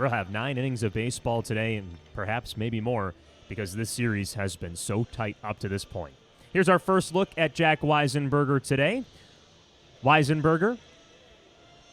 We'll have 9 innings of baseball today and perhaps maybe more because this series has been so tight up to this point. Here's our first look at Jack Weisenberger today. Weisenberger,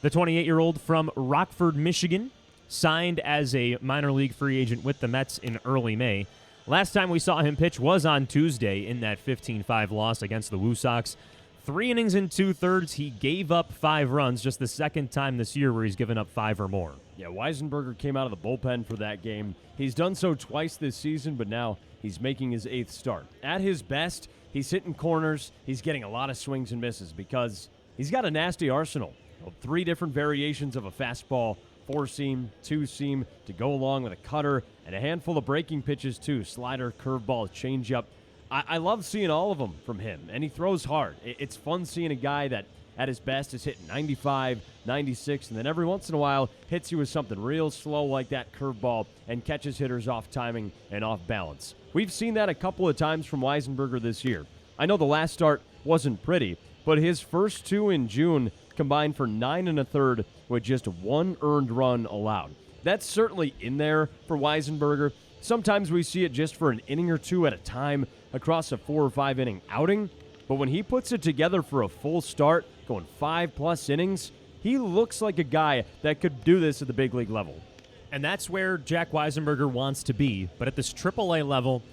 the 28-year-old from Rockford, Michigan, signed as a minor league free agent with the Mets in early May. Last time we saw him pitch was on Tuesday in that 15-5 loss against the Woo Sox. 3 innings and 2/3. He gave up 5 runs, just the second time this year where he's given up 5 or more. Yeah, Weisenberger came out of the bullpen for that game. He's done so twice this season, but now he's making his 8th start. At his best, he's hitting corners. He's getting a lot of swings and misses because he's got a nasty arsenal. 3 different variations of a fastball, 4-seam, 2-seam to go along with a cutter, and a handful of breaking pitches too. Slider, curveball, changeup. I love seeing all of them from him, and he throws hard. It's fun seeing a guy that at his best is hitting 95, 96, and then every once in a while hits you with something real slow like that curveball and catches hitters off timing and off balance. We've seen that a couple of times from Weisenberger this year. I know the last start wasn't pretty, but his first 2 in June combined for 9 1/3 with just 1 earned run allowed. That's certainly in there for Weisenberger. Sometimes we see it just for an inning or 2 at a time across a 4 or 5 inning outing, but when he puts it together for a full start, going 5+ innings, he looks like a guy that could do this at the big league level. And that's where Jack Weisenberger wants to be, but at this AAA level,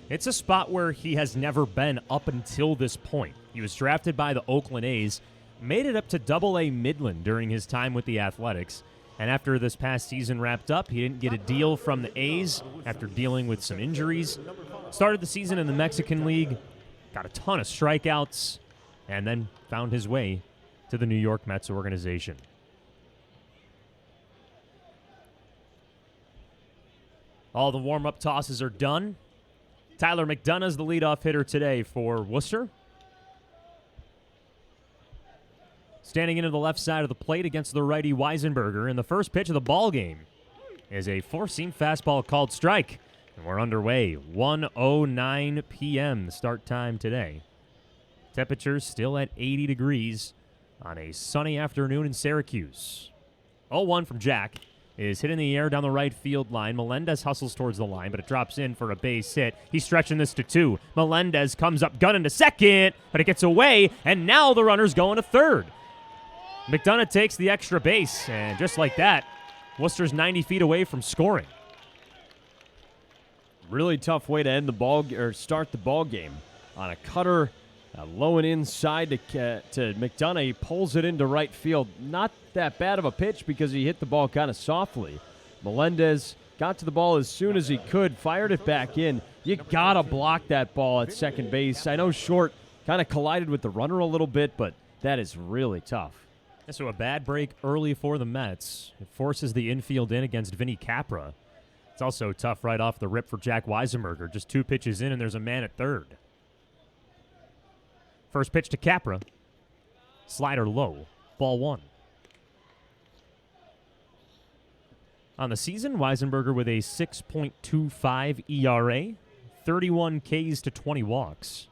it's a spot where he has never been up until this point. He was drafted by the Oakland A's, made it up to AA Midland during his time with the Athletics, and after this past season wrapped up, he didn't get a deal from the A's after dealing with some injuries. Started the season in the Mexican League, got a ton of strikeouts, and then found his way to the New York Mets organization. All the warm-up tosses are done. Tyler McDonough's the leadoff hitter today for Worcester. Standing into the left side of the plate against the righty Weisenberger, and the first pitch of the ball game is a 4-seam fastball called strike. And we're underway. 1:09 p.m. the start time today. Temperatures still at 80 degrees on a sunny afternoon in Syracuse. 0-1 from Jack is hit in the air down the right field line. Melendez hustles towards the line, but it drops in for a base hit. He's stretching this to 2. Melendez comes up gunning to second, but it gets away, and now the runner's going to third. McDonough takes the extra base, and just like that, Worcester's 90 feet away from scoring. Really tough way to end the ball or start the ball game on a cutter, low and inside to McDonough. He pulls it into right field. Not that bad of a pitch because he hit the ball kind of softly. Melendez got to the ball as soon as he could, fired it back in. You gotta block that ball at second base. I know Short kind of collided with the runner a little bit, but that is really tough. So a bad break early for the Mets. It forces the infield in against Vinny Capra. It's also tough right off the rip for Jack Weisenberger. Just 2 pitches in, and there's a man at third. First pitch to Capra. Slider low. Ball 1. On the season, Weisenberger with a 6.25 ERA, 31 Ks to 20 walks.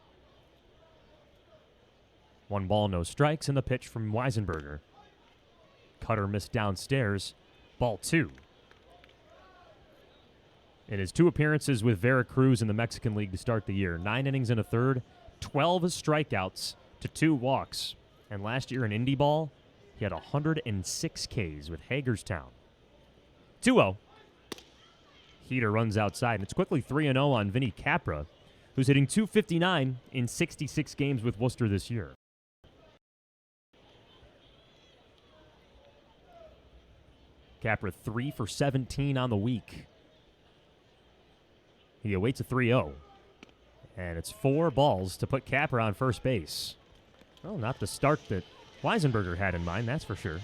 1 ball, no strikes, and the pitch from Weisenberger. Cutter missed downstairs. Ball 2. In his 2 appearances with Veracruz in the Mexican League to start the year, 9 innings and a third, 12 strikeouts to 2 walks. And last year in Indy ball, he had 106 Ks with Hagerstown. 2-0. Heater runs outside, and it's quickly 3-0 on Vinny Capra, who's hitting .259 in 66 games with Worcester this year. Capra 3 for 17 on the week. He awaits a 3-0. And it's 4 balls to put Capra on first base. Well, not the start that Weisenberger had in mind, that's for sure.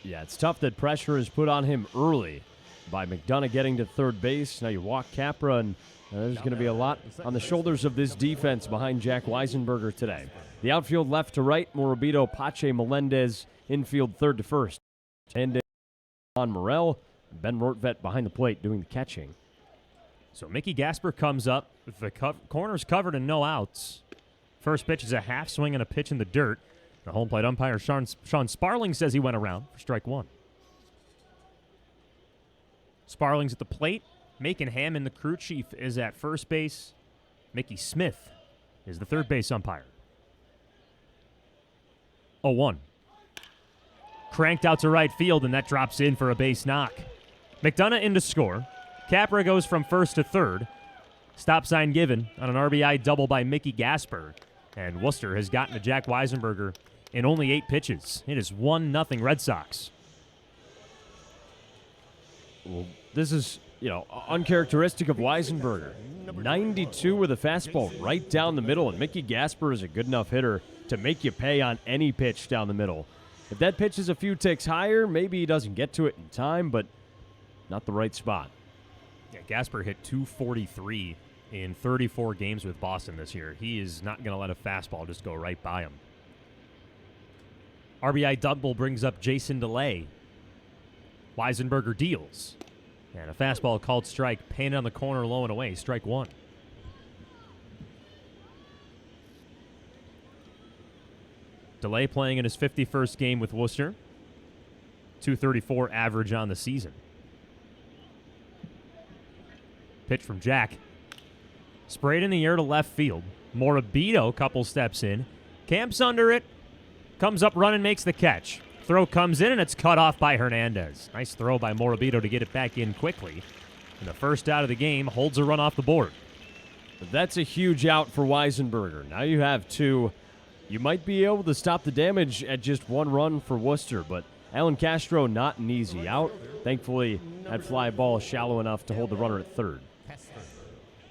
Yeah, it's tough that pressure is put on him early by McDonough getting to third base. Now you walk Capra, and there's going to be a lot on the shoulders of this defense behind Jack Weisenberger today. The outfield left to right, Morabito, Pache, Melendez, infield third to first. And on Morel, Ben Rortvedt behind the plate doing the catching. So Mickey Gasper comes up with the corners covered and no outs. First pitch is a half swing and a pitch in the dirt. The home plate umpire, Sean Sparling, says he went around for strike 1. Sparling's at the plate. Macon Hammond, the crew chief, is at first base. Mickey Smith is the third base umpire. 0-1. Cranked out to right field, and that drops in for a base knock. McDonough in to score. Capra goes from first to third. Stop sign given on an RBI double by Mickey Gasper. And Worcester has gotten to Jack Weisenberger in only 8 pitches. It is 1-0 Red Sox. Well, this is, uncharacteristic of Weisenberger. 92 with a fastball right down the middle, and Mickey Gasper is a good enough hitter to make you pay on any pitch down the middle. If that pitch is a few ticks higher, maybe he doesn't get to it in time, but not the right spot. Yeah, Gasper hit 243 in 34 games with Boston this year. He is not going to let a fastball just go right by him. RBI double brings up Jason DeLay. Weisenberger deals. And a fastball called strike, painted on the corner, low and away. Strike 1. DeLay playing in his 51st game with Worcester. 234 average on the season. Pitch from Jack. Sprayed in the air to left field. Morabito, couple steps in. Camps under it. Comes up running, makes the catch. Throw comes in, and it's cut off by Hernandez. Nice throw by Morabito to get it back in quickly. And the first out of the game holds a run off the board. That's a huge out for Weisenberger. Now you have 2. You might be able to stop the damage at just 1 run for Worcester, but Alan Castro not an easy out. Thankfully, that fly ball is shallow enough to hold the runner at third.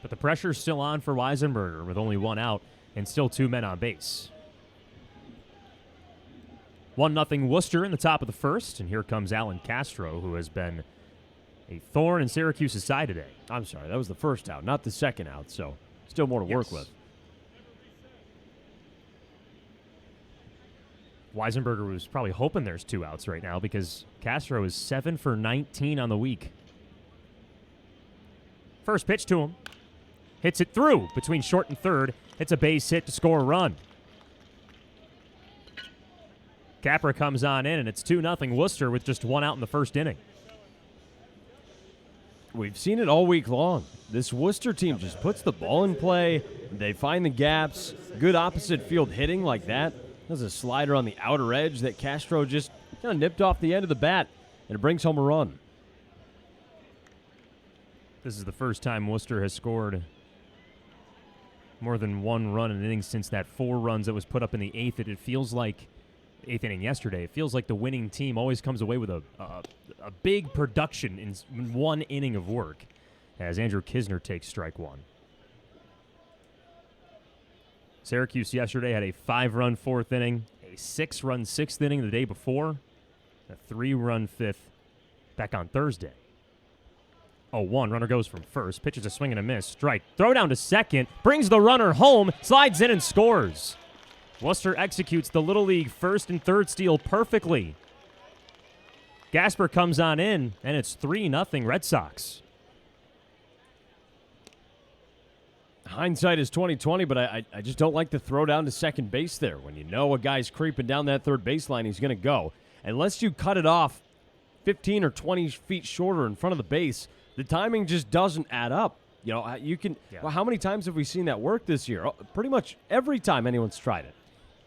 But the pressure's still on for Weisenberger with only 1 out and still 2 men on base. 1-0 Worcester in the top of the first, and here comes Alan Castro, who has been a thorn in Syracuse's side today. I'm sorry, that was the first out, not the second out, so still more to work with. Weisenberger was probably hoping there's 2 outs right now because Castro is 7 for 19 on the week. First pitch to him. Hits it through between short and third. It's a base hit to score a run. Capra comes on in, and it's 2-0 Worcester with just 1 out in the first inning. We've seen it all week long. This Worcester team just puts the ball in play. They find the gaps. Good opposite field hitting like that. There's a slider on the outer edge that Castro just kind of nipped off the end of the bat, and it brings home a run. This is the first time Worcester has scored more than 1 run in an inning since that 4 runs that was put up in the 8th. It feels like 8th inning yesterday. It feels like the winning team always comes away with a big production in 1 inning of work as Andrew Kisner takes strike 1. Syracuse yesterday had a 5-run 4th inning, a 6-run 6th inning the day before, a 3-run 5th back on Thursday. 0-1, runner goes from first, pitches a swing and a miss, strike, throw down to second, brings the runner home, slides in and scores. Worcester executes the Little League first and third steal perfectly. Gasper comes on in, and it's 3-0 Red Sox. Hindsight is 20/20, but I just don't like the throw down to second base there. When you know a guy's creeping down that third baseline, he's going to go. Unless you cut it off 15 or 20 feet shorter in front of the base, the timing just doesn't add up. You can. Yeah. Well, how many times have we seen that work this year? Pretty much every time anyone's tried it.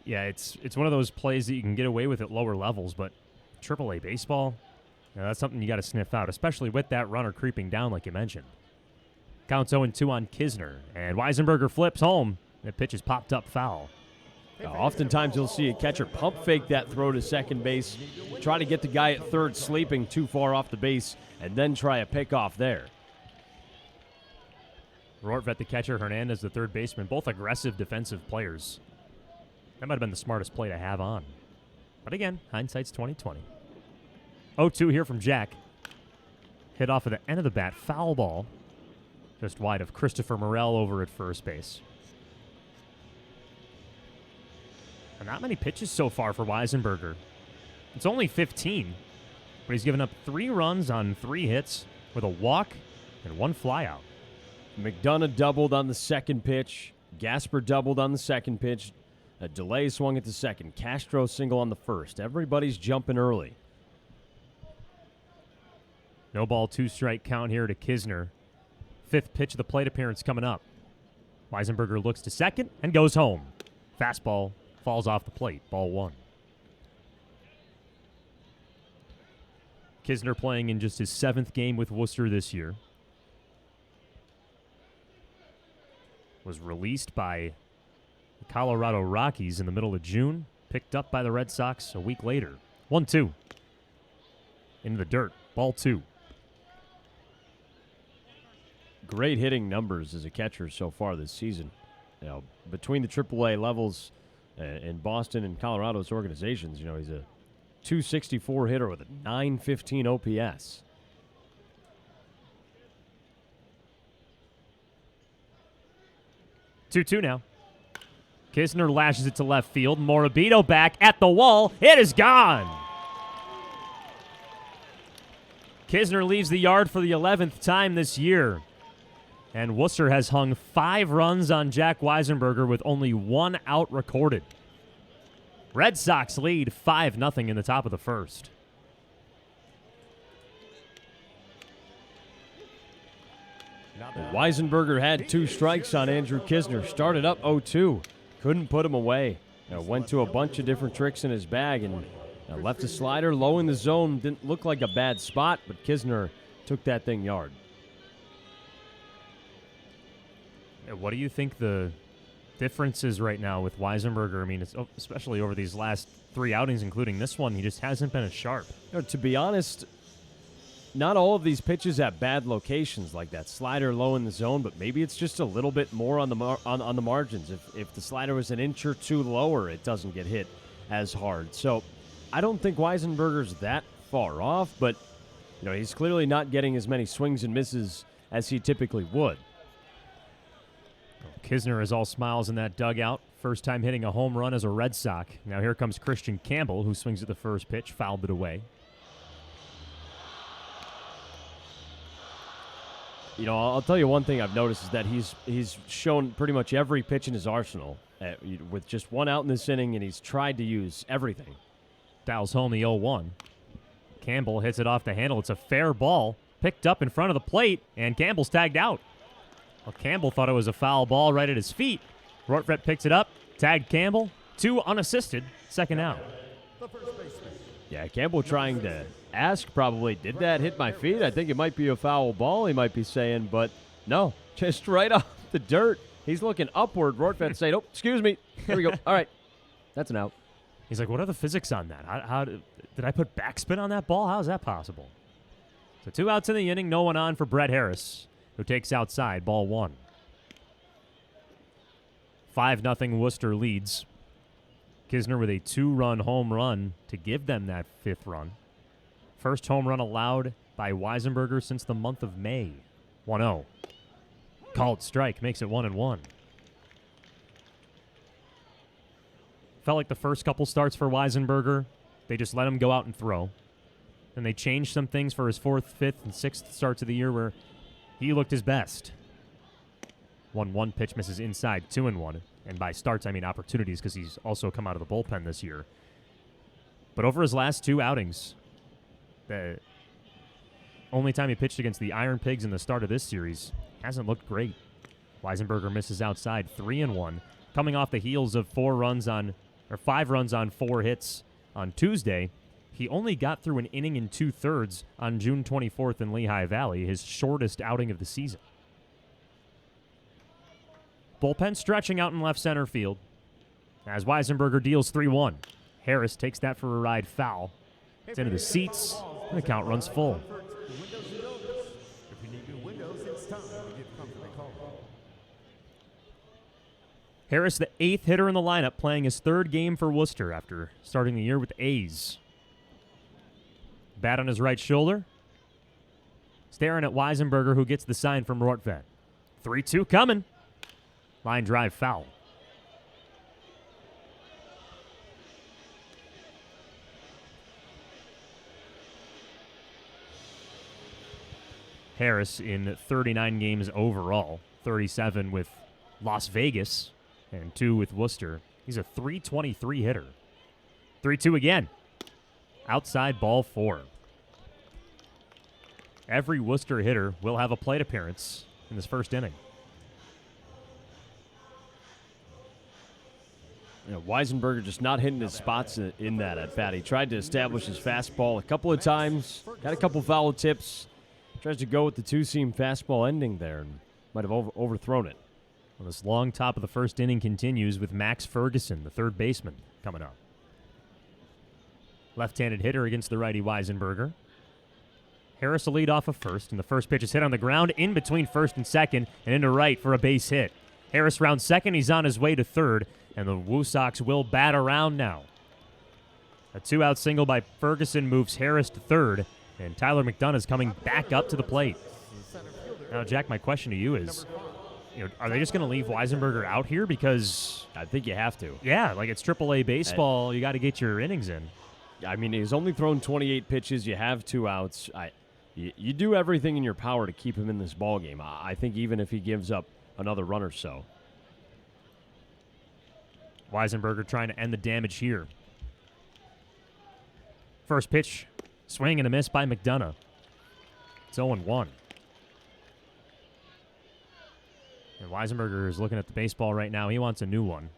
Yeah, it's one of those plays that you can get away with at lower levels, but AAA baseball, that's something you got to sniff out, especially with that runner creeping down like you mentioned. Counts 0-2 on Kisner, and Weisenberger flips home. The pitch is popped up foul. Oftentimes you'll see a catcher pump fake that throw to second base, try to get the guy at third sleeping too far off the base, and then try a pickoff there. Rortvedt, the catcher, Hernandez, the third baseman, both aggressive defensive players. That might have been the smartest play to have on. But again, hindsight's 20/20. 0-2 here from Jack. Hit off of the end of the bat, foul ball. Just wide of Christopher Morel over at first base. And not many pitches so far for Weisenberger. It's only 15, but he's given up 3 runs on 3 hits with a walk and 1 flyout. McDonough doubled on the second pitch. Gasper doubled on the second pitch. A delay swung at the second. Castro single on the first. Everybody's jumping early. No ball, 2-strike count here to Kisner. 5th pitch of the plate appearance coming up. Weisenberger looks to second and goes home. Fastball falls off the plate. Ball 1. Kisner playing in just his 7th game with Worcester this year. Was released by the Colorado Rockies in the middle of June. Picked up by the Red Sox a week later. 1-2. Into the dirt. Ball 2. Great hitting numbers as a catcher so far this season. You know, between the AAA levels in Boston and Colorado's organizations, you know, he's a 264 hitter with a 915 OPS. Two now. Kisner lashes it to left field. Morabito back at the wall. It is gone. Kisner leaves the yard for the 11th time this year. And Worcester has hung 5 runs on Jack Weisenberger with only 1 out recorded. Red Sox lead 5-0 in the top of the first. Weisenberger had 2 strikes on Andrew Kisner. Started up 0-2. Couldn't put him away. Went to a bunch of different tricks in his bag and left a slider low in the zone. Didn't look like a bad spot, but Kisner took that thing yard. What do you think the difference is right now with Weisenberger? I mean, it's especially over these last 3 outings, including this one, he just hasn't been as sharp. To be honest, not all of these pitches at bad locations like that slider low in the zone, but maybe it's just a little bit more on the on the margins. If the slider was an inch or 2 lower, it doesn't get hit as hard. So I don't think Weisenberger's that far off, but he's clearly not getting as many swings and misses as he typically would. Kisner is all smiles in that dugout. First time hitting a home run as a Red Sox. Now here comes Christian Campbell, who swings at the first pitch, fouled it away. I'll tell you one thing I've noticed is that he's shown pretty much every pitch in his arsenal with just 1 out in this inning, and he's tried to use everything. Dials home the 0-1. Campbell hits it off the handle. It's a fair ball, picked up in front of the plate, and Campbell's tagged out. Well, Campbell thought it was a foul ball right at his feet. Rortvedt picks it up, tagged Campbell, 2 unassisted, 2nd out. Yeah, Campbell trying to ask probably, did that hit my feet? I think it might be a foul ball, he might be saying, but no, just right off the dirt. He's looking upward. Rortvedt saying, oh, excuse me. Here we go. All right, that's an out. He's like, what are the physics on that? How did I put backspin on that ball? How is that possible? So 2 outs in the inning, no one on for Brett Harris, who takes outside, ball 1. 5-0 Worcester leads. Kisner with a 2-run home run to give them that 5th run. First home run allowed by Weisenberger since the month of May. 1-0. Called strike, makes it 1-1. Felt like the first couple starts for Weisenberger, they just let him go out and throw. Then they changed some things for his 4th, 5th, and 6th starts of the year where he looked his best. 1-1 pitch misses inside, 2-1. And by starts, I mean opportunities because he's also come out of the bullpen this year. But over his last 2 outings, the only time he pitched against the Iron Pigs in the start of this series, hasn't looked great. Weisenberger misses outside, 3-1, coming off the heels of 5 runs on 4 hits on Tuesday. He only got through an inning and 2/3 on June 24th in Lehigh Valley, his shortest outing of the season. Bullpen stretching out in left center field as Weisenberger deals 3-1. Harris takes that for a ride foul. It's into the seats, and the count runs full. Harris, the 8th hitter in the lineup, playing his 3rd game for Worcester after starting the year with the A's. Bat on his right shoulder. Staring at Weisenberger, who gets the sign from Rortvedt. 3-2 coming. Line drive foul. Harris in 39 games overall, 37 with Las Vegas and 2 with Worcester. He's a .323 hitter. 3-2 again. Outside ball 4. Every Worcester hitter will have a plate appearance in this first inning. Weisenberger just not hitting his spots in that at bat. He tried to establish his fastball a couple of times, got a couple foul tips, tries to go with the two-seam fastball ending there, and might have overthrown it. Well, this long top of the first inning continues with Max Ferguson, the third baseman, coming up. Left-handed hitter against the righty Weisenberger. Harris will lead off of first, and the first pitch is hit on the ground in between first and second and into right for a base hit. Harris rounds second. He's on his way to third, and the Woo Sox will bat around now. A two-out single by Ferguson moves Harris to third, and Tyler McDonough is coming back up to the plate. Now, Jack, my question to you is, are they just going to leave Weisenberger out here? Because I think you have to. Yeah, like it's AAA baseball. You got to get your innings in. I mean, he's only thrown 28 pitches. You have 2 outs. You do everything in your power to keep him in this ball game. I think even if he gives up another run or so. Weisenberger trying to end the damage here. First pitch, swing and a miss by McDonough. It's 0-1. And Weisenberger is looking at the baseball right now. He wants a new one.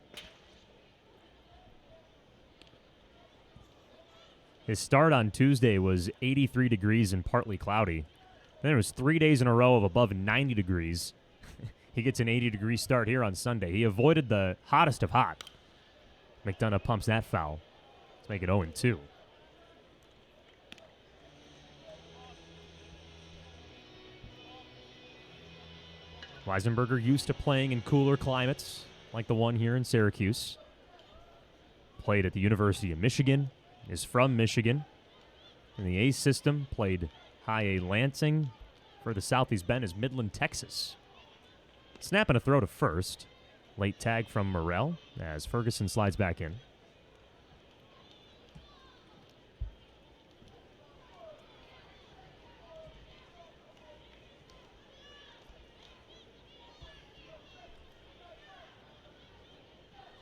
His start on Tuesday was 83 degrees and partly cloudy. Then it was 3 days in a row of above 90 degrees. He gets an 80-degree start here on Sunday. He avoided the hottest of hot. McDonough pumps that foul. Let's make it 0-2. Weisenberger used to playing in cooler climates, like the one here in Syracuse. Played at the University of Michigan, is from Michigan. In the A system, played high A Lansing. Further south he's been is Midland, Texas. Snapping a throw to first. Late tag from Morrell as Ferguson slides back in.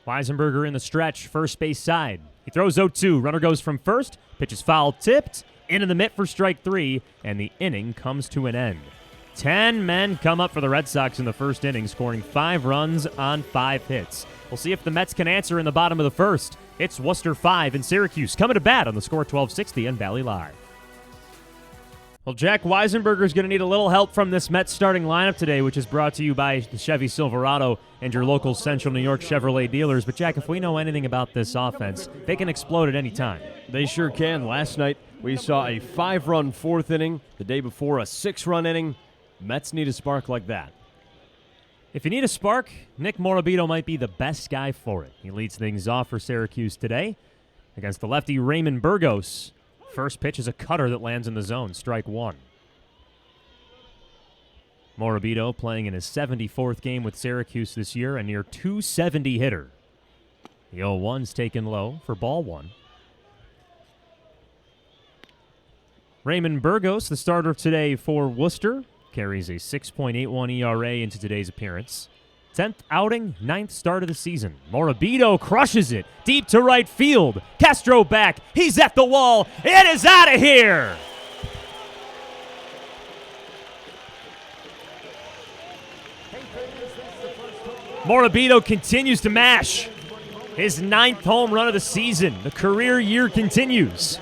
Weisenberger in the stretch, first base side. He throws 0-2. Runner goes from first. Pitch is foul tipped. Into the mitt for strike 3, and the inning comes to an end. 10 men come up for the Red Sox in the first inning, scoring 5 runs on 5 hits. We'll see if the Mets can answer in the bottom of the first. It's Worcester 5 and Syracuse coming to bat on the score 1260 and Valley Live. Well, Jack, Weisenberger is going to need a little help from this Mets starting lineup today, which is brought to you by the Chevy Silverado and your local Central New York Chevrolet dealers. But, Jack, if we know anything about this offense, they can explode at any time. They sure can. Last night, we saw a 5-run 4th inning. The day before, a 6-run inning. Mets need a spark like that. If you need a spark, Nick Morabito might be the best guy for it. He leads things off for Syracuse today against the lefty Raymond Burgos. First pitch is a cutter that lands in the zone, strike 1. Morabito playing in his 74th game with Syracuse this year, a near .270 hitter. The 0-1's taken low for ball 1. Raymond Burgos, the starter today for Worcester, carries a 6.81 ERA into today's appearance. 10th outing, 9th start of the season. Morabito crushes it deep to right field. Castro back. He's at the wall. It is out of here. Morabito continues to mash. His 9th home run of the season. The career year continues.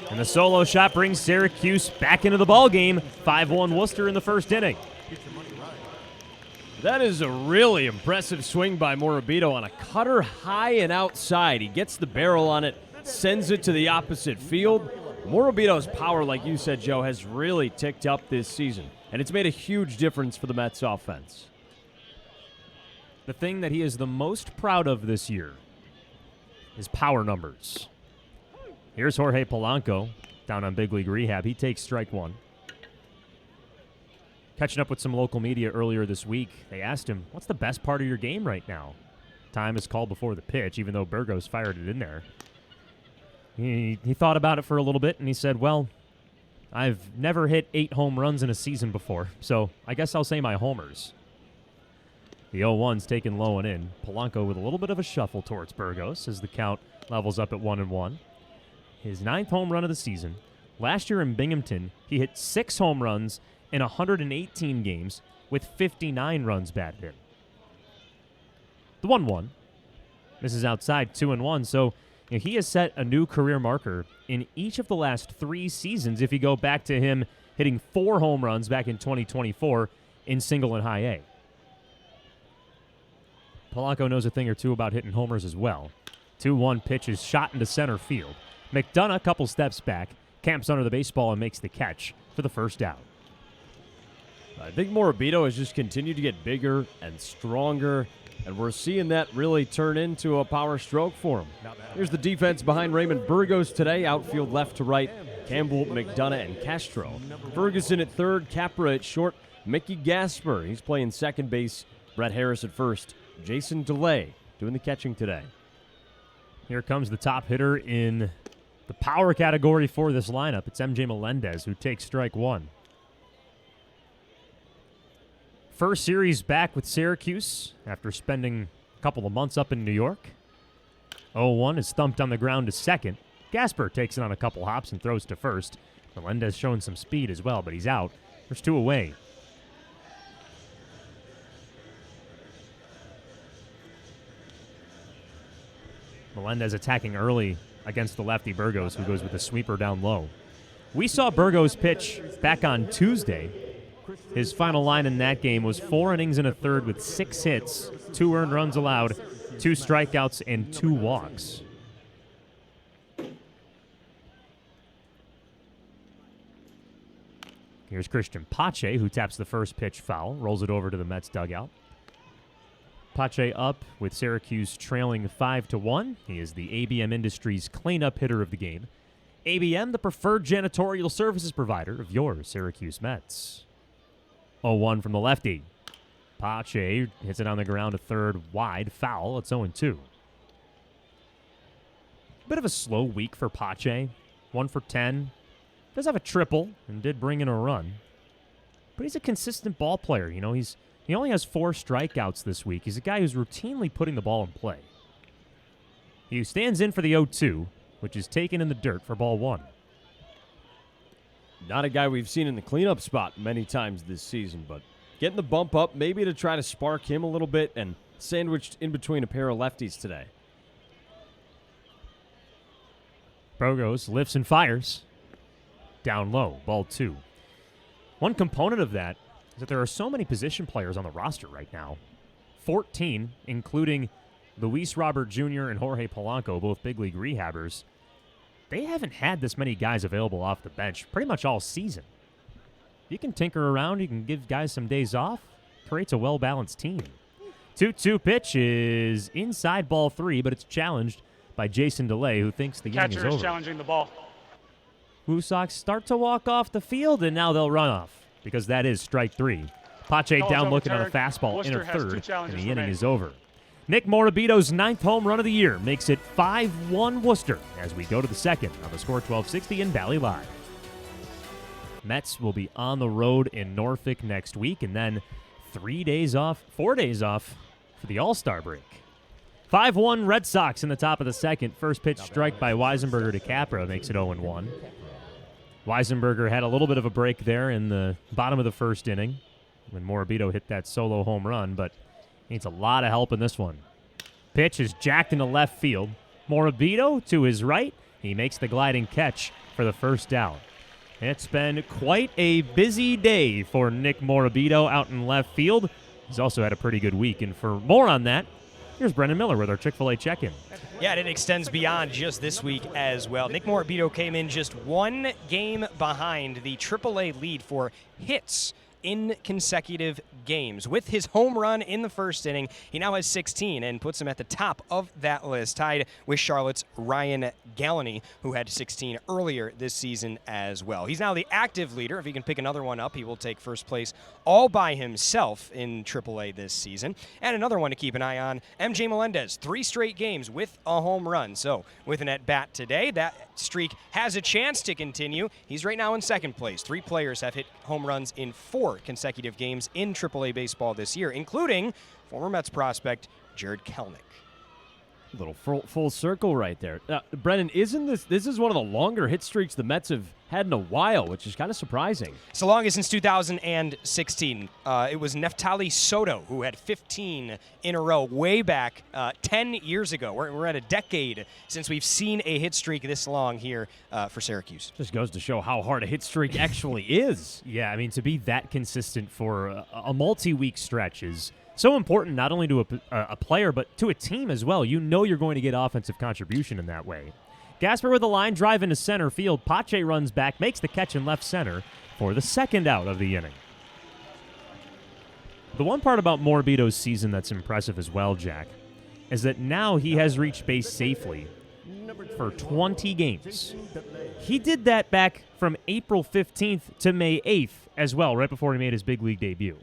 And the solo shot brings Syracuse back into the ballgame. 5-1 Worcester in the first inning. That is a really impressive swing by Morabito on a cutter high and outside. He gets the barrel on it, sends it to the opposite field. Morabito's power, like you said, Joe, has really ticked up this season, and it's made a huge difference for the Mets offense. The thing that he is the most proud of this year is power numbers. Here's Jorge Polanco down on big league rehab. He takes strike 1. Catching up with some local media earlier this week, they asked him, what's the best part of your game right now? Time is called before the pitch, even though Burgos fired it in there. He thought about it for a little bit, and he said, well, I've never hit 8 home runs in a season before, so I guess I'll say my homers. The 0-1's taken low and in. Polanco with a little bit of a shuffle towards Burgos as the count levels up at 1-1. His 9th home run of the season, Last year in Binghamton, he hit 6 home runs in 118 games with 59 runs batted in. The 1-1. Misses outside 2-1. So he has set a new career marker in each of the last 3 seasons if you go back to him hitting 4 home runs back in 2024 in single and high A. Polanco knows a thing or two about hitting homers as well. 2-1 pitch is shot into center field. McDonough, a couple steps back, camps under the baseball and makes the catch for the first out. I think Morabito has just continued to get bigger and stronger, and we're seeing that really turn into a power stroke for him. Here's the defense behind Raymond Burgos today. Outfield left to right, Campbell, McDonough, and Castro. Ferguson at third, Capra at short, Mickey Gasper, he's playing second base, Brett Harris at first, Jason DeLay doing the catching today. Here comes the top hitter in the power category for this lineup. It's MJ Melendez, who takes strike 1. First series back with Syracuse after spending a couple of months up in New York. 0-1 is thumped on the ground to second. Gasper takes it on a couple hops and throws to first. Melendez showing some speed as well, but he's out. There's 2 away. Melendez attacking early against the lefty Burgos, who goes with a sweeper down low. We saw Burgos pitch back on Tuesday. His final line in that game was 4 innings and a third with 6 hits, 2 earned runs allowed, 2 strikeouts, and 2 walks. Here's Christian Pache, who taps the first pitch foul, rolls it over to the Mets dugout. Pache up with Syracuse trailing 5-1. He is the ABM Industries cleanup hitter of the game. ABM, the preferred janitorial services provider of your Syracuse Mets. 0-1 from the lefty. Pache hits it on the ground to third wide, foul. It's 0-2. Bit of a slow week for Pache. 1 for 10. Does have a triple and did bring in a run. But he's a consistent ball player. You know, he only has 4 strikeouts this week. He's a guy who's routinely putting the ball in play. He stands in for the 0-2, which is taken in the dirt for ball 1. Not a guy we've seen in the cleanup spot many times this season, but getting the bump up maybe to try to spark him a little bit and sandwiched in between a pair of lefties today. Burgos lifts and fires. Down low, ball 2. One component of that is that there are so many position players on the roster right now. 14, including Luis Robert Jr. and Jorge Polanco, both big league rehabbers. They haven't had this many guys available off the bench pretty much all season. You can tinker around. You can give guys some days off. Creates a well-balanced team. 2-2 pitch is inside ball 3, but it's challenged by Jason DeLay, who thinks the inning is over. Catcher is challenging the ball. Blue Sox start to walk off the field, and now they'll run off because that is strike 3. Pache down looking on a fastball, Worcester inner has third, 2 and the challenges inning remaining. is over. Nick Morabito's 9th home run of the year makes it 5-1 Worcester as we go to the second on the Score 1260 in Valley Live. Mets will be on the road in Norfolk next week, and then 4 days off for the All-Star break. 5-1 Red Sox in the top of the second. First pitch strike by Weisenberger to Capra makes it 0-1. Weisenberger had a little bit of a break there in the bottom of the first inning when Morabito hit that solo home run, but needs a lot of help in this one. Pitch is jacked into left field. Morabito to his right. He makes the gliding catch for the first out. It's been quite a busy day for Nick Morabito out in left field. He's also had a pretty good week, and for more on that, here's Brendan Miller with our Chick-fil-A check-in. Yeah, and it extends beyond just this week as well. Nick Morabito came in just 1 game behind the AAA lead for hits in consecutive games. With his home run in the first inning, he now has 16 and puts him at the top of that list, tied with Charlotte's Ryan Gallany, who had 16 earlier this season as well. He's now the active leader. If he can pick another one up, he will take first place all by himself in AAA this season. And another one to keep an eye on, MJ Melendez, 3 straight games with a home run. So with an at-bat today, that streak has a chance to continue. He's right now in second place. 3 players have hit home runs in 4 consecutive games in AAA baseball this year, including former Mets prospect Jared Kelenic. A little full circle right there. Brennan, isn't this is one of the longer hit streaks the Mets have had in a while, which is kind of surprising. It's the longest since 2016. It was Neftali Soto who had 15 in a row way back 10 years ago. We're at a decade since we've seen a hit streak this long here for Syracuse. Just goes to show how hard a hit streak actually is. Yeah, I mean, to be that consistent for a multi-week stretch is so important, not only to a player, but to a team as well. You know you're going to get offensive contribution in that way. Gasper with a line drive into center field. Pache runs back, makes the catch in left center for the second out of the inning. The one part about Morabito's season that's impressive as well, Jack, is that now he has reached base safely for 20 games. He did that back from April 15th to May 8th as well, right before he made his big league debut.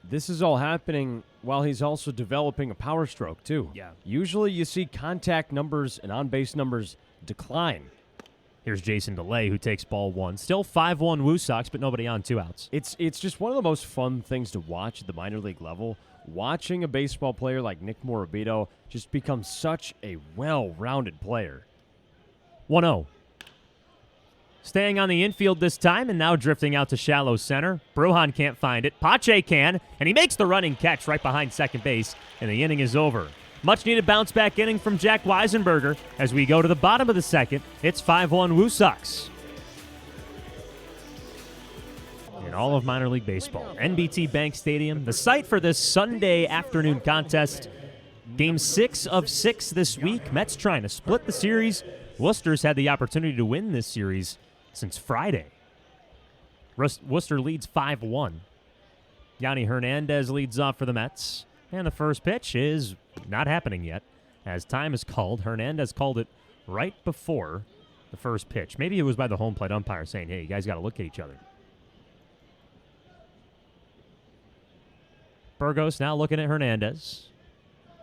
This is all happening while he's also developing a power stroke, too. Yeah. Usually you see contact numbers and on-base numbers decline. Here's Jason DeLay, who takes ball one. Still 5-1 Woo Sox, but nobody on, 2 outs. It's just one of the most fun things to watch at the minor league level. Watching a baseball player like Nick Morabito just become such a well-rounded player. 1-0. Staying on the infield this time and now drifting out to shallow center. Brujan can't find it. Pache can, and he makes the running catch right behind second base, and the inning is over. Much-needed bounce-back inning from Jack Weisenberger. As we go to the bottom of the second, it's 5-1 Woo Sox. In all of minor league baseball, NBT Bank Stadium, the site for this Sunday afternoon contest. Game 6 of 6 this week. Mets trying to split the series. Worcester's had the opportunity to win this series since Friday. Worcester leads 5-1. Yanni Hernandez leads off for the Mets. And the first pitch is not happening yet. As time is called, Hernandez called it right before the first pitch. Maybe it was by the home plate umpire saying, hey, you guys got to look at each other. Burgos now looking at Hernandez.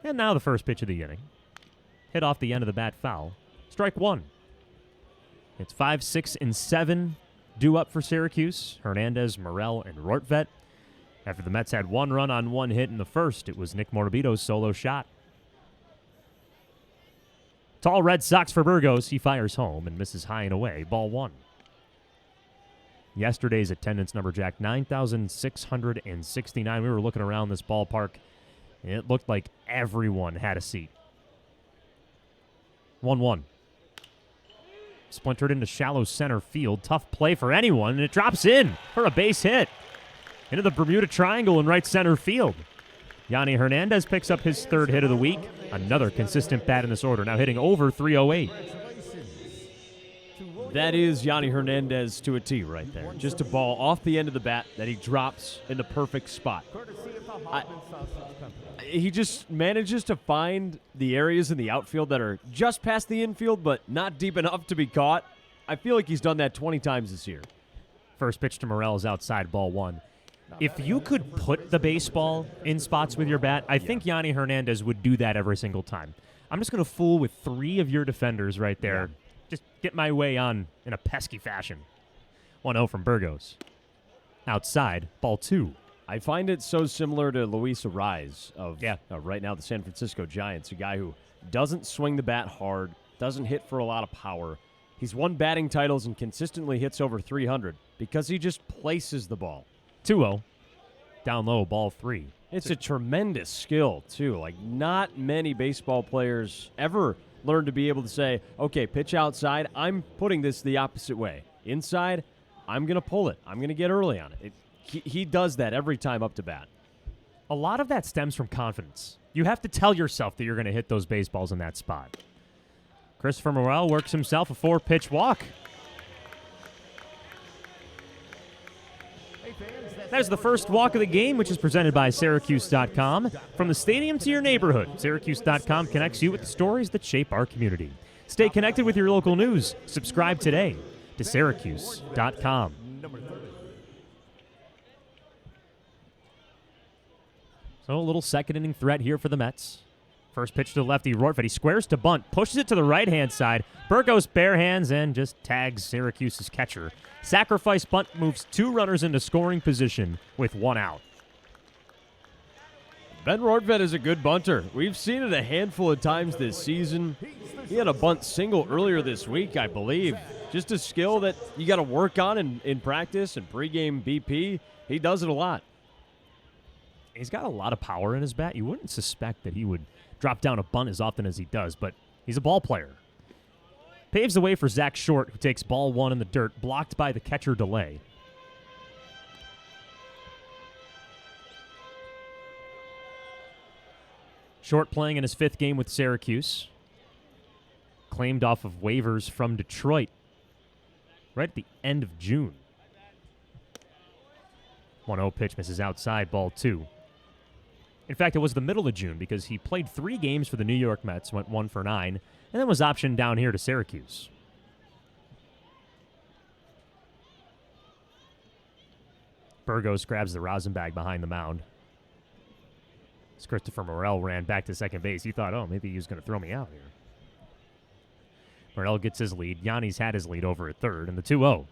And now the first pitch of the inning. Hit off the end of the bat foul. Strike one. It's 5, 6, and 7 due up for Syracuse. Hernandez, Morel, and Rortvedt. After the Mets had 1 run on 1 hit in the first, it was Nick Morabito's solo shot. Tall Red Sox for Burgos. He fires home and misses high and away. Ball 1. Yesterday's attendance number, Jack, 9,669. We were looking around this ballpark, and it looked like everyone had a seat. 1-1. Splintered into shallow center field. Tough play for anyone, and it drops in for a base hit. Into the Bermuda Triangle in right center field. Yanni Hernandez picks up his 3rd hit of the week. Another consistent bat in this order, now hitting over 308. That is Yanni Hernandez to a T right there. Just a ball off the end of the bat that he drops in the perfect spot. He just manages to find the areas in the outfield that are just past the infield but not deep enough to be caught. I feel like he's done that 20 times this year. First pitch to Morel is outside, ball 1. If you could put the baseball in spots with your bat, I think Yanni Hernandez would do that every single time. I'm just going to fool with 3 of your defenders right there. Yeah. Just get my way on in a pesky fashion. 1-0 from Burgos. Outside, ball 2. I find it so similar to Luis Ariz of right now the San Francisco Giants, a guy who doesn't swing the bat hard, doesn't hit for a lot of power. He's won batting titles and consistently hits over 300 because he just places the ball. 2-0. Down low, ball 3. It's a tremendous skill, too. Like, not many baseball players ever learn to be able to say, okay, pitch outside, I'm putting this the opposite way. Inside, I'm going to pull it. I'm going to get early on it. He does that every time up to bat. A lot of that stems from confidence. You have to tell yourself that you're going to hit those baseballs in that spot. Christopher Morel works himself a 4-pitch walk. That is the first walk of the game, which is presented by Syracuse.com. From the stadium to your neighborhood, Syracuse.com connects you with the stories that shape our community. Stay connected with your local news. Subscribe today to Syracuse.com. So a little second inning threat here for the Mets. First pitch to the lefty, Rortvedt. He squares to bunt, pushes it to the right-hand side. Burgos bare hands and just tags Syracuse's catcher. Sacrifice bunt moves 2 runners into scoring position with 1 out. Ben Rortvedt is a good bunter. We've seen it a handful of times this season. He had a bunt single earlier this week, I believe. Just a skill that you got to work on in practice and pregame BP. He does it a lot. He's got a lot of power in his bat. You wouldn't suspect that he would drop down a bunt as often as he does, but he's a ball player. Paves the way for Zach Short, who takes ball one in the dirt, blocked by the catcher delay. Short playing in his 5th game with Syracuse. Claimed off of waivers from Detroit right at the end of June. 1-0 pitch misses outside, ball 2. In fact, it was the middle of June because he played 3 games for the New York Mets, went 1 for 9, and then was optioned down here to Syracuse. Burgos grabs the rosin bag behind the mound. As Christopher Morel ran back to second base, he thought, oh, maybe he was going to throw me out here. Morel gets his lead. Yanni's had his lead over at third, and the 2-0.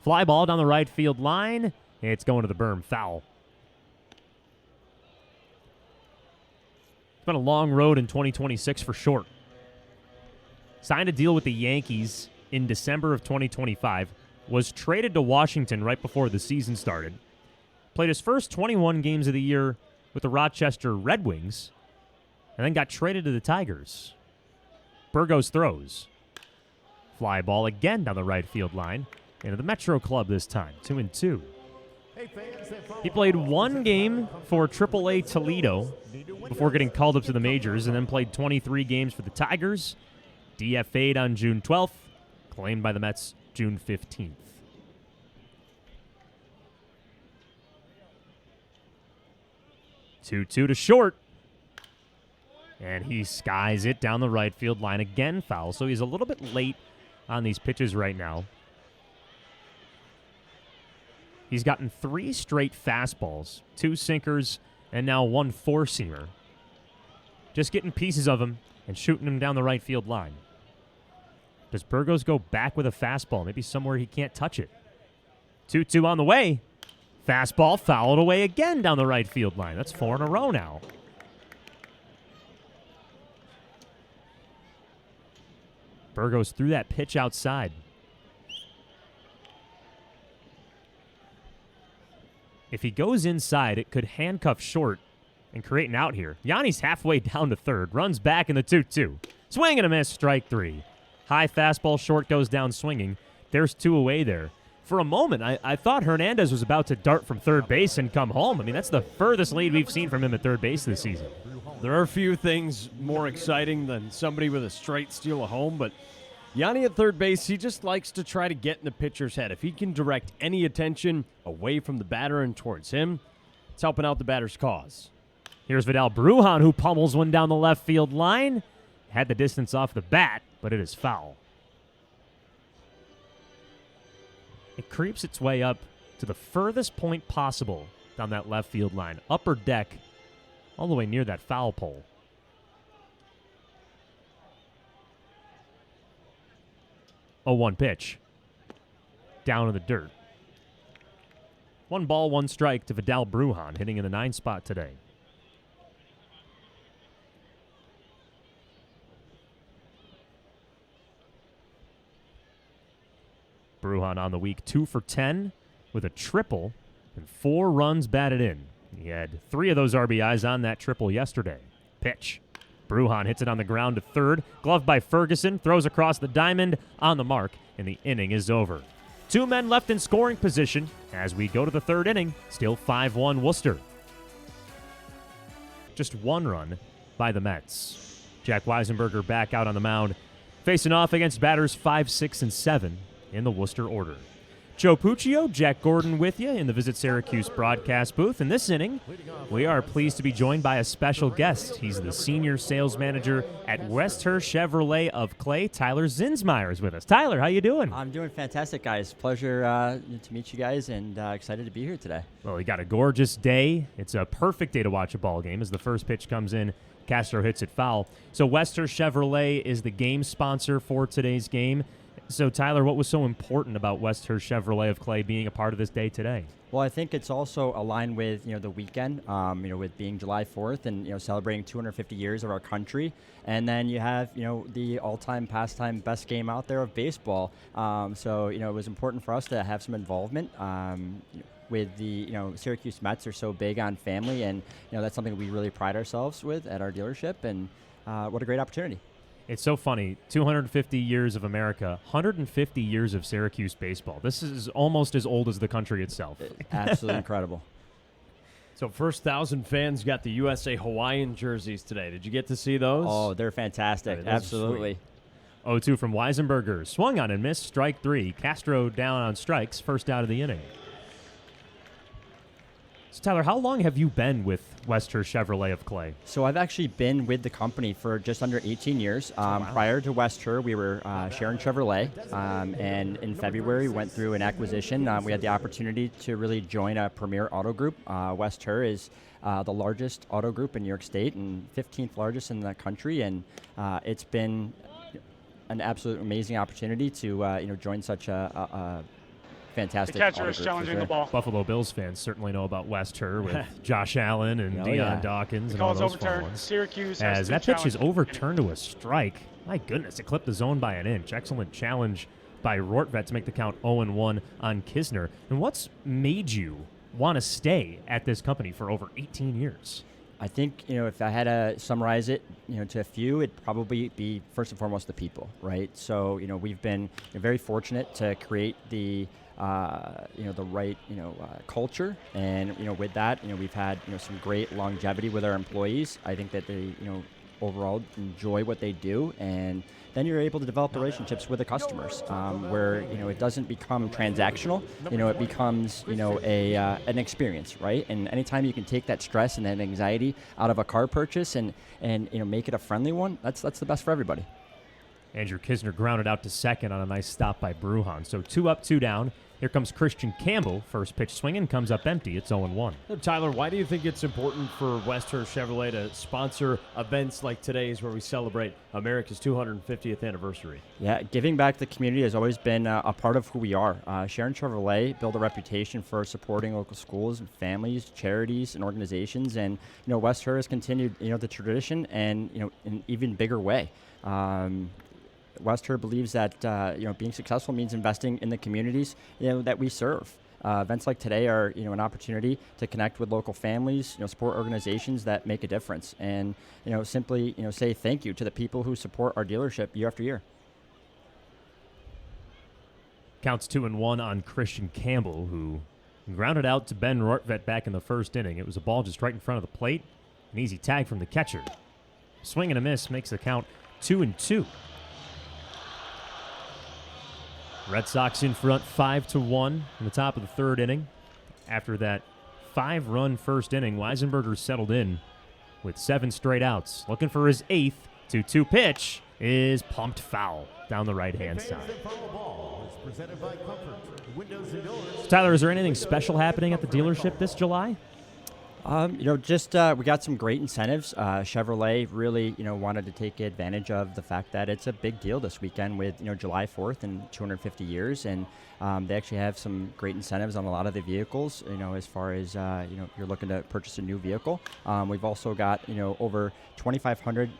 Fly ball down the right field line. It's going to the berm, foul. It's been a long road in 2026 for Short. Signed a deal with the Yankees in December of 2025. Was traded to Washington right before the season started. Played his first 21 games of the year with the Rochester Red Wings, and then got traded to the Tigers. Burgos throws. Fly ball again down the right field line. Into the Metro Club this time, 2-2. He played 1 game for AAA Toledo before getting called up to the majors, and then played 23 games for the Tigers. DFA'd on June 12th, claimed by the Mets June 15th. Two to Short. And he skies it down the right field line again, foul. So he's a little bit late on these pitches right now. He's gotten 3 straight fastballs, 2 sinkers, and now 1 four-seamer. Just getting pieces of him and shooting him down the right field line. Does Burgos go back with a fastball? Maybe somewhere he can't touch it. 2-2 on the way. Fastball fouled away again down the right field line. That's 4 in a row now. Burgos threw that pitch outside. If he goes inside, it could handcuff Short and create an out here. Yanni's halfway down to third, runs back in the 2-2. Swing and a miss, strike 3. High fastball, Short goes down swinging. There's 2 away there. For a moment, I thought Hernandez was about to dart from third base and come home. I mean, that's the furthest lead we've seen from him at third base this season. There are a few things more exciting than somebody with a straight steal of home, but Yanni at third base, he just likes to try to get in the pitcher's head. If he can direct any attention away from the batter and towards him, it's helping out the batter's cause. Here's Vidal Brujan, who pummels one down the left field line. Had the distance off the bat, but it is foul. It creeps its way up to the furthest point possible down that left field line. Upper deck, all the way near that foul pole. Oh, 1 pitch. Down in the dirt. 1 ball, 1 strike to Vidal Brujan, hitting in the 9 spot today. Brujan on the week, 2 for 10 with a triple and 4 runs batted in. He had 3 of those RBIs on that triple yesterday. Pitch. Brujan hits it on the ground to third. Glove by Ferguson, throws across the diamond on the mark, and the inning is over. 2 men left in scoring position as we go to the 3rd inning. Still 5-1 Worcester. Just 1 run by the Mets. Jack Weisenberger back out on the mound, facing off against batters 5, 6, and 7 in the Worcester order. Joe Puccio, Jack Gordon with you in the Visit Syracuse broadcast booth. In this inning, we are pleased to be joined by a special guest. He's the senior sales manager at Worcester Chevrolet of Clay. Tyler Zinsmeyer is with us. Tyler, how you doing? I'm doing fantastic, guys. Pleasure to meet you guys, and excited to be here today. Well, we got a gorgeous day. It's a perfect day to watch a ball game as the first pitch comes in. Castro hits it foul. So Worcester Chevrolet is the game sponsor for today's game. So, Tyler, what was so important about Worcester Chevrolet of Clay being a part of this day today? Well, I think it's also aligned with the weekend, with being July 4th and celebrating 250 years of our country, and then you have the all-time pastime best game out there of baseball. So it was important for us to have some involvement. With the Syracuse Mets are so big on family, and that's something we really pride ourselves with at our dealership, and what a great opportunity. It's so funny. 250 years of America, 150 years of Syracuse baseball. This is almost as old as the country itself. Absolutely incredible. So first 1,000 fans got the USA Hawaiian jerseys today. Did you get to see those? Oh, they're fantastic. Those are Absolutely. 0-2 from Weisenberger. Swung on and missed. Strike 3. Castro down on strikes. First out of the inning. So, Tyler, how long have you been with Worcester Chevrolet of Clay? So I've actually been with the company for just under 18 years. Prior to Worcester, we were Sharon Chevrolet, and in February we went through an acquisition. We had the opportunity to really join a premier auto group. Worcester is the largest auto group in New York State and 15th largest in the country, and it's been an absolute amazing opportunity to join such a fantastic. The catcher auto is group, challenging for the sure. ball. Buffalo Bills fans certainly know about Worcester with Josh Allen and Oh, Deion yeah. Dawkins The and all call's those fun overturned. ones. Syracuse has As two that pitch is challenges. overturned to a strike. My goodness, it clipped the zone by an inch. Excellent challenge by Rortvet to make the count 0-1 on Kisner. And what's made you want to stay at this company for over 18 years? I think, if I had to summarize it, to a few, it'd probably be first and foremost the people, right? So, we've been very fortunate to create the right, culture, and with that, we've had some great longevity with our employees. I think that they, overall enjoy what they do, and then you're able to develop relationships with the customers, where it doesn't become transactional. It becomes an experience, right? And anytime you can take that stress and that anxiety out of a car purchase and make it a friendly one, that's the best for everybody. Andrew Kisner grounded out to second on a nice stop by Bruhan. So 2 up, 2 down. Here comes Christian Campbell. First pitch swinging, comes up empty. It's 0-1. So, Tyler, why do you think it's important for Worcester Chevrolet to sponsor events like today's where we celebrate America's 250th anniversary? Yeah, giving back to the community has always been a part of who we are. Sharon Chevrolet built a reputation for supporting local schools and families, charities, and organizations, and Worcester has continued the tradition and in an even bigger way. Worcester believes that being successful means investing in the communities that we serve. Events like today are an opportunity to connect with local families, support organizations that make a difference, and simply say thank you to the people who support our dealership year after year. Counts 2-1 on Christian Campbell, who grounded out to Ben Rortvet back in the first inning. It was a ball just right in front of the plate. An easy tag from the catcher. Swing and a miss makes the count 2-2. Red Sox in front 5-1 in the top of the third inning. After that 5-run first inning, Weisenberger settled in with 7 straight outs. Looking for his 8th. 2-2 pitch is pumped foul down the right-hand side. Tyler, is there anything special happening at the dealership this July? We got some great incentives. Chevrolet really, wanted to take advantage of the fact that it's a big deal this weekend with, July 4th and 250 years. And they actually have some great incentives on a lot of the vehicles, as far as, you're looking to purchase a new vehicle. We've also got, over 2,500,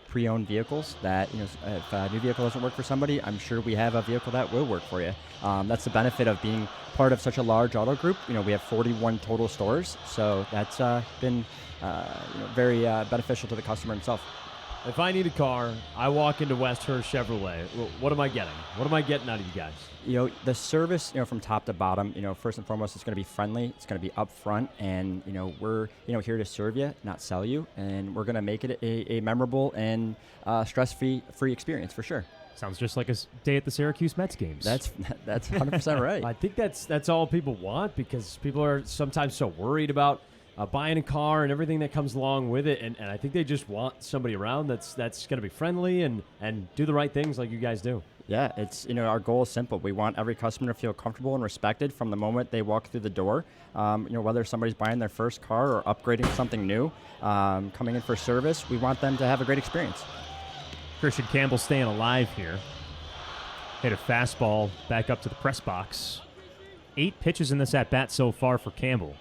pre-owned vehicles that, if a new vehicle doesn't work for somebody, I'm sure we have a vehicle that will work for you. That's the benefit of being part of such a large auto group. We have 41 total stores, so that's been very beneficial to the customer himself. If I need a car, I walk into Worcester Chevrolet. What am I getting? What am I getting out of you guys? The service, from top to bottom, first and foremost, it's going to be friendly. It's going to be upfront, and we're here to serve you, not sell you, and we're going to make it a memorable and stress-free experience for sure. Sounds just like a day at the Syracuse Mets games. That's 100% right. I think that's all people want, because people are sometimes so worried about buying a car and everything that comes along with it, and I think they just want somebody around that's going to be friendly and do the right things like you guys do. Yeah, it's our goal is simple. We want every customer to feel comfortable and respected from the moment they walk through the door. Whether somebody's buying their first car or upgrading something new, coming in for service, we want them to have a great experience. Christian Campbell staying alive here. Hit a fastball back up to the press box. 8 pitches in this at-bat so far for Campbell.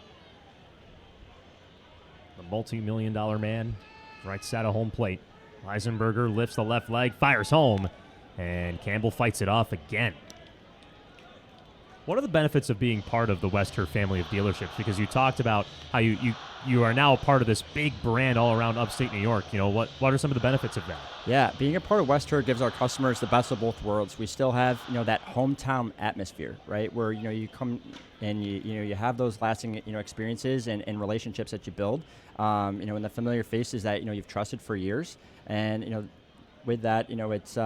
The multi-million-dollar man, right side of home plate. Weisenberger lifts the left leg, fires home, and Campbell fights it off again. What are the benefits of being part of the Worcester family of dealerships? Because you talked about how you are now a part of this big brand all around upstate New York. What are some of the benefits of that? Yeah, being a part of Worcester gives our customers the best of both worlds. We still have that hometown atmosphere, right? Where you come and you have those lasting experiences and relationships that you build. And the familiar faces that you've trusted for years. And with that, it's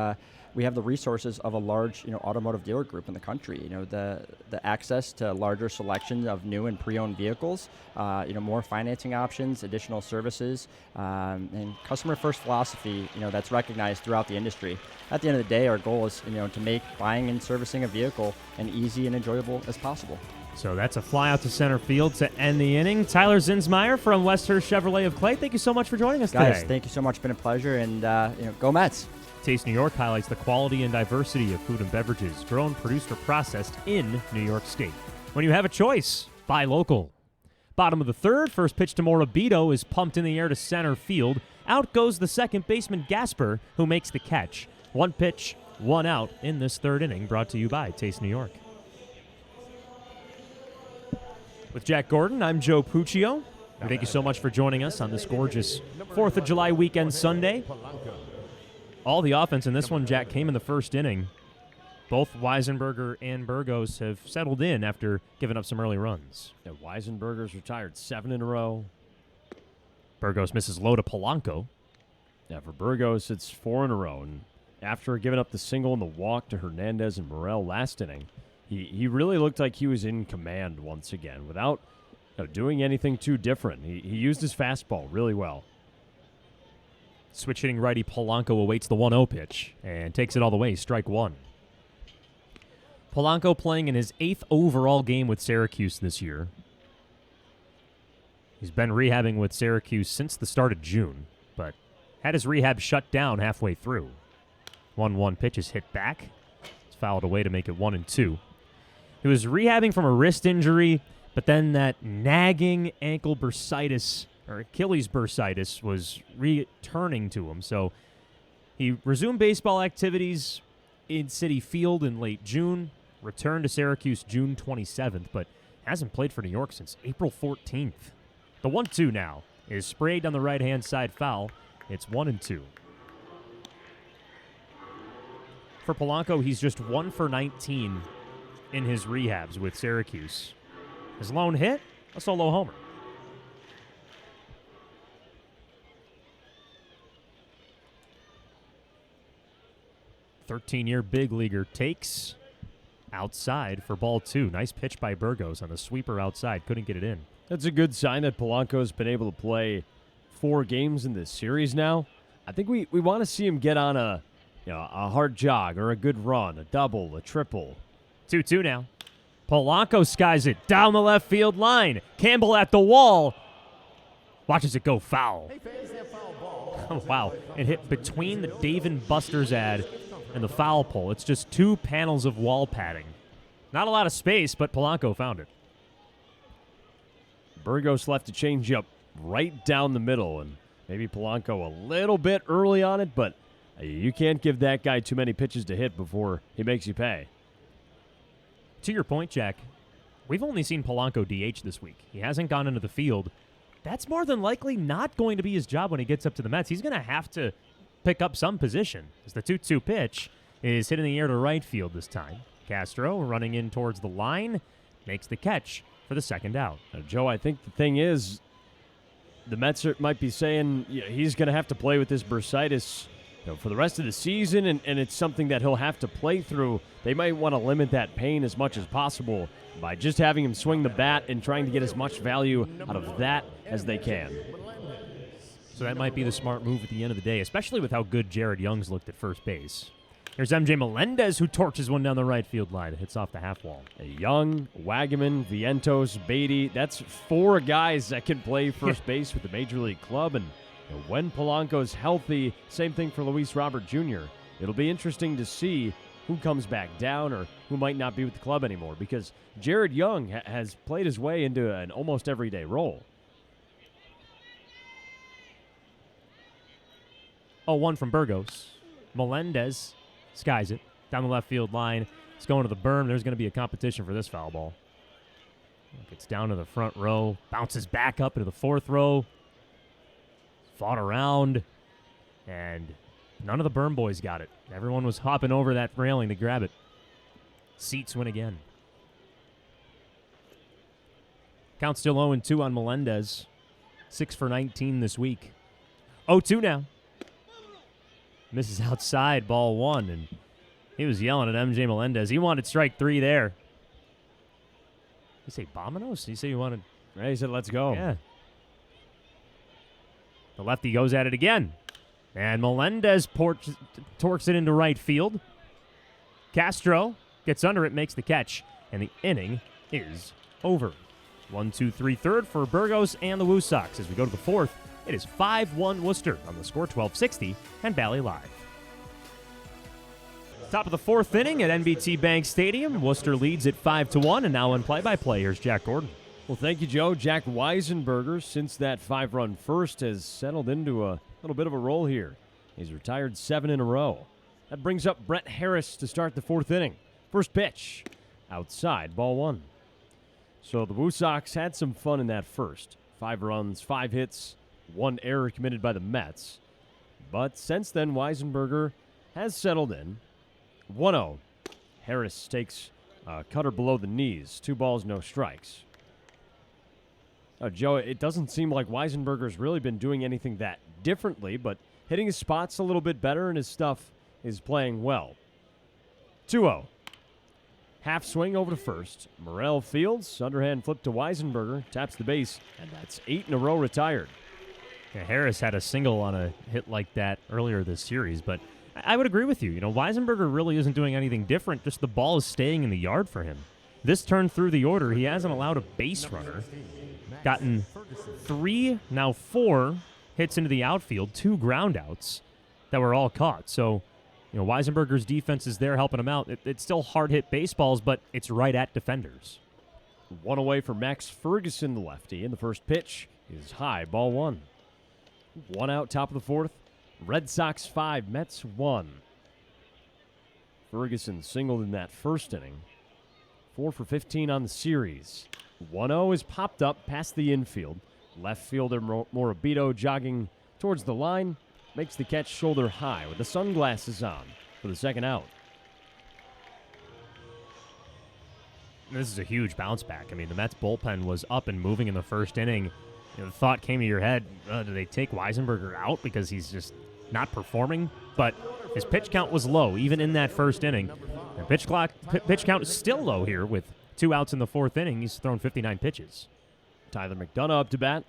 we have the resources of a large automotive dealer group in the country. The access to larger selection of new and pre-owned vehicles, more financing options, additional services, and customer first philosophy that's recognized throughout the industry. At the end of the day, our goal is to make buying and servicing a vehicle as easy and enjoyable as possible. So that's a fly out to center field to end the inning. Tyler Zinsmeyer from Worcester Chevrolet of Clay, thank you so much for joining us today. Guys, thank you so much. It's been a pleasure, and go Mets. Taste New York highlights the quality and diversity of food and beverages grown, produced, or processed in New York State. When you have a choice, buy local. Bottom of the third, first pitch to Morabito is pumped in the air to center field. Out goes the second baseman Gasper, who makes the catch. 1 pitch, 1 out in this third inning, brought to you by Taste New York. With Jack Gordon, I'm Joe Puccio. Thank you so much for joining us on this gorgeous 4th of July weekend Sunday. All the offense in this one, Jack, came in the first inning. Both Weisenberger and Burgos have settled in after giving up some early runs. Yeah, Weisenberger's retired 7 in a row. Burgos misses low to Polanco. Yeah, for Burgos, it's 4 in a row. And after giving up the single and the walk to Hernandez and Morel last inning, he really looked like he was in command once again without doing anything too different. He used his fastball really well. Switch hitting righty Polanco awaits the 1-0 pitch and takes it all the way, strike 1. Polanco playing in his 8th overall game with Syracuse this year. He's been rehabbing with Syracuse since the start of June, but had his rehab shut down halfway through. 1-1 pitch is hit back. It's fouled away to make it 1-2. He was rehabbing from a wrist injury, but then that nagging ankle bursitis or Achilles bursitis was returning to him. So he resumed baseball activities in Citi Field in late June, returned to Syracuse June 27th, but hasn't played for New York since April 14th. The 1-2 now is sprayed on the right-hand side foul. It's 1-2. For Polanco, he's just 1 for 19 in his rehabs with Syracuse. His lone hit, a solo homer. Thirteen-year big leaguer takes outside for ball 2. Nice pitch by Burgos on the sweeper outside. Couldn't get it in. That's a good sign that Polanco's been able to play 4 games in this series now. I think we want to see him get on a hard jog or a good run, a double, a triple. 2-2 now. Polanco skies it down the left field line. Campbell at the wall. Watches it go foul. Oh, wow. It hit between the Dave & Buster's ad and the foul pole. It's just 2 panels of wall padding. Not a lot of space, but Polanco found it. Burgos left a changeup right down the middle, and maybe Polanco a little bit early on it, but you can't give that guy too many pitches to hit before he makes you pay. To your point, Jack, we've only seen Polanco DH this week. He hasn't gone into the field. That's more than likely not going to be his job when he gets up to the Mets. He's going to have to pick up some position, as the 2-2 pitch is hitting the air to right field this time. Castro running in towards the line, makes the catch for the second out. Now, Joe, I think the thing is, the Mets might be saying he's going to have to play with this bursitis for the rest of the season, and it's something that he'll have to play through. They might want to limit that pain as much as possible by just having him swing the bat and trying to get as much value out of that as they can. So that might be the smart move at the end of the day, especially with how good Jared Young's looked at first base. Here's MJ Melendez, who torches one down the right field line. It hits off the half wall. Young, Wagaman, Vientos, Beatty. That's 4 guys that can play first base with the Major League club. And when Polanco's healthy, same thing for Luis Robert Jr. It'll be interesting to see who comes back down or who might not be with the club anymore, because Jared Young has played his way into an almost everyday role. 0-1 from Burgos. Melendez skies it down the left field line. It's going to the berm. There's going to be a competition for this foul ball. Gets down to the front row, bounces back up into the fourth row. Fought around, and none of the berm boys got it. Everyone was hopping over that railing to grab it. Seats win again. Count still 0-2 on Melendez. 6 for 19 this week. 0-2 now. Misses outside, ball 1, and he was yelling at MJ Melendez. He wanted strike 3 there. Did he say Bominos? Did he say he wanted... Yeah, he said, let's go. Yeah. The lefty goes at it again. And Melendez torques it into right field. Castro gets under it, makes the catch, and the inning is over. 1-2-3 third for Burgos and the Woo Sox. As we go to the fourth, it is 5-1 Worcester on the score 1260 and Valley Live. Top of the fourth inning at NBT Bank Stadium. Worcester leads at 5-1, and now in play-by-play, here's Jack Gordon. Well, thank you, Joe. Jack Weisenberger, since that 5-run first, has settled into a little bit of a role here. He's retired 7 in a row. That brings up Brett Harris to start the fourth inning. First pitch, outside, ball 1. So the Woo Sox had some fun in that first. 5 runs, 5 hits, 1 error committed by the Mets. But since then, Weisenberger has settled in. 1-0. Harris takes a cutter below the knees. 2 balls, no strikes. Joe, it doesn't seem like Weisenberger's really been doing anything that differently, but hitting his spots a little bit better and his stuff is playing well. 2-0. Half swing over to first. Morel fields, underhand flip to Weisenberger, taps the base, and that's 8 in a row retired. Yeah, Harris had a single on a hit like that earlier this series, but I would agree with you. You know, Weisenberger really isn't doing anything different, just the ball is staying in the yard for him. This turn through the order, he hasn't allowed a base runner. Gotten 3, now 4 hits into the outfield, 2 groundouts that were all caught. So, you know, Weisenberger's defense is there helping him out. It's still hard-hit baseballs, but it's right at defenders. 1 away for Max Ferguson, the lefty, and the first pitch is high, ball 1. 1 out, top of the fourth. Red Sox 5, Mets 1. Ferguson singled in that first inning. 4 for 15 on the series. 1-0 is popped up past the infield. Left fielder Morabito jogging towards the line. Makes the catch shoulder high with the sunglasses on for the second out. This is a huge bounce back. I mean, the Mets bullpen was up and moving in the first inning. You know, the thought came to your head, do they take Weisenberger out because he's just not performing? But his pitch count was low, even in that first inning. And pitch count is still low here with 2 outs in the fourth inning. He's thrown 59 pitches. Tyler McDonough up to bat.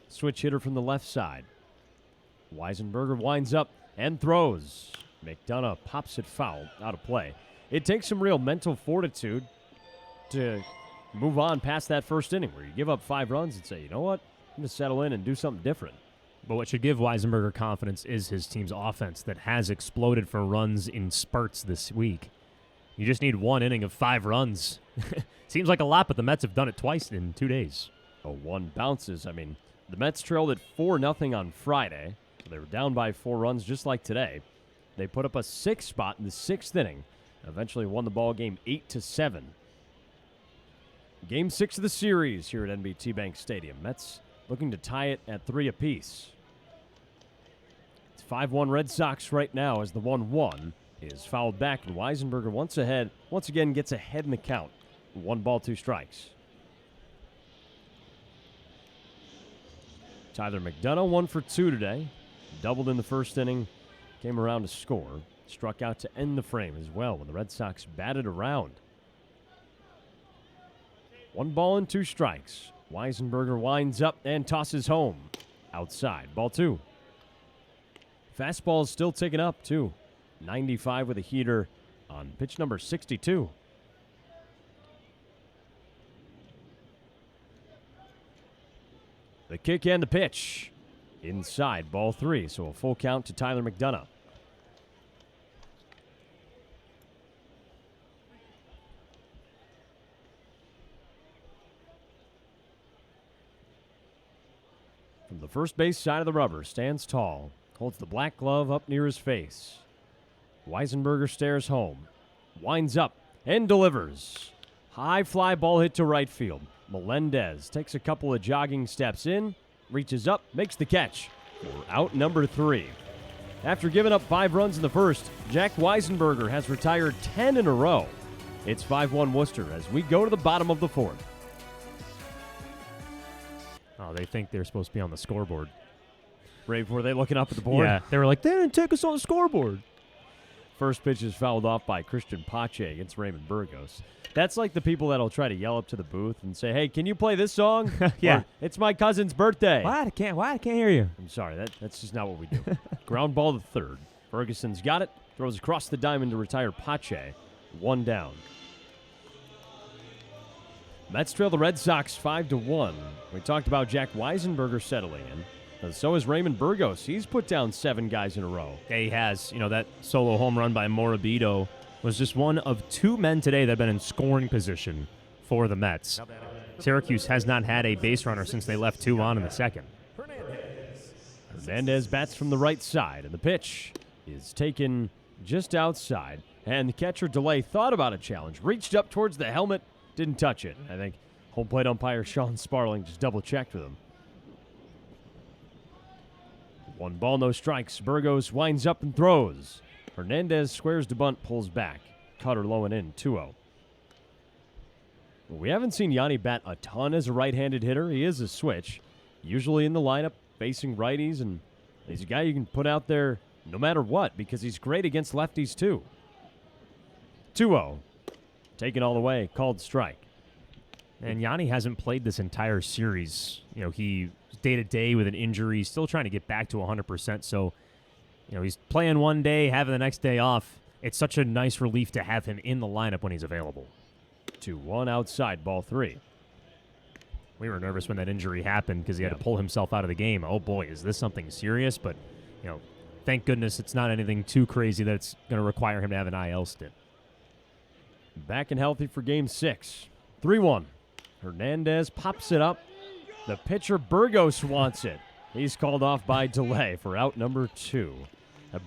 Switch hitter from the left side. Weisenberger winds up and throws. McDonough pops it foul, out of play. It takes some real mental fortitude to move on past that first inning where you give up 5 runs and say, you know what, I'm going to settle in and do something different. But what should give Weisenberger confidence is his team's offense that has exploded for runs in spurts this week. You just need 1 inning of 5 runs. Seems like a lot, but the Mets have done it twice in 2 days. 1 bounces. I mean, the Mets trailed at 4-0 on Friday. So they were down by 4 runs just like today. They put up a 6 spot in the 6th inning. Eventually won the ball game 8-7. Game 6 of the series here at NBT Bank Stadium. Mets looking to tie it at 3 apiece. It's 5-1 Red Sox right now as the 1-1 is fouled back, and Weisenberger once again gets ahead in the count. 1 ball, 2 strikes. Tyler McDonough 1 for 2 today. Doubled in the first inning. Came around to score. Struck out to end the frame as well when the Red Sox batted around. 1 ball and 2 strikes. Weisenberger winds up and tosses home. Outside, ball 2. Fastball is still ticking up, too. 95 with a heater on pitch number 62. The kick and the pitch. Inside, ball 3, so a full count to Tyler McDonough. From the first base side of the rubber, stands tall, holds the black glove up near his face. Weisenberger stares home, winds up, and delivers. High fly ball hit to right field. Melendez takes a couple of jogging steps in, reaches up, makes the catch for out number 3. After giving up 5 runs in the first, Jack Weisenberger has retired 10 in a row. It's 5-1 Worcester as we go to the bottom of the 4th. Oh, they think they're supposed to be on the scoreboard. Right, were they looking up at the board? Yeah, they were like, they didn't take us on the scoreboard. First pitch is fouled off by Christian Pache against Raymond Burgos. That's like the people that'll try to yell up to the booth and say, hey, can you play this song? Yeah. Or, it's my cousin's birthday. Why? I can't hear you. I'm sorry, that's just not what we do. Ground ball to third. Ferguson's got it, throws across the diamond to retire Pache. 1 down. Mets trail the Red Sox 5-1. We talked about Jack Weisenberger settling in. And so is Raymond Burgos. He's put down 7 guys in a row. Yeah, he has. You know, that solo home run by Morabito was just one of 2 men today that have been in scoring position for the Mets. Syracuse has not had a base runner since they left 2 on in the second. Hernandez bats from the right side, and the pitch is taken just outside. And the catcher Delay thought about a challenge, reached up towards the helmet, didn't touch it. I think home plate umpire Sean Sparling just double-checked with him. 1 ball, no strikes. Burgos winds up and throws. Hernandez squares to bunt, pulls back. Cutter low and in, 2-0. We haven't seen Yanni bat a ton as a right-handed hitter. He is a switch, usually in the lineup, facing righties, and he's a guy you can put out there no matter what because he's great against lefties too. 2-0. Taken all the way, called strike. And Yanni hasn't played this entire series. You know, he's day-to-day with an injury, still trying to get back to 100%. So, you know, he's playing one day, having the next day off. It's such a nice relief to have him in the lineup when he's available. 2-1 outside, ball 3. We were nervous when that injury happened because he had to pull himself out of the game. Oh, boy, is this something serious? But, you know, thank goodness it's not anything too crazy that's going to require him to have an IL stint. Back and healthy for game 6. 3-1. Hernandez pops it up. The pitcher Burgos wants it. He's called off by Delay for out number 2.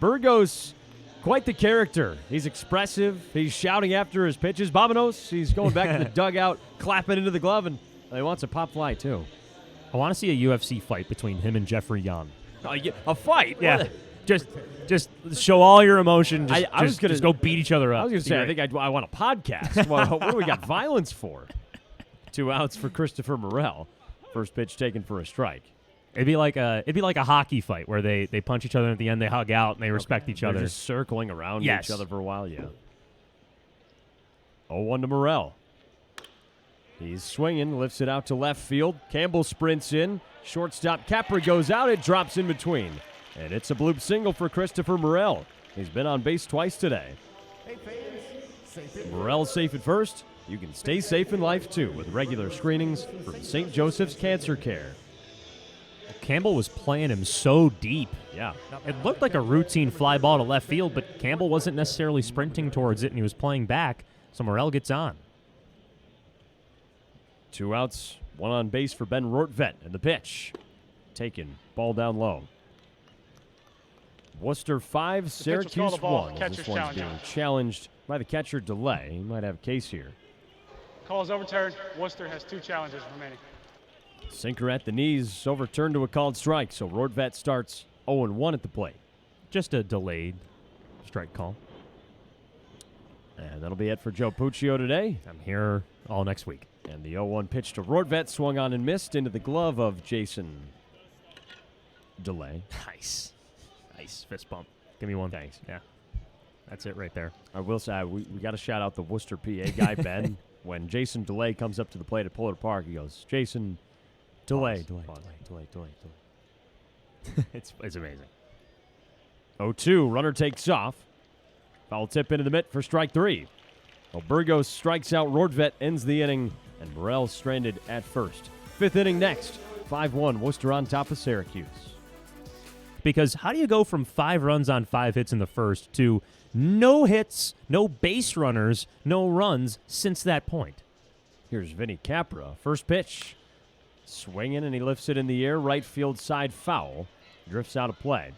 Burgos, quite the character. He's expressive. He's shouting after his pitches. Bobinos, he's going back to the dugout, clapping into the glove, and he wants a pop fly too. I want to see a UFC fight between him and Jeffrey Young. A fight? Yeah. Just show all your emotion. Just go beat each other up. I was going to say, I think I want a podcast. What do we got violence for? 2 outs for Christopher Morel. First pitch taken for a strike. It'd be like a hockey fight where they punch each other and at the end they hug out and they respect each They're other. just circling around Yes. each other for a while, yeah. 0-1 to Morel. He's swinging, lifts it out to left field. Campbell sprints in. Shortstop Capra goes out. It drops in between. And it's a bloop single for Christopher Morel. He's been on base twice today. Morel's safe at first. You can stay safe in life, too, with regular screenings from St. Joseph's Cancer Care. Campbell was playing him so deep. Yeah. It looked like a routine fly ball to left field, but Campbell wasn't necessarily sprinting towards it, and he was playing back, so Morel gets on. 2 outs, 1 on base for Ben Rortvedt, and the pitch. Taken, ball down low. Worcester 5, Syracuse 1. This one's being challenged by the catcher Delay. He might have a case here. Call is overturned. Worcester has 2 challenges remaining. Sinker at the knees, overturned to a called strike, so Rortvedt starts 0-1 at the plate. Just a delayed strike call. And that'll be it for Joe Puccio today. I'm here all next week. And the 0-1 pitch to Rortvedt swung on and missed into the glove of Jason Delay. Nice. Nice fist bump. Give me one. Thanks. Yeah. That's it right there. I will say, we got to shout out the Worcester PA guy, Ben. When Jason Delay comes up to the plate at Polar Park, he goes, Jason, delay. It's amazing. 0-2, runner takes off. Foul tip into the mitt for strike 3. Well, Burgos strikes out Rortvedt, ends the inning, and Morel stranded at first. 5th inning next. 5-1, Worcester on top of Syracuse. Because how do you go from 5 runs on 5 hits in the first to no hits, no base runners, no runs since that point? Here's Vinny Capra. First pitch. Swinging, and he lifts it in the air. Right field side foul. Drifts out of play.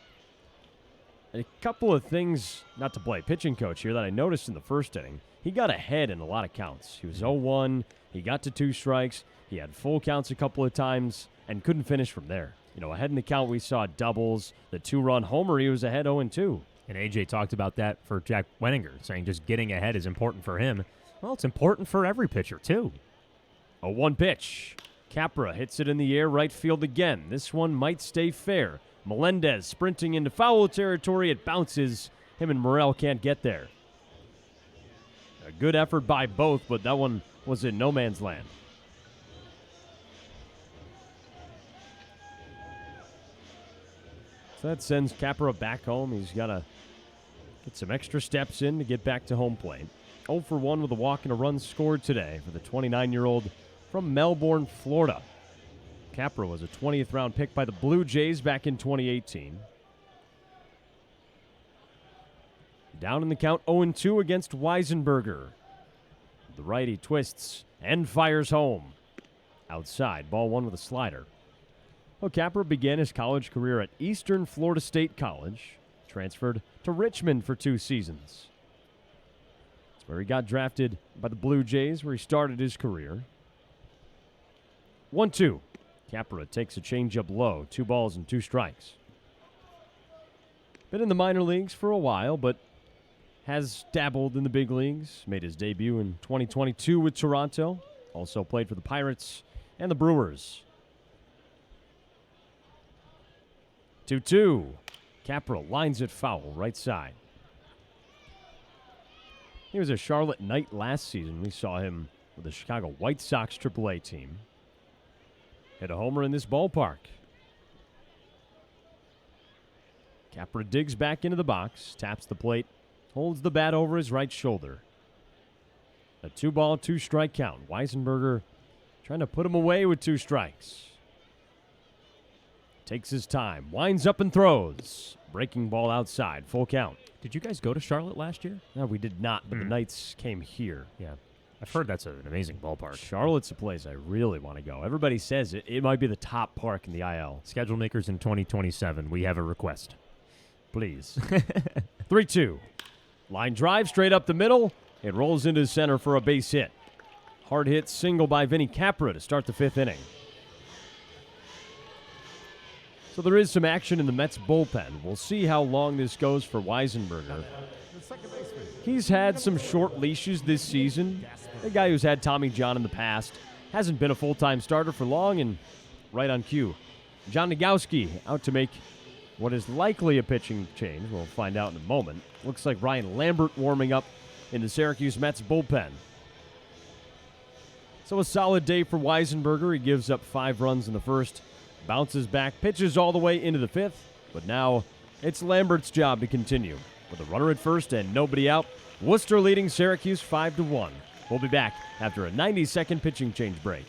And a couple of things, not to play pitching coach here, that I noticed in the first inning. He got ahead in a lot of counts. He was 0-1. He got to 2 strikes. He had full counts a couple of times and couldn't finish from there. Ahead in the count, we saw doubles. The 2-run homer, he was ahead 0-2. And AJ talked about that for Jack Wenninger, saying just getting ahead is important for him. Well, it's important for every pitcher, too. A 1 pitch. Capra hits it in the air, right field again. This one might stay fair. Melendez sprinting into foul territory. It bounces. Him and Morrell can't get there. A good effort by both, but that one was in no man's land. So that sends Capra back home. He's got to get some extra steps in to get back to home plate. 0 for 1 with a walk and a run scored today for the 29-year-old from Melbourne, Florida. Capra was a 20th round pick by the Blue Jays back in 2018. Down in the count, 0-2 against Weisenberger. The righty twists and fires home. Outside, ball 1 with a slider. Well, Capra began his college career at Eastern Florida State College, transferred to Richmond for 2 seasons. That's where he got drafted by the Blue Jays, where he started his career. 1-2. Capra takes a changeup low, 2 balls and 2 strikes. Been in the minor leagues for a while, but has dabbled in the big leagues. Made his debut in 2022 with Toronto. Also played for the Pirates and the Brewers. 2-2. Capra lines it foul, right side. He was a Charlotte Knight last season. We saw him with the Chicago White Sox AAA team. Hit a homer in this ballpark. Capra digs back into the box, taps the plate, holds the bat over his right shoulder. A 2-ball, 2-strike count. Weisenberger trying to put him away with 2 strikes. Takes his time, winds up and throws. Breaking ball outside, full count. Did you guys go to Charlotte last year? No, we did not, but the Knights came here. Yeah. I've heard that's an amazing ballpark. Charlotte's a place I really want to go. Everybody says it might be the top park in the IL. Schedule makers in 2027. We have a request. Please. 3-2. Line drive straight up the middle. It rolls into center for a base hit. Hard hit single by Vinny Capra to start the 5th inning. So there is some action in the Mets bullpen. We'll see how long this goes for Weisenberger. He's had some short leashes this season. A guy who's had Tommy John in the past. Hasn't been a full-time starter for long, and right on cue. John Nagowski out to make what is likely a pitching change. We'll find out in a moment. Looks like Ryan Lambert warming up in the Syracuse Mets bullpen. So a solid day for Weisenberger. He gives up 5 runs in the first, bounces back, pitches all the way into the 5th, but now it's Lambert's job to continue. With a runner at first and nobody out, Worcester leading Syracuse 5-1. We'll be back after a 90-second pitching change break.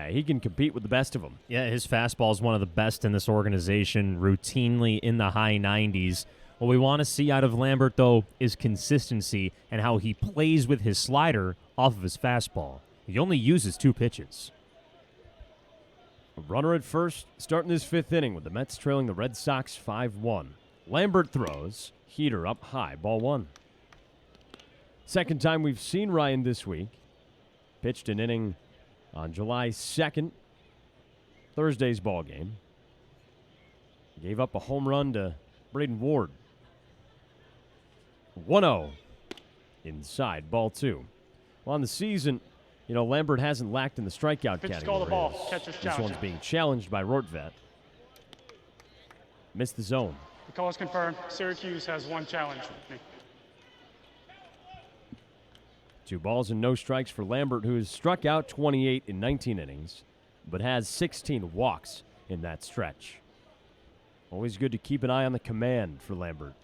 He can compete with the best of them. Yeah, his fastball is one of the best in this organization, routinely in the high 90s. What we want to see out of Lambert, though, is consistency and how he plays with his slider off of his fastball. He only uses 2 pitches. A runner at first, starting this 5th inning with the Mets trailing the Red Sox 5-1. Lambert throws, heater up high, ball 1. Second time we've seen Ryan this week. Pitched an inning on July 2nd, Thursday's ball game. Gave up a home run to Braden Ward. 1-0. Inside, ball 2. Well, on the season, Lambert hasn't lacked in the strikeout Pitch category. call the ball. Catcher's This challenge. one's being challenged by Rortvet. Missed the zone. The call is confirmed. Syracuse has 1 challenge with me. 2 balls and no strikes for Lambert, who has struck out 28 in 19 innings, but has 16 walks in that stretch. Always good to keep an eye on the command for Lambert.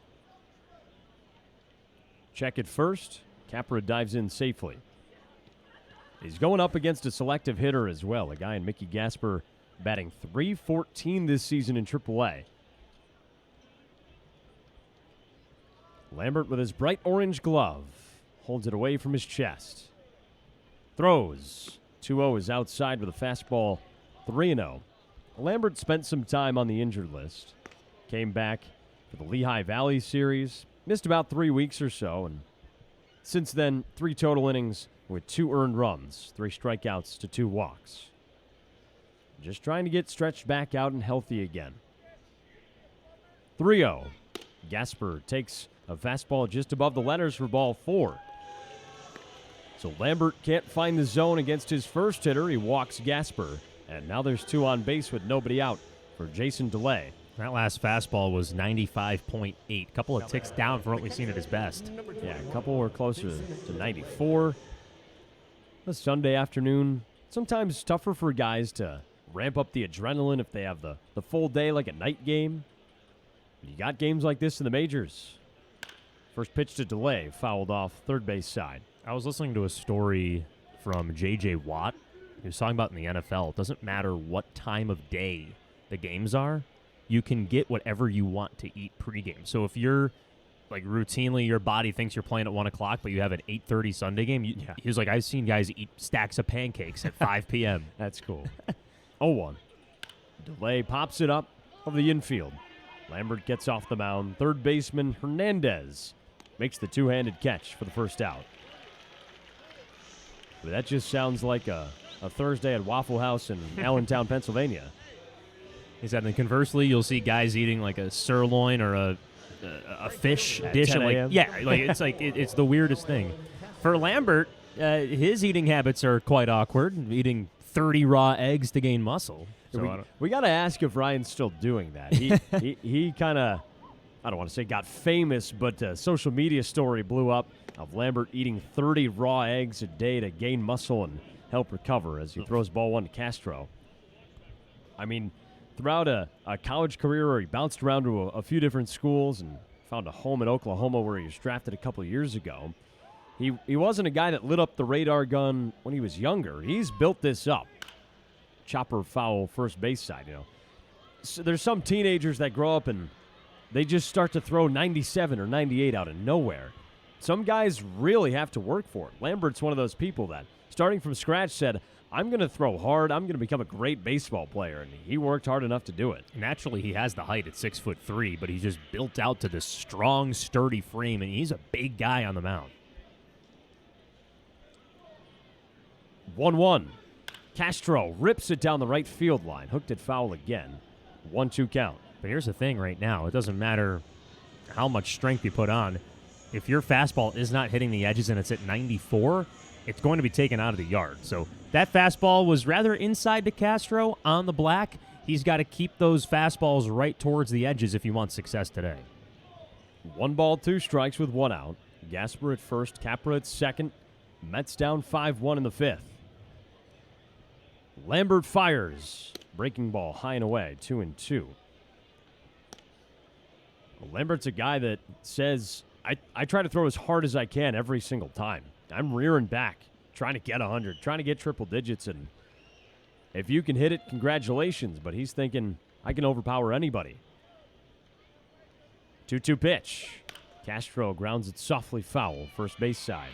Check it first. Capra dives in safely. He's going up against a selective hitter as well, a guy in Mickey Gasper batting .314 this season in AAA. Lambert with his bright orange glove holds it away from his chest. Throws. 2-0 is outside with a fastball 3-0. Lambert spent some time on the injured list. Came back for the Lehigh Valley series. Missed about 3 weeks or so. And since then, 3 total innings with 2 earned runs, 3 strikeouts to 2 walks. Just trying to get stretched back out and healthy again. 3-0. Gasper takes a fastball just above the letters for ball 4. So Lambert can't find the zone against his first hitter. He walks Gasper. And now there's 2 on base with nobody out for Jason DeLay. That last fastball was 95.8. A couple of ticks down from what we've seen at his best. Yeah, a couple were closer to 94. A Sunday afternoon, sometimes tougher for guys to ramp up the adrenaline if they have the full day like a night game. You got games like this in the majors. First pitch to DeLay, fouled off third base side. I was listening to a story from J.J. Watt. He was talking about in the NFL, it doesn't matter what time of day the games are, you can get whatever you want to eat pregame. So if you're, like, routinely your body thinks you're playing at 1 o'clock, but you have an 8:30 Sunday game, he was like, I've seen guys eat stacks of pancakes at 5 p.m. That's cool. 0-1. DeLay pops it up over the infield. Lambert gets off the mound. Third baseman Hernandez makes the two-handed catch for the first out. But that just sounds like a Thursday at Waffle House in Allentown, Pennsylvania. He said, and conversely, you'll see guys eating like a sirloin or a fish At dish. 10 And a.m.? It's the weirdest thing. For Lambert, his eating habits are quite awkward. Eating 30 raw eggs to gain muscle. So we got to ask if Ryan's still doing that. He kind of, I don't want to say got famous, but a social media story blew up of Lambert eating 30 raw eggs a day to gain muscle and help recover as he throws ball 1 to Castro. I mean, throughout a college career where he bounced around to a few different schools and found a home in Oklahoma where he was drafted a couple of years ago, he wasn't a guy that lit up the radar gun when he was younger. He's built this up. Chopper foul first base side, So there's some teenagers that grow up and they just start to throw 97 or 98 out of nowhere. Some guys really have to work for it. Lambert's one of those people that, starting from scratch, said, I'm going to throw hard. I'm going to become a great baseball player. And he worked hard enough to do it. Naturally, he has the height at 6'3", but he's just built out to this strong, sturdy frame, and he's a big guy on the mound. 1-1. Castro rips it down the right field line. Hooked it foul again. 1-2 count. But here's the thing right now. It doesn't matter how much strength you put on. If your fastball is not hitting the edges and it's at 94, it's going to be taken out of the yard. So that fastball was rather inside to Castro on the black. He's got to keep those fastballs right towards the edges if he wants success today. 1 ball, 2 strikes with 1 out. Gasper at first, Capra at second. Mets down 5-1 in the 5th. Lambert fires. Breaking ball high and away, 2-2. Well, Lambert's a guy that says, I try to throw as hard as I can every single time. I'm rearing back, trying to get 100, trying to get triple digits, and if you can hit it, congratulations, but he's thinking, I can overpower anybody. 2-2 pitch. Castro grounds it softly foul, first base side.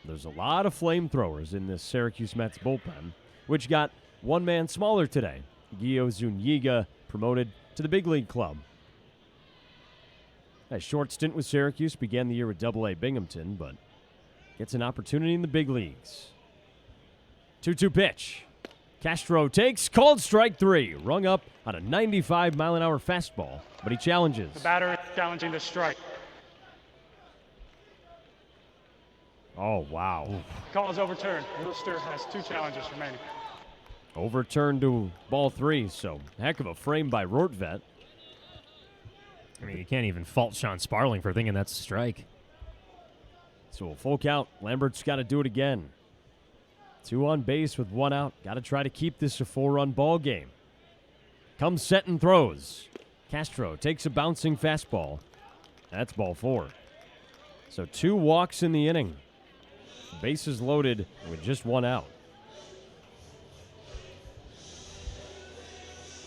There's a lot of flamethrowers in this Syracuse Mets bullpen, which got one man smaller today. Gio Zuniga promoted to the big league club. A short stint with Syracuse, began the year with AA Binghamton, but gets an opportunity in the big leagues. 2-2 pitch. Castro takes, called strike 3. Rung up on a 95-mile-an-hour fastball, but he challenges. The batter is challenging the strike. Oh, wow. Call is overturned. Worcester has 2 challenges remaining. Overturned to ball 3, so heck of a frame by Rortvet. I mean, you can't even fault Sean Sparling for thinking that's a strike. So a full count. Lambert's got to do it again. 2 on base with 1 out. Got to try to keep this a 4-run ball game. Comes set and throws. Castro takes a bouncing fastball. That's ball 4. So 2 walks in the inning. Bases loaded with just 1 out.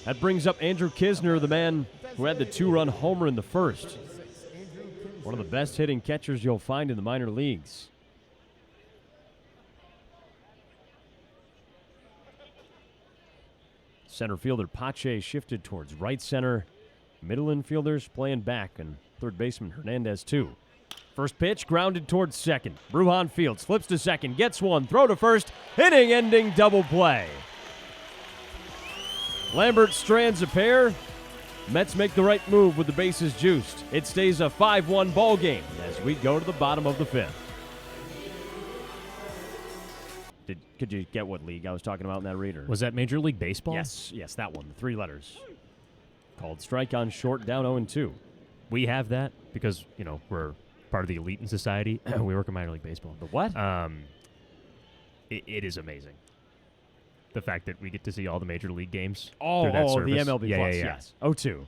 That brings up Andrew Kisner, the man who had the 2-run homer in the first. One of the best hitting catchers you'll find in the minor leagues. Center fielder Pache shifted towards right center. Middle infielders playing back, and third baseman Hernandez too. First pitch grounded towards second. Brujan fields, flips to second, gets one, throw to first, inning-ending double play. Lambert strands a pair. Mets make the right move with the bases juiced. It stays a 5-1 ball game as we go to the bottom of the fifth. Could you get what league I was talking about in that reader? Was that Major League Baseball? Yes, that one, the 3 letters. Called strike on short, down 0-2. We have that because, we're part of the elite in society. We work in minor league baseball. The what? It is amazing. The fact that we get to see all the major league games. Oh, through that the service. MLB Yeah, Plus, yeah, yeah. yes. 0-2.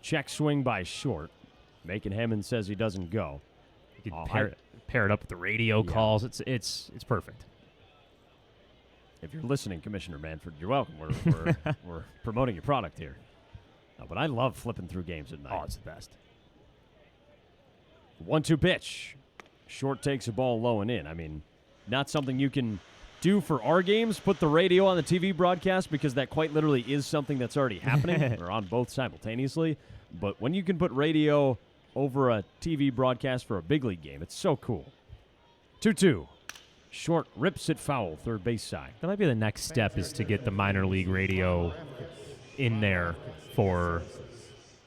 Check swing by short. Macon Hammond says he doesn't go. You can pair it up with the radio calls. It's perfect. If you're listening, Commissioner Manford, you're welcome. We're promoting your product here. No, but I love flipping through games at night. Oh, it's the best. 1-2 pitch. Short takes a ball low and in. I mean, not something you can do for our games, put the radio on the TV broadcast, because that quite literally is something that's already happening. We're on both simultaneously. But when you can put radio over a TV broadcast for a big league game, it's so cool. 2-2. Short rips it foul, third base side. That might be the next step, is to get the minor league radio in there for,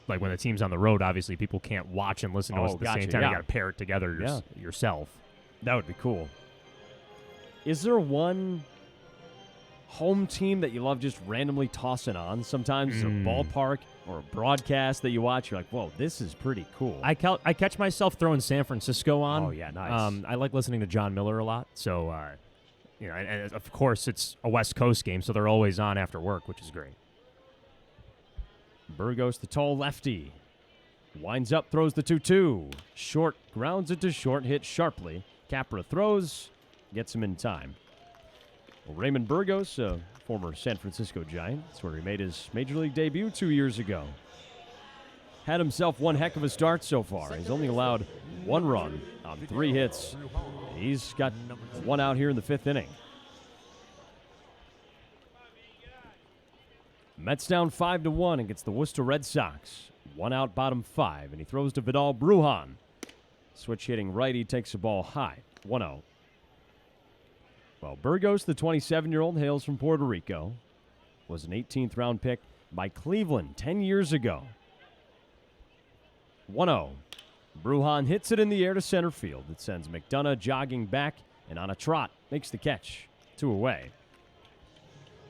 like, when the team's on the road. Obviously, people can't watch and listen to us at the same time. Yeah. You got to pair it together yourself. That would be cool. Is there one home team that you love just randomly tossing on? Sometimes it's a ballpark or a broadcast that you watch. You're like, whoa, this is pretty cool. I catch myself throwing San Francisco on. Oh, yeah, nice. I like listening to John Miller a lot. So, and of course, it's a West Coast game, so they're always on after work, which is great. Burgos, the tall lefty. Winds up, throws the 2-2. Short, grounds it to short, hit sharply. Capra throws, gets him in time. Well, Raymond Burgos, a former San Francisco Giant, that's where he made his Major League debut 2 years ago. Had himself one heck of a start so far. He's only allowed 1 run on 3 hits. He's got 1 out here in the 5th inning. Mets down 5-1 against the Worcester Red Sox. 1 out, bottom 5, and he throws to Vidal Brujan. Switch hitting righty takes the ball high. 1-0. Well, Burgos, the 27-year-old, hails from Puerto Rico. Was an 18th round pick by Cleveland 10 years ago. 1-0. Brujan hits it in the air to center field. It sends McDonough jogging back, and on a trot makes the catch. 2 away.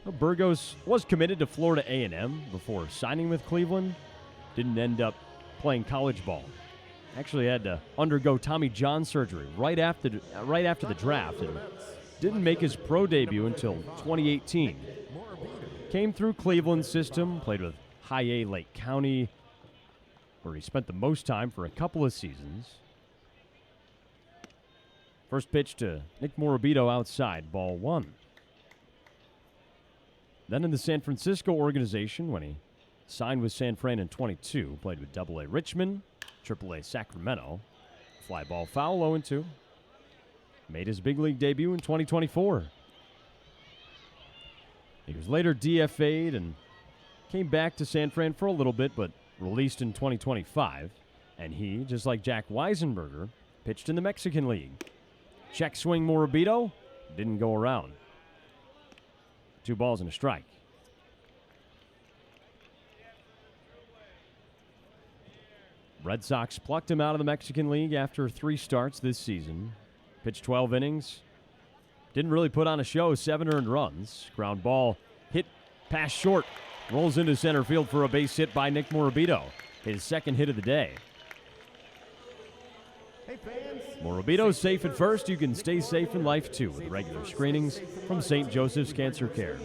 Well, Burgos was committed to Florida A&M before signing with Cleveland. Didn't end up playing college ball. Actually had to undergo Tommy John surgery right after the draft, and didn't make his pro debut until 2018. Came through Cleveland's system, played with High A Lake County, where he spent the most time for a couple of seasons. First pitch to Nick Morabito outside, ball 1. Then in the San Francisco organization, when he signed with San Fran in 22, played with AA Richmond, AAA Sacramento. Fly ball foul, 0-2. Made his big league debut in 2024. He was later DFA'd and came back to San Fran for a little bit, but released in 2025. And he, just like Jack Weisenberger, pitched in the Mexican League. Check swing Morabito, didn't go around. 2 balls and a strike. Red Sox plucked him out of the Mexican League after 3 starts this season. Pitched 12 innings. Didn't really put on a show, 7 earned runs. Ground ball hit past short. Rolls into center field for a base hit by Nick Morabito. His 2nd hit of the day. Morabito's safe at first. You can stay safe in life, too, with regular screenings from St. Joseph's Cancer Care.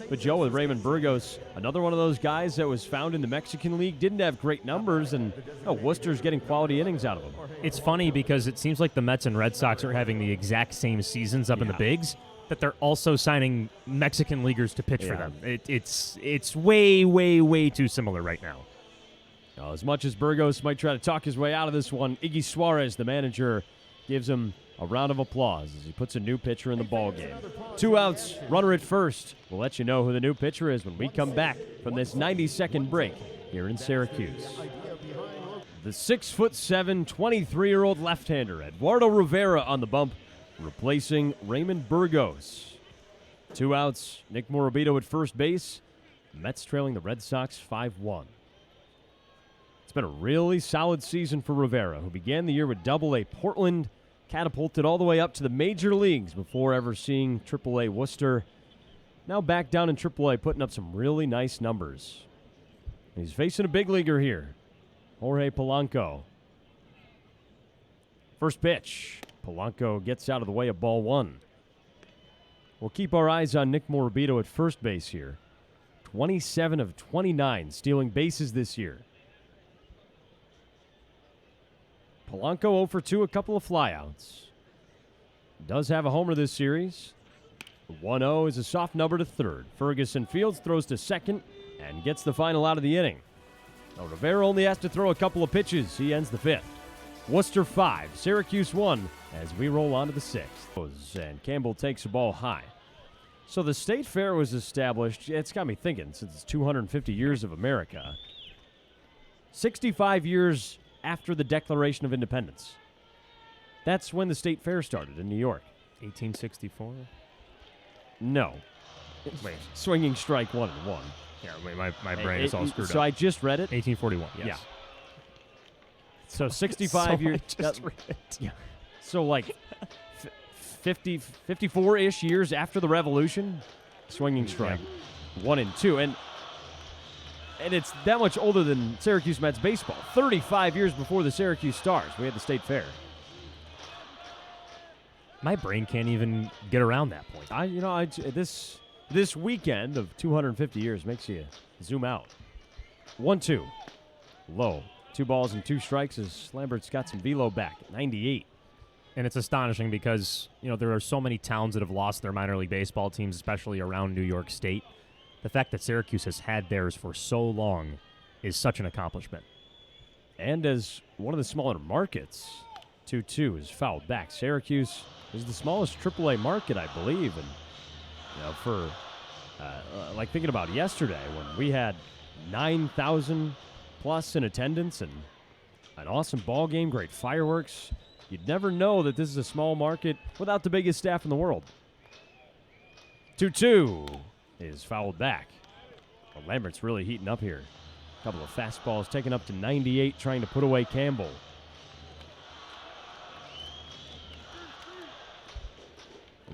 But Joe, with Raymond Burgos, another one of those guys that was found in the Mexican League, didn't have great numbers, and Worcester's getting quality innings out of him. It's funny because it seems like the Mets and Red Sox are having the exact same seasons up in the bigs, that they're also signing Mexican leaguers to pitch for them. It's way, way, way too similar right now. As much as Burgos might try to talk his way out of this one, Iggy Suarez, the manager, gives him A round of applause as he puts a new pitcher in the ballgame. 2 outs, runner at first. We'll let you know who the new pitcher is when we come back from this 90-second break here in Syracuse. The 6'7", 23-year-old left-hander, Eduardo Rivera on the bump, replacing Raymond Burgos. 2 outs, Nick Morabito at first base. Mets trailing the Red Sox 5-1. It's been a really solid season for Rivera, who began the year with Double-A Portland, catapulted all the way up to the major leagues before ever seeing Triple-A Worcester. Now back down in Triple-A, putting up some really nice numbers. He's facing a big leaguer here, Jorge Polanco. First pitch. Polanco gets out of the way of ball 1. We'll keep our eyes on Nick Morabito at first base here. 27 of 29 stealing bases this year. Polanco 0 for 2, a couple of flyouts. Does have a homer this series. The 1-0 is a soft number to third. Ferguson Fields throws to second and gets the final out of the inning. Now Rivera only has to throw a couple of pitches. He ends the 5th. Worcester 5, Syracuse 1 as we roll on to the 6th. And Campbell takes the ball high. So the State Fair was established, it's got me thinking, since it's 250 years of America. 65 years after the Declaration of Independence. That's when the State Fair started in New York. 1864? No. Wait. Swinging strike 1-1. Yeah, wait, my brain is all screwed up. So I just read it. 1841, yes. Yeah. So 65 years. I just read it. Yeah. So like 54-ish years after the Revolution, swinging strike 1 and 2. And it's that much older than Syracuse Mets baseball. 35 years before the Syracuse Stars, we had the State Fair. My brain can't even get around that point. This weekend of 250 years makes you zoom out. 1-2. Low. 2 balls and 2 strikes as Lambert's got some velo back at 98. And it's astonishing because, there are so many towns that have lost their minor league baseball teams, especially around New York State. The fact that Syracuse has had theirs for so long is such an accomplishment. And as one of the smaller markets, 2-2 is fouled back. Syracuse is the smallest AAA market, I believe. And, for, like thinking about yesterday when we had 9,000 plus in attendance and an awesome ball game, great fireworks, you'd never know that this is a small market without the biggest staff in the world. 2-2 is fouled back. Well, Lambert's really heating up here. A couple of fastballs taken up to 98, trying to put away Campbell.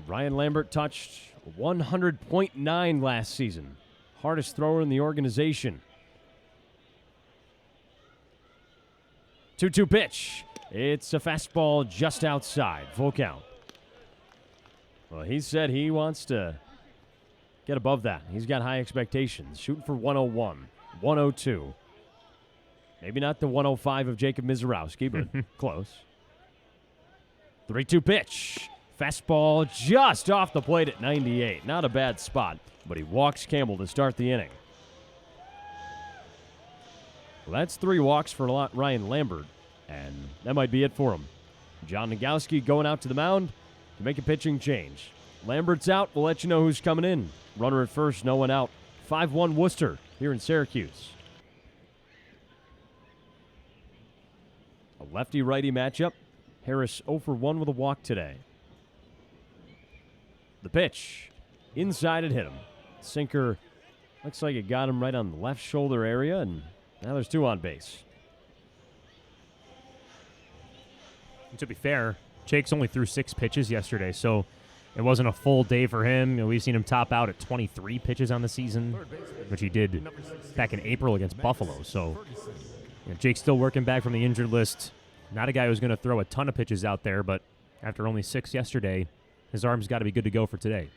Ryan Lambert touched 100.9 last season. Hardest thrower in the organization. 2-2 pitch. It's a fastball just outside. Full count. Well, he said he wants to get above that. He's got high expectations. Shooting for 101, 102. Maybe not the 105 of Jacob Mizorowski, but close. 3-2 pitch. Fastball just off the plate at 98. Not a bad spot, but he walks Campbell to start the inning. Well, that's 3 walks for Ryan Lambert, and that might be it for him. John Nagowski going out to the mound to make a pitching change. Lambert's out. We'll let you know who's coming in. Runner at first, no one out. 5-1 Worcester here in Syracuse. A lefty-righty matchup. Harris 0 for 1 with a walk today. The pitch. Inside it hit him. Sinker looks like it got him right on the left shoulder area, and now there's 2 on base. And to be fair, Jake's only threw 6 pitches yesterday, so it wasn't a full day for him. We've seen him top out at 23 pitches on the season, which he did back in April against Buffalo. So Jake's still working back from the injured list. Not a guy who's going to throw a ton of pitches out there, but after only 6 yesterday, his arm's got to be good to go for today.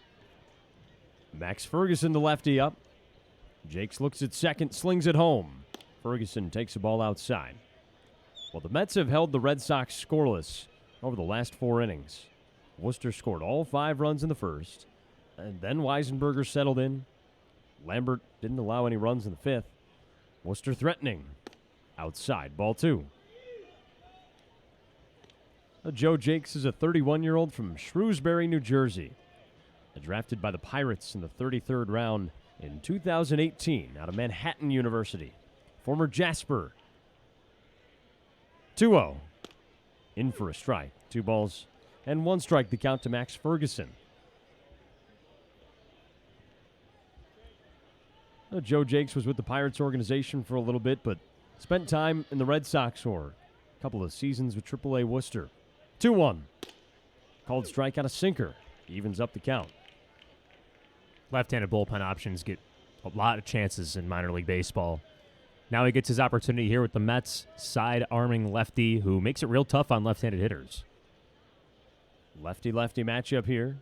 Max Ferguson, the lefty, up. Jakes looks at second, slings it home. Ferguson takes the ball outside. Well, the Mets have held the Red Sox scoreless over the last 4 innings. Worcester scored all 5 runs in the first, and then Weisenberger settled in. Lambert didn't allow any runs in the 5th. Worcester threatening. Outside, ball 2. Joe Jakes is a 31-year-old from Shrewsbury, New Jersey. Drafted by the Pirates in the 33rd round in 2018 out of Manhattan University. Former Jasper. 2-0. In for a strike. 2 balls and 1 strike, the count to Max Ferguson. Joe Jakes was with the Pirates organization for a little bit, but spent time in the Red Sox for a couple of seasons with AAA Worcester. 2-1. Called strike on a sinker. Evens up the count. Left-handed bullpen options get a lot of chances in minor league baseball. Now he gets his opportunity here with the Mets, side-arming lefty who makes it real tough on left-handed hitters. Lefty-lefty matchup here.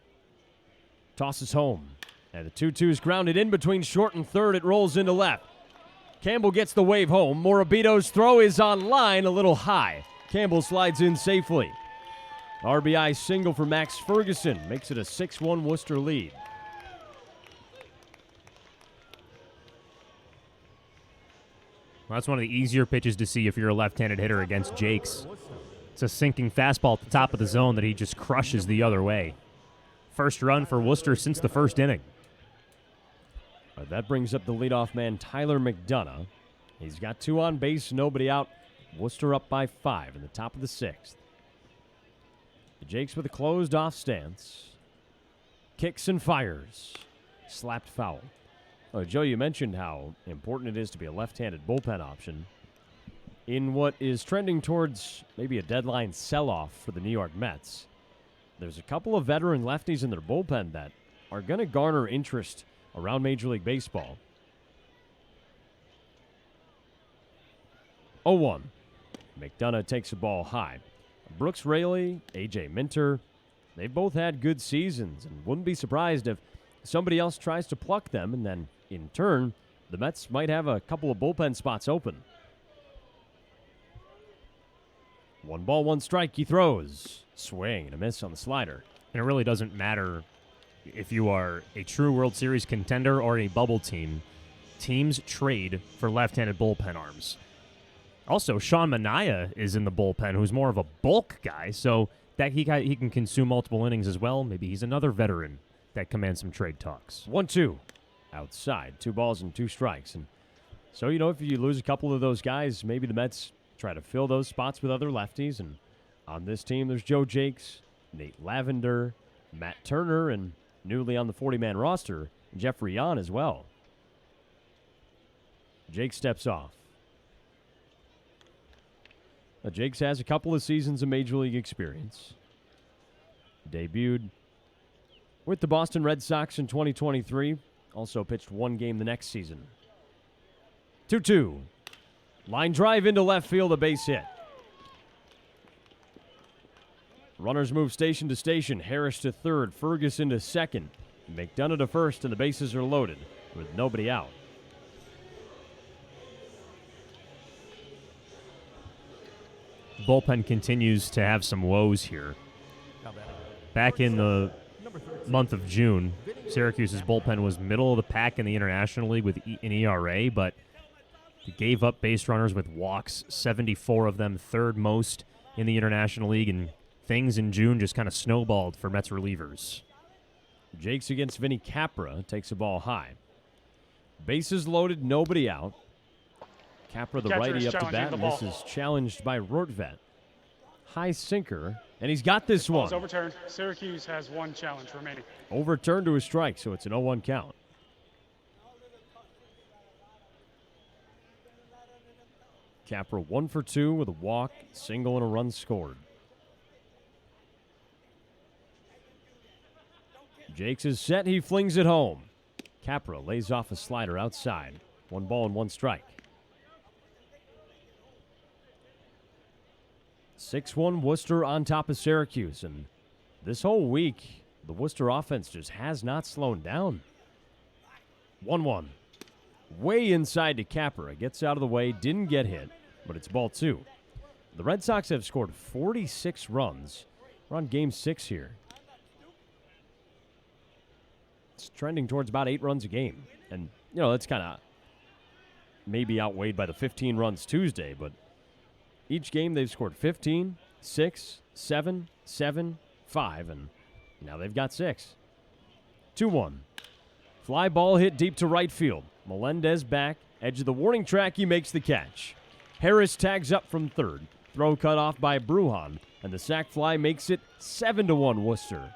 Tosses home. And the 2-2 is grounded in between short and third. It rolls into left. Campbell gets the wave home. Morabito's throw is on line, a little high. Campbell slides in safely. RBI single for Max Ferguson makes it a 6-1 Worcester lead. Well, that's one of the easier pitches to see if you're a left-handed hitter against Jakes. It's a sinking fastball at the top of the zone that he just crushes the other way. First run for Worcester since the first inning. That brings up the leadoff man, Tyler McDonough. He's got 2 on base, nobody out. Worcester up by 5 in the top of the 6th. Jakes with a closed-off stance. Kicks and fires. Slapped foul. Oh, Joe, you mentioned how important it is to be a left-handed bullpen option. In what is trending towards maybe a deadline sell-off for the New York Mets, there's a couple of veteran lefties in their bullpen that are going to garner interest around Major League Baseball. 0-1. McDonough takes a ball high. Brooks Raley, A.J. Minter, they've both had good seasons and wouldn't be surprised if somebody else tries to pluck them, and then, in turn, the Mets might have a couple of bullpen spots open. 1 ball, 1 strike, he throws. Swing and a miss on the slider. And it really doesn't matter if you are a true World Series contender or a bubble team. Teams trade for left-handed bullpen arms. Also, Sean Manaea is in the bullpen, who's more of a bulk guy, so that he can consume multiple innings as well. Maybe he's another veteran that commands some trade talks. 1-2. Outside. 2 balls and 2 strikes. And so, if you lose a couple of those guys, maybe the Mets try to fill those spots with other lefties. And on this team, there's Joe Jakes, Nate Lavender, Matt Turner, and newly on the 40-man roster, Jeffrey Yon as well. Jake steps off. Jakes has a couple of seasons of Major League experience. Debuted with the Boston Red Sox in 2023. Also pitched 1 game the next season. 2-2. Line drive into left field, a base hit. Runners move station to station. Harris to third, Ferguson to second. McDonough to first, and the bases are loaded with nobody out. Bullpen continues to have some woes here. Back in the month of June, Syracuse's bullpen was middle of the pack in the International League with an ERA, but he gave up base runners with walks, 74 of them, third most in the International League, and things in June just kind of snowballed for Mets relievers. Jakes against Vinny Capra takes a ball high. Bases loaded, nobody out. Capra, the righty, up to bat, and this is challenged by Rortvet. High sinker, and he's got this one. Ball's overturned. Syracuse has 1 challenge remaining. Overturned to a strike, so it's an 0-1 count. Capra 1 for 2 with a walk, single, and a run scored. Jakes is set. He flings it home. Capra lays off a slider outside. 1 ball and 1 strike. 6-1 Worcester on top of Syracuse. And this whole week, the Worcester offense just has not slowed down. 1-1. Way inside to Capra. Gets out of the way. Didn't get hit, but it's ball 2. The Red Sox have scored 46 runs. We're on game 6 here. It's trending towards about 8 runs a game. And, that's kind of maybe outweighed by the 15 runs Tuesday, but each game they've scored 15, 6, 7, 7, 5, and now they've got 6. 2-1. Fly ball hit deep to right field. Melendez back, edge of the warning track, he makes the catch. Harris tags up from third. Throw cut off by Bruhan, and the sac fly makes it 7-1 Worcester.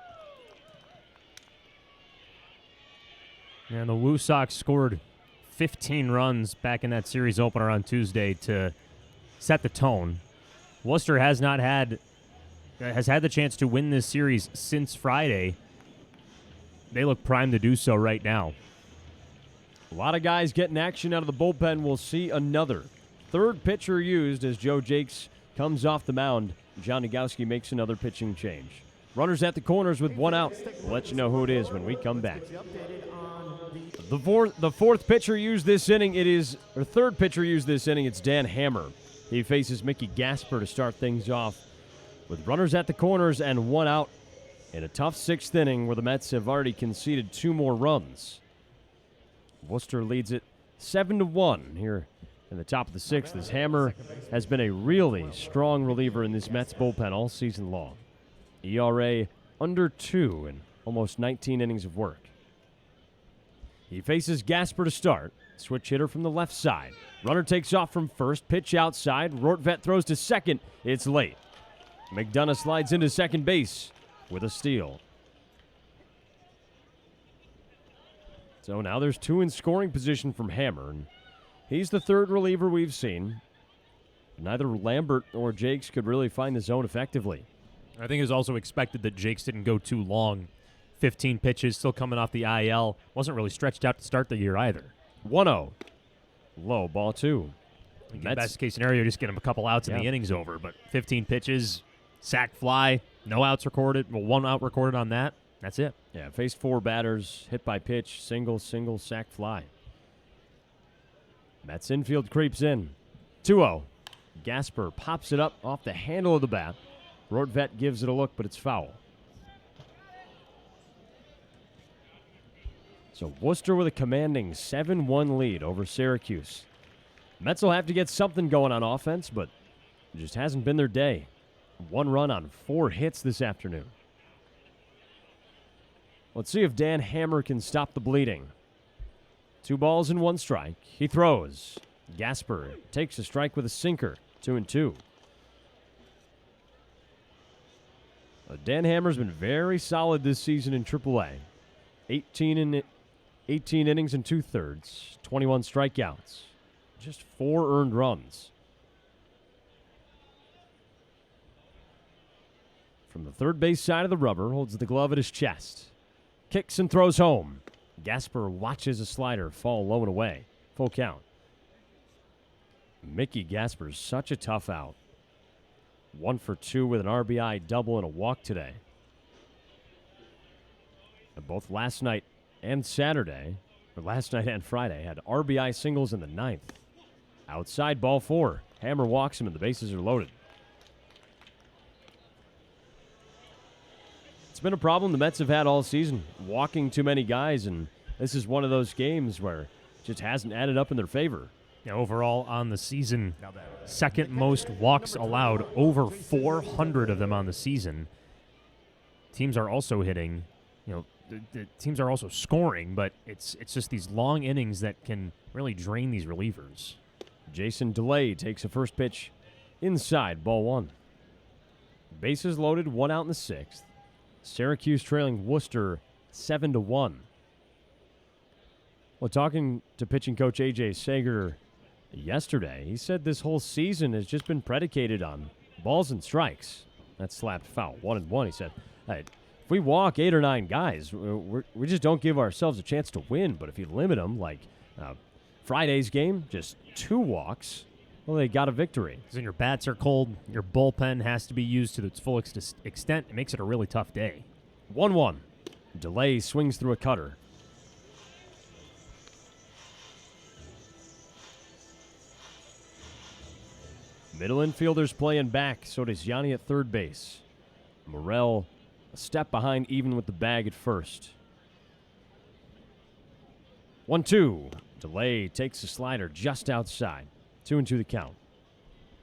And the Woo Sox scored 15 runs back in that series opener on Tuesday to set the tone. Worcester has had the chance to win this series since Friday. They look primed to do so right now. A lot of guys getting action out of the bullpen. We'll see another third pitcher used as Joe Jakes comes off the mound. John Nagowski makes another pitching change. Runners at the corners with 1 out. We'll let you know who it is when we come back. The fourth pitcher used this inning, third pitcher used this inning, it's Dan Hammer. He faces Mickey Gasper to start things off with runners at the corners and 1 out in a tough 6th inning where the Mets have already conceded 2 more runs. Worcester leads it 7-1 here in the top of the 6th as Hammer has been a really strong reliever in this Mets bullpen all season long. ERA under 2 in almost 19 innings of work. He faces Gasper to start. Switch hitter from the left side. Runner takes off from first. Pitch outside. Rortvedt throws to second. It's late. McDonough slides into second base with a steal. So now there's 2 in scoring position from Hammer. And he's the third reliever we've seen. Neither Lambert or Jakes could really find the zone effectively. I think it was also expected that Jakes didn't go too long. 15 pitches, still coming off the IL. Wasn't really stretched out to start the year either. 1-0. Low, ball 2. Best case scenario, just get him a couple outs and the inning's over. But 15 pitches, sac fly, no outs recorded. Well, 1 out recorded on that. That's it. Yeah, faced 4 batters, hit by pitch, single, sac fly. Mets infield creeps in. 2-0. Gasper pops it up off the handle of the bat. Rortvedt gives it a look, but it's foul. So Worcester with a commanding 7-1 lead over Syracuse. Mets will have to get something going on offense, but it just hasn't been their day. 1 run on 4 hits this afternoon. Let's see if Dan Hammer can stop the bleeding. 2 balls and 1 strike. He throws. Gasper takes a strike with a sinker. 2-2. Dan Hammer's been very solid this season in AAA. 18 innings and 2/3, 21 strikeouts, just 4 earned runs. From the third base side of the rubber, holds the glove at his chest. Kicks and throws home. Gasper watches a slider fall low and away. Full count. Mickey Gasper's such a tough out. 1 for 2 with an RBI double and a walk today. And both last night and Saturday, or last night and Friday, had RBI singles in the 9th. Outside, ball 4. Hammer walks him and the bases are loaded. It's been a problem the Mets have had all season, walking too many guys, and this is one of those games where it just hasn't added up in their favor. Yeah, overall on the season, second most walks allowed, over 400 of them on the season. Teams are also hitting, the teams are also scoring, but it's just these long innings that can really drain these relievers. Jason DeLay takes a first pitch inside, ball 1. Bases loaded, 1 out in the 6th. Syracuse trailing Worcester 7-1. Well, talking to pitching coach A.J. Sager yesterday, he said this whole season has just been predicated on balls and strikes. That's slapped foul, 1-1. He said, hey, if we walk 8 or 9 guys, we just don't give ourselves a chance to win. But if you limit them, like Friday's game, just 2 walks, well, they got a victory. Because when your bats are cold, your bullpen has to be used to its full extent. It makes it a really tough day. 1-1. DeLay swings through a cutter. Middle infielders playing back, so does Yanni at third base. Morel a step behind, even with the bag at first. 1-2. DeLay takes a slider just outside. 2-2 the count.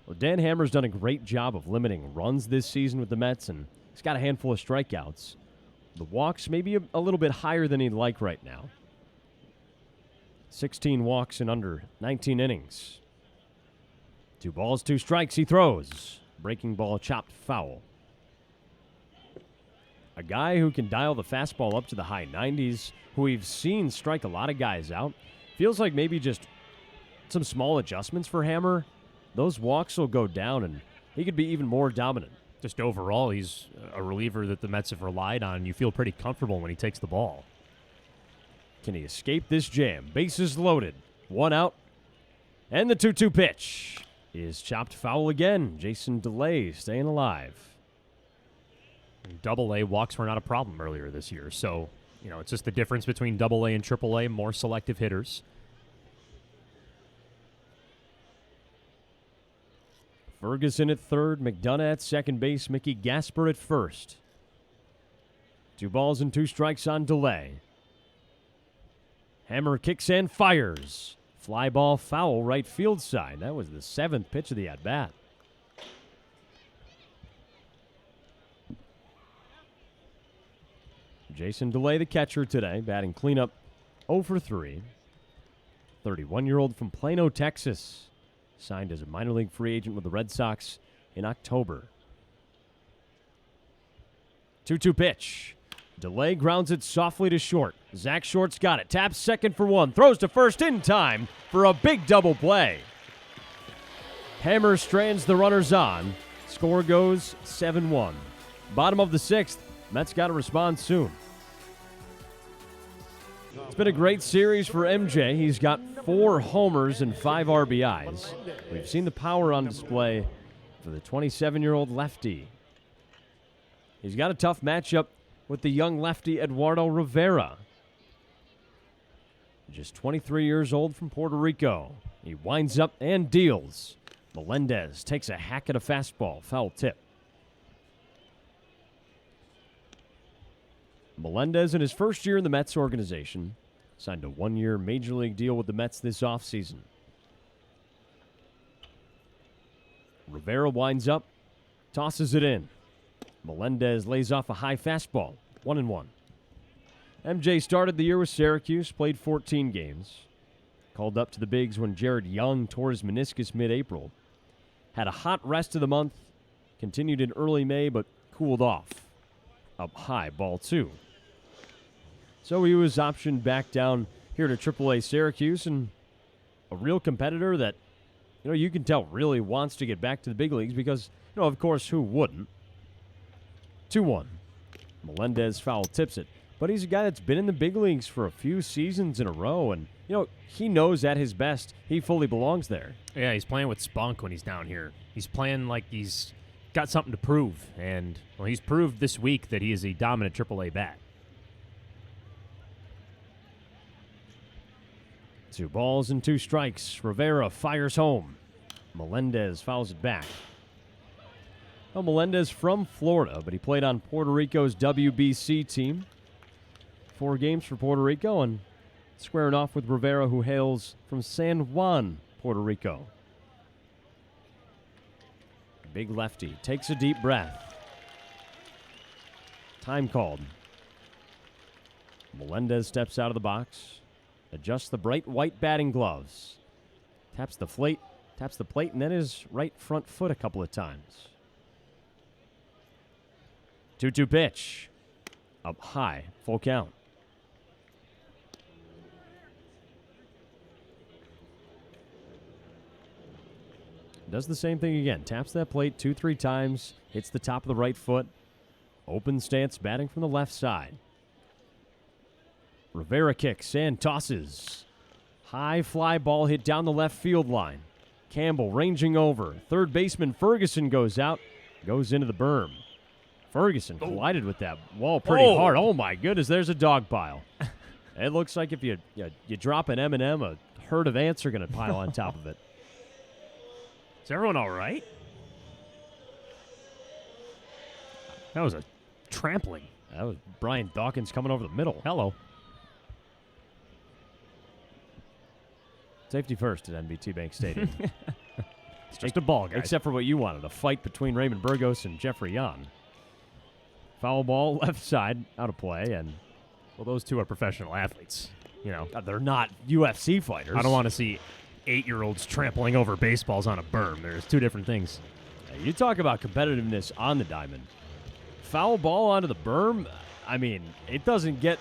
Well, Dan Hammer's done a great job of limiting runs this season with the Mets, and he's got a handful of strikeouts. The walks may be a little bit higher than he'd like right now. 16 walks in under 19 innings. 2 balls, 2 strikes, he throws. Breaking ball, chopped foul. A guy who can dial the fastball up to the high 90s, who we've seen strike a lot of guys out. Feels like maybe just some small adjustments for Hammer. Those walks will go down, and he could be even more dominant. Just overall, he's a reliever that the Mets have relied on. You feel pretty comfortable when he takes the ball. Can he escape this jam? Bases loaded. 1 out. And the 2-2 pitch is chopped foul again. Jason DeLay staying alive. Double-A walks were not a problem earlier this year. So, it's just the difference between Double-A and Triple-A, more selective hitters. Ferguson at third, McDonough at second base, Mickey Gasper at first. 2 balls and 2 strikes on DeLay. Hammer kicks and fires. Fly ball foul right field side. That was the 7th pitch of the at-bat. Jason DeLay, the catcher today, batting cleanup 0 for 3. 31-year-old from Plano, Texas. Signed as a minor league free agent with the Red Sox in October. 2-2 pitch. DeLay grounds it softly to short. Zach Short's got it. Taps second for 1. Throws to first in time for a big double play. Hammer strands the runners on. Score goes 7-1. Bottom of the 6th. Mets got to respond soon. It's been a great series for MJ. He's got 4 homers and 5 RBIs. We've seen the power on display for the 27-year-old lefty. He's got a tough matchup with the young lefty Eduardo Rivera. Just 23 years old from Puerto Rico. He winds up and deals. Melendez takes a hack at a fastball. Foul tip. Melendez, in his first year in the Mets organization, signed a 1-year major league deal with the Mets this offseason. Rivera winds up, tosses it in. Melendez lays off a high fastball, 1-1. MJ started the year with Syracuse, played 14 games. Called up to the bigs when Jared Young tore his meniscus mid-April. Had a hot rest of the month, continued in early May, but cooled off. Up high, ball 2. So he was optioned back down here to AAA Syracuse, and a real competitor that, you can tell really wants to get back to the big leagues because, of course, who wouldn't? 2-1. Melendez foul tips it. But he's a guy that's been in the big leagues for a few seasons in a row, and, he knows at his best he fully belongs there. Yeah, he's playing with spunk when he's down here. He's playing like he's got something to prove, and, he's proved this week that he is a dominant AAA bat. 2 balls and 2 strikes. Rivera fires home. Melendez fouls it back. Well, Melendez from Florida, but he played on Puerto Rico's WBC team. 4 games for Puerto Rico, and squaring off with Rivera, who hails from San Juan, Puerto Rico. Big lefty takes a deep breath. Time called. Melendez steps out of the box. Adjusts the bright white batting gloves. Taps the plate, and then his right front foot a couple of times. 2-2 pitch. Up high, full count. Does the same thing again. Taps that plate 2-3 times. Hits the top of the right foot. Open stance batting from the left side. Rivera kicks and tosses. High fly ball hit down the left field line. Campbell ranging over. Third baseman Ferguson goes out. Goes into the berm. Ferguson collided with that wall pretty hard. Oh, my goodness. There's a dog pile. It looks like if you drop an M&M, a herd of ants are going to pile on top of it. Is everyone all right? That was a trampling. That was Brian Dawkins coming over the middle. Hello. Safety first at NBT Bank Stadium. It's just a ball, guys. Except for what you wanted, a fight between Raymond Burgos and Jeffrey Yan. Foul ball, left side, out of play, and Well, those two are professional athletes. You know, they're not UFC fighters. I don't want to see 8-year-olds trampling over baseballs on a berm. There's two different things. You talk about competitiveness on the diamond. Foul ball onto the berm, I mean, it doesn't get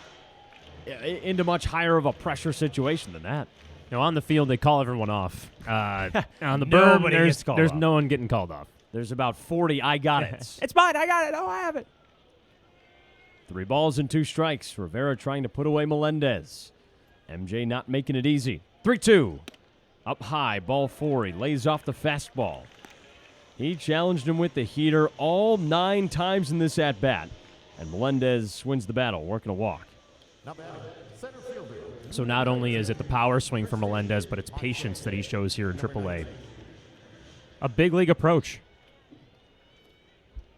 into much higher of a pressure situation than that. You know, on the field, they call everyone off. On the berm, Nobody gets called there's off. no one getting called off. There's about 40 I got it. It's mine. I got it. Oh, I have it. 3 balls and 2 strikes. Rivera trying to put away Melendez. MJ not making it easy. 3-2. Up high, ball 4. He lays off the fastball. He challenged him with the heater all 9 times in this at-bat. And Melendez wins the battle, working a walk. So not only is it the power swing for Melendez, but it's patience that he shows here in AAA. A big league approach.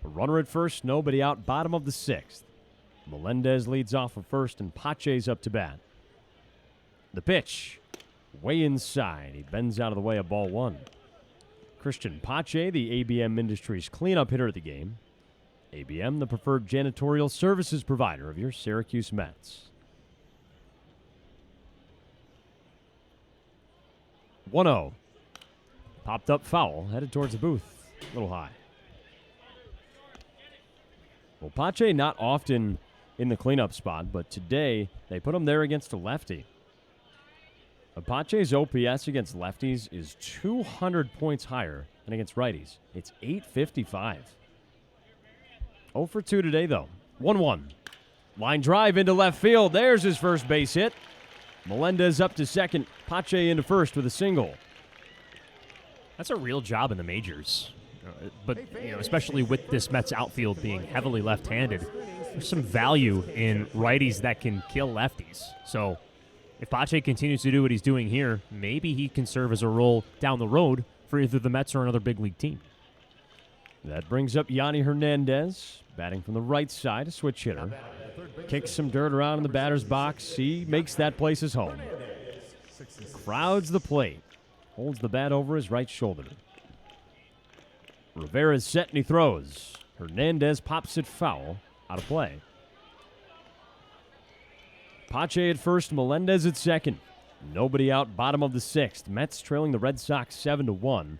A runner at first, nobody out, bottom of the 6th. Melendez leads off of first, and Pache's up to bat. The pitch, way inside. He bends out of the way of ball 1. Christian Pache, the ABM Industries cleanup hitter of the game. ABM, the preferred janitorial services provider of your Syracuse Mets. 1-0. Popped up foul, headed towards the booth. A little high. Well, Pache not often in the cleanup spot, but today they put him there against a lefty. Pache's OPS against lefties is 200 points higher than against righties. It's 855. 0 for 2 today, though. 1-1. Line drive into left field. There's his first base hit. Melendez up to second. Pache into first with a single. That's a real job in the majors. But, you know, especially with this Mets outfield being heavily left-handed, there's some value in righties that can kill lefties. So if Pache continues to do what he's doing here, maybe he can serve as a role down the road for either the Mets or another big league team. That brings up Yanni Hernandez, batting from the right side, a switch hitter. Kicks some dirt around in the batter's box. He makes that place his home. Crowds the plate. Holds the bat over his right shoulder. Rivera's set and he throws. Hernandez pops it foul. Out of play. Pache at first, Melendez at second. Nobody out, bottom of the 6th. Mets trailing the Red Sox 7-1.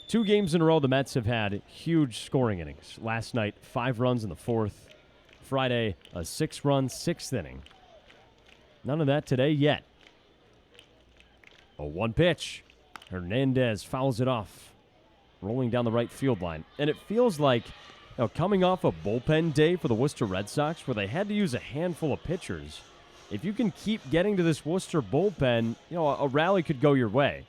2 games in a row, the Mets have had huge scoring innings. Last night, 5 runs in the 4th. Friday, a 6-run 6th inning. None of that today yet. A 1 pitch. Hernandez fouls it off, rolling down the right field line. And it feels like, you know, coming off a bullpen day for the Worcester Red Sox where they had to use a handful of pitchers, if you can keep getting to this Worcester bullpen, you know, a rally could go your way.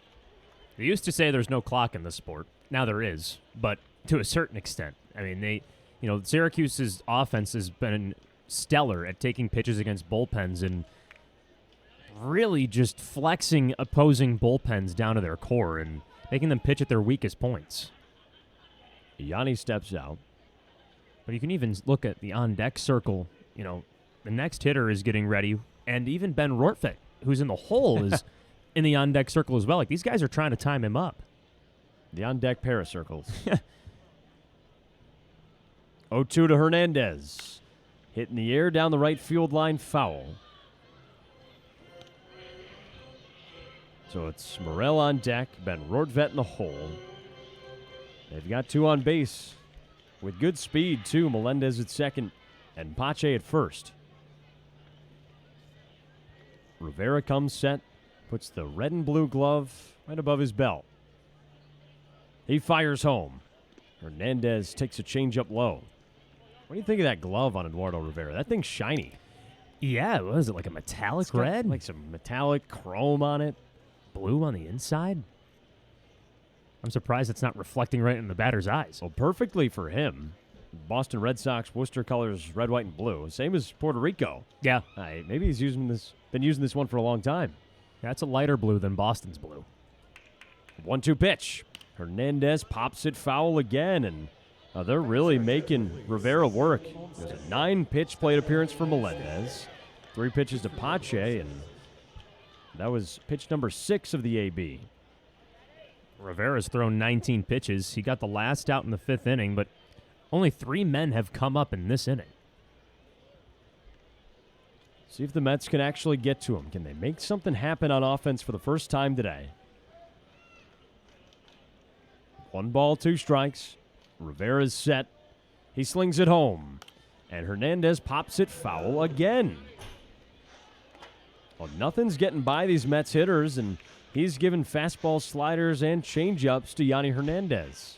They used to say there's no clock in this sport. Now there is, but to a certain extent. I mean, Syracuse's offense has been stellar at taking pitches against bullpens and really just flexing opposing bullpens down to their core and making them pitch at their weakest points. Yanni steps out. But you can even look at the on-deck circle. You know, the next hitter is getting ready, and even Ben Rortvedt, who's in the hole, is in the on-deck circle as well. Like, these guys are trying to time him up. The on-deck paracircles. 0-2 to Hernandez. Hit in the air down the right field line, foul. So it's Morel on deck, Ben Rortvedt in the hole. They've got 2 on base. With good speed, too. Melendez at second and Pache at first. Rivera comes set, puts the red and blue glove right above his belt. He fires home. Hernandez takes a changeup low. What do you think of that glove on Eduardo Rivera? That thing's shiny. Yeah, what is it, like a metallic It's got red? like some metallic chrome on it. Blue on the inside? I'm surprised it's not reflecting right in the batter's eyes. Well, perfectly for him. Boston Red Sox, Worcester colors, red, white, and blue. Same as Puerto Rico. Yeah. Maybe he's been using this one for a long time. That's a lighter blue than Boston's blue. 1-2 pitch. Hernandez pops it foul again, and they're really making Rivera work. There's a 9-pitch plate appearance for Melendez. 3 pitches to Pache, and that was pitch number 6 of the AB. Rivera's thrown 19 pitches. He got the last out in the 5th inning, but only 3 men have come up in this inning. See if the Mets can actually get to him. Can they make something happen on offense for the first time today? 1 ball, 2 strikes. Rivera's set. He slings it home. And Hernandez pops it foul again. Well, nothing's getting by these Mets hitters, and he's given fastball, sliders, and changeups to Yanni Hernandez.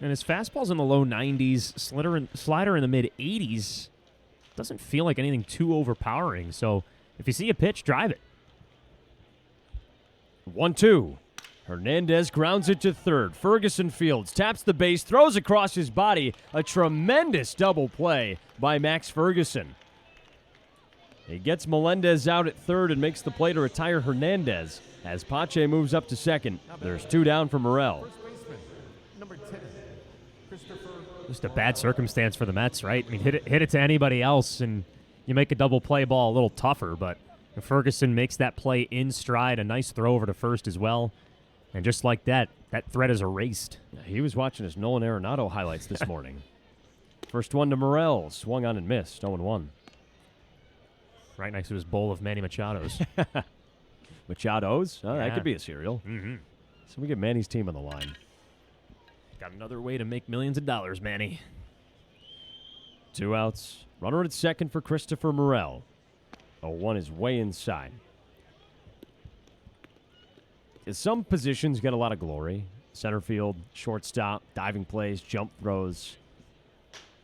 And his fastball's in the low 90s, slider in the mid 80s. Doesn't feel like anything too overpowering. So if you see a pitch, drive it. 1-2. Hernandez grounds it to third. Ferguson fields, taps the base, throws across his body. A tremendous double play by Max Ferguson. He gets Melendez out at third and makes the play to retire Hernandez. As Pache moves up to second, there's 2 down for Morel. Just a bad circumstance for the Mets, right? I mean, hit it to anybody else, and you make a double play ball a little tougher. But Ferguson makes that play in stride, a nice throw over to first as well. And just like that, that threat is erased. He was watching his Nolan Arenado highlights this morning. First one to Morel, swung on and missed, 0-1. Right next to his bowl of Manny Machado's. Machado's? Oh, Yeah. that could be a cereal. Mm-hmm. So we get Manny's team on the line. Got another way to make millions of dollars, Manny. 2 outs. Runner at second for Christopher Morel. 0-1 is way inside. Some positions get a lot of glory. Center field, shortstop, diving plays, jump throws.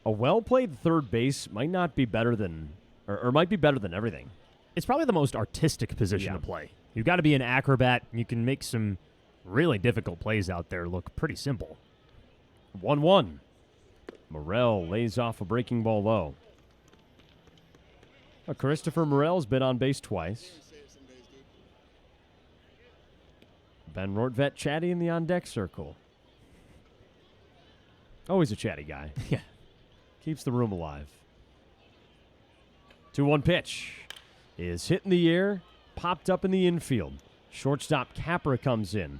A well-played third base might not be better than, or might be better than everything. It's probably the most artistic position to play. You've got to be an acrobat. You can make some really difficult plays out there look pretty simple. 1-1. Morel lays off a breaking ball low. Christopher Morel's been on base twice. Ben Rortvedt chatty in the on-deck circle. Always a chatty guy. Yeah. Keeps the room alive. 2-1 pitch is hit in the air, popped up in the infield. Shortstop Capra comes in.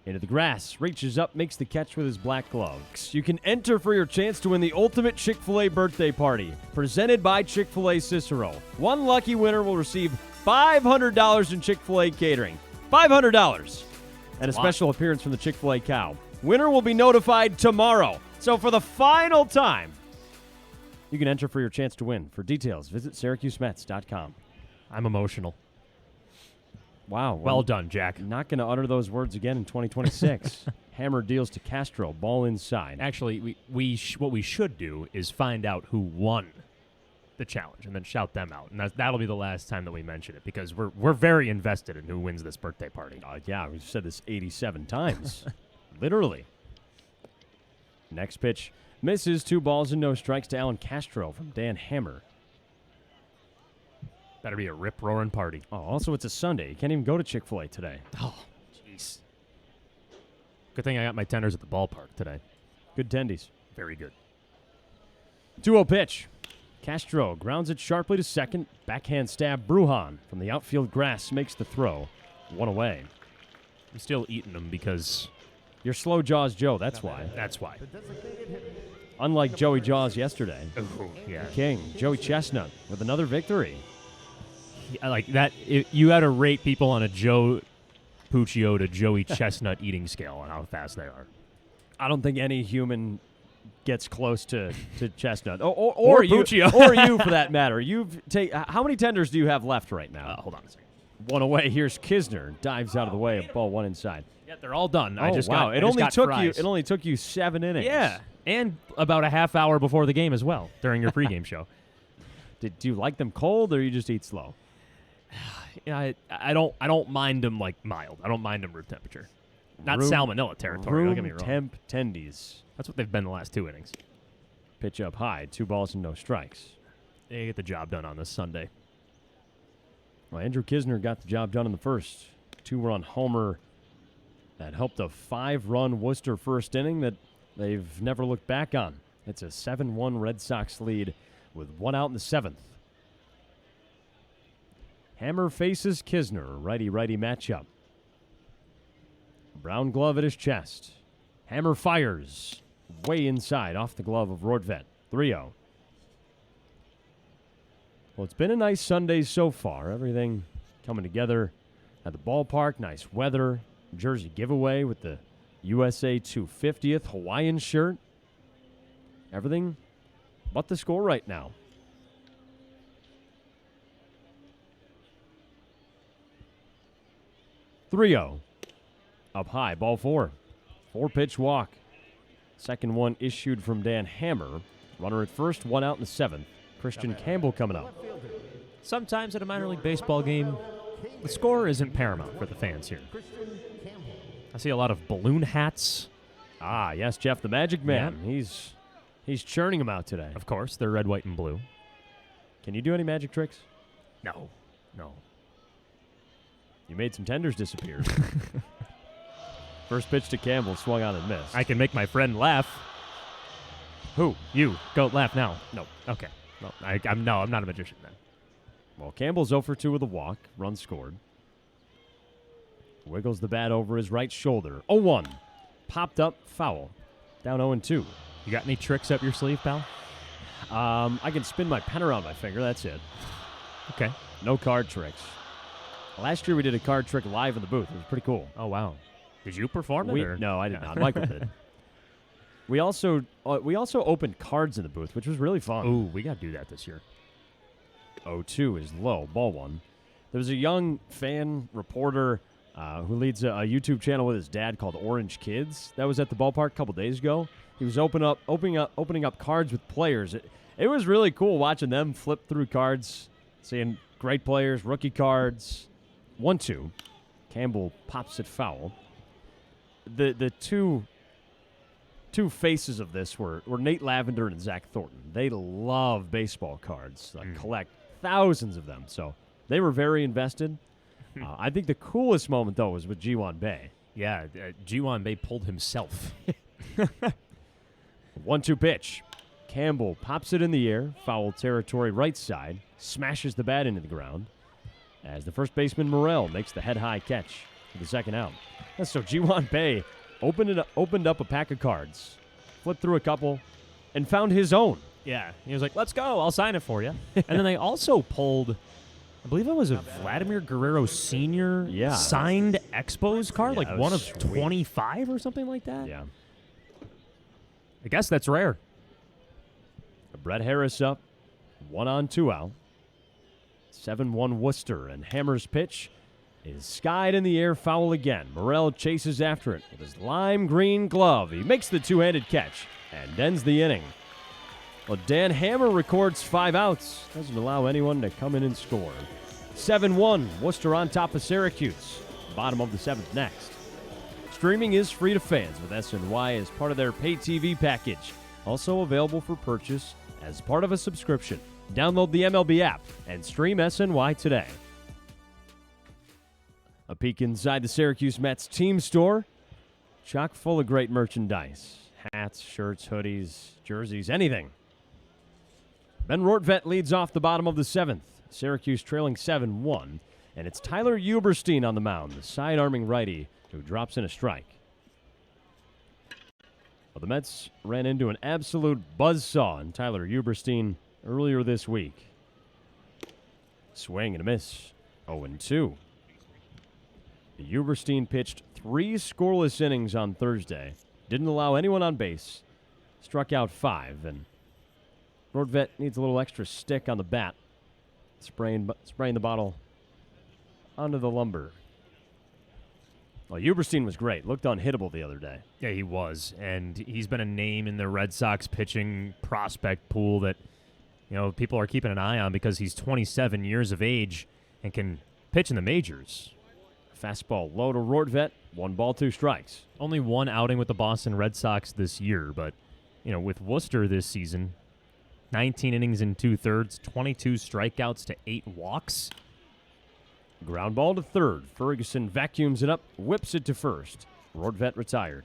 Into the grass, reaches up, makes the catch with his black glove. You can enter for your chance to win the ultimate Chick-fil-A birthday party, presented by Chick-fil-A Cicero. One lucky winner will receive $500 in Chick-fil-A catering. $500! And a special appearance from the Chick-fil-A cow. Winner will be notified tomorrow. So for the final time, you can enter for your chance to win. For details, visit SyracuseMets.com. I'm emotional. Wow. Well done, Jack. Not going to utter those words again in 2026. Hammer deals to Castro. Ball inside. Actually, what we should do is find out who won the challenge and then shout them out. And that'll be the last time that we mention it because we're very invested in who wins this birthday party. Yeah, we've said this 87 times. Literally. Next pitch misses. 2 balls and no strikes to Alan Castro from Dan Hammer. Better be a rip-roaring party. Oh, also it's a Sunday. You can't even go to Chick-fil-A today. Oh, jeez. Good thing I got my tenders at the ballpark today. Good tendies. Very good. 2-0 pitch. Castro grounds it sharply to second. Backhand stab. Brujan from the outfield grass makes the throw. 1 away. I'm still eating them because... You're slow Jaws Joe, that's why. That's why. Unlike Joey Jaws yesterday. Ooh, yeah. King, Joey Chestnut with another victory. I like that. You had to rate people on a Joe Puccio to Joey Chestnut eating scale on how fast they are. I don't think any human gets close to Chestnut. Or you, Puccio. or you, for that matter. How many tenders do you have left right now? Hold on a second. 1 away. Here's Kisner. Dives out of the way. Ball 1 inside. Yeah, they're all done. It only took you 7 innings. Yeah, and about a half hour before the game as well during your pregame show. Do you like them cold or you just eat slow? Yeah, I don't mind them like mild. I don't mind them room temperature. Not salmonella territory. Don't get me wrong. Temp tendies. That's what they've been the last 2 innings. Pitch up high. 2 balls and no strikes. They get the job done on this Sunday. Well, Andrew Kisner got the job done in the first. 2-run homer that helped a 5-run Worcester first inning that they've never looked back on. It's a 7-1 Red Sox lead with 1 out in the 7th. Hammer faces Kisner, righty-righty matchup. Brown glove at his chest. Hammer fires. Way inside, off the glove of Rortvedt. 3-0. Well, it's been a nice Sunday so far. Everything coming together at the ballpark. Nice weather. Jersey giveaway with the USA 250th Hawaiian shirt. Everything but the score right now. (3-0). Up high, ball 4. 4-pitch walk. Second one issued from Dan Hammer. Runner at first, one out in the 7th. Christian Campbell coming up. Sometimes at a minor league baseball game, the score isn't paramount for the fans here. I see a lot of balloon hats. Ah, yes, Jeff the Magic Man. Yeah. He's churning them out today. Of course, they're red, white, and blue. Can you do any magic tricks? No. You made some tenders disappear. First pitch to Campbell, swung on and missed. I can make my friend laugh. Who? You. Go laugh now. No. Okay. Well, I'm not a magician then. Well, Campbell's 0 for 2 with a walk. Run scored. Wiggles the bat over his right shoulder. 0-1. Popped up, foul. Down 0-2. You got any tricks up your sleeve, pal? I can spin my pen around my finger. That's it. Okay. No card tricks. Last year we did a card trick live in the booth. It was pretty cool. Oh, wow. Did you perform it? Or? No, I did not. Michael did. We also opened cards in the booth, which was really fun. Ooh, we got to do that this year. 0-2 is low. Ball 1. There was a young fan reporter who leads a YouTube channel with his dad called Orange Kids. That was at the ballpark a couple days ago. He was opening up cards with players. It was really cool watching them flip through cards, seeing great players, rookie cards. 1-2. Campbell pops it foul. The two faces of this were Nate Lavender and Zach Thornton. They love baseball cards, collect thousands of them. So they were very invested. I think the coolest moment, though, was with Ji-Wan Bae. Yeah, Ji-Wan Bae pulled himself. 1-2 pitch. Campbell pops it in the air, foul territory right side, smashes the bat into the ground as the first baseman Morrell makes the head-high catch for the second out. And so Ji-Wan Bae opened up a pack of cards, flipped through a couple, and found his own. Yeah. He was like, let's go. I'll sign it for you. And then they also pulled, I believe it was a Vladimir Guerrero Sr. signed Expos card, Yeah, like that one was of sweet. 25 or something like that. Yeah. I guess that's rare. Brett Harris up, 1 on, 2 out. 7-1 Worcester, and Hammer's pitch is skied in the air, foul again. Morrell chases after it with his lime green glove. He makes the two-handed catch and ends the inning. Well, Dan Hammer records 5 outs. Doesn't allow anyone to come in and score. 7-1, Worcester on top of Syracuse. Bottom of the 7th next. Streaming is free to fans with SNY as part of their pay TV package. Also available for purchase as part of a subscription. Download the MLB app and stream SNY today. A peek inside the Syracuse Mets team store. Chock full of great merchandise. Hats, shirts, hoodies, jerseys, anything. Ben Rortvedt leads off the bottom of the 7th. Syracuse trailing 7-1. And it's Tyler Uberstein on the mound, the side-arming righty, who drops in a strike. Well, the Mets ran into an absolute buzzsaw in Tyler Uberstein earlier this week. Swing and a miss. 0-2. Uberstein pitched 3 scoreless innings on Thursday. Didn't allow anyone on base. Struck out 5. And Rortvedt needs a little extra stick on the bat. Spraying the bottle onto the lumber. Well, Uberstein was great. Looked unhittable the other day. Yeah, he was. And he's been a name in the Red Sox pitching prospect pool that, people are keeping an eye on because he's 27 years of age and can pitch in the majors. Fastball low to Rortvedt. 1 ball, 2 strikes. Only 1 outing with the Boston Red Sox this year, but, with Worcester this season, 19 innings and 2/3, 22 strikeouts to 8 walks. Ground ball to third. Ferguson vacuums it up, whips it to first. Rortvedt retired.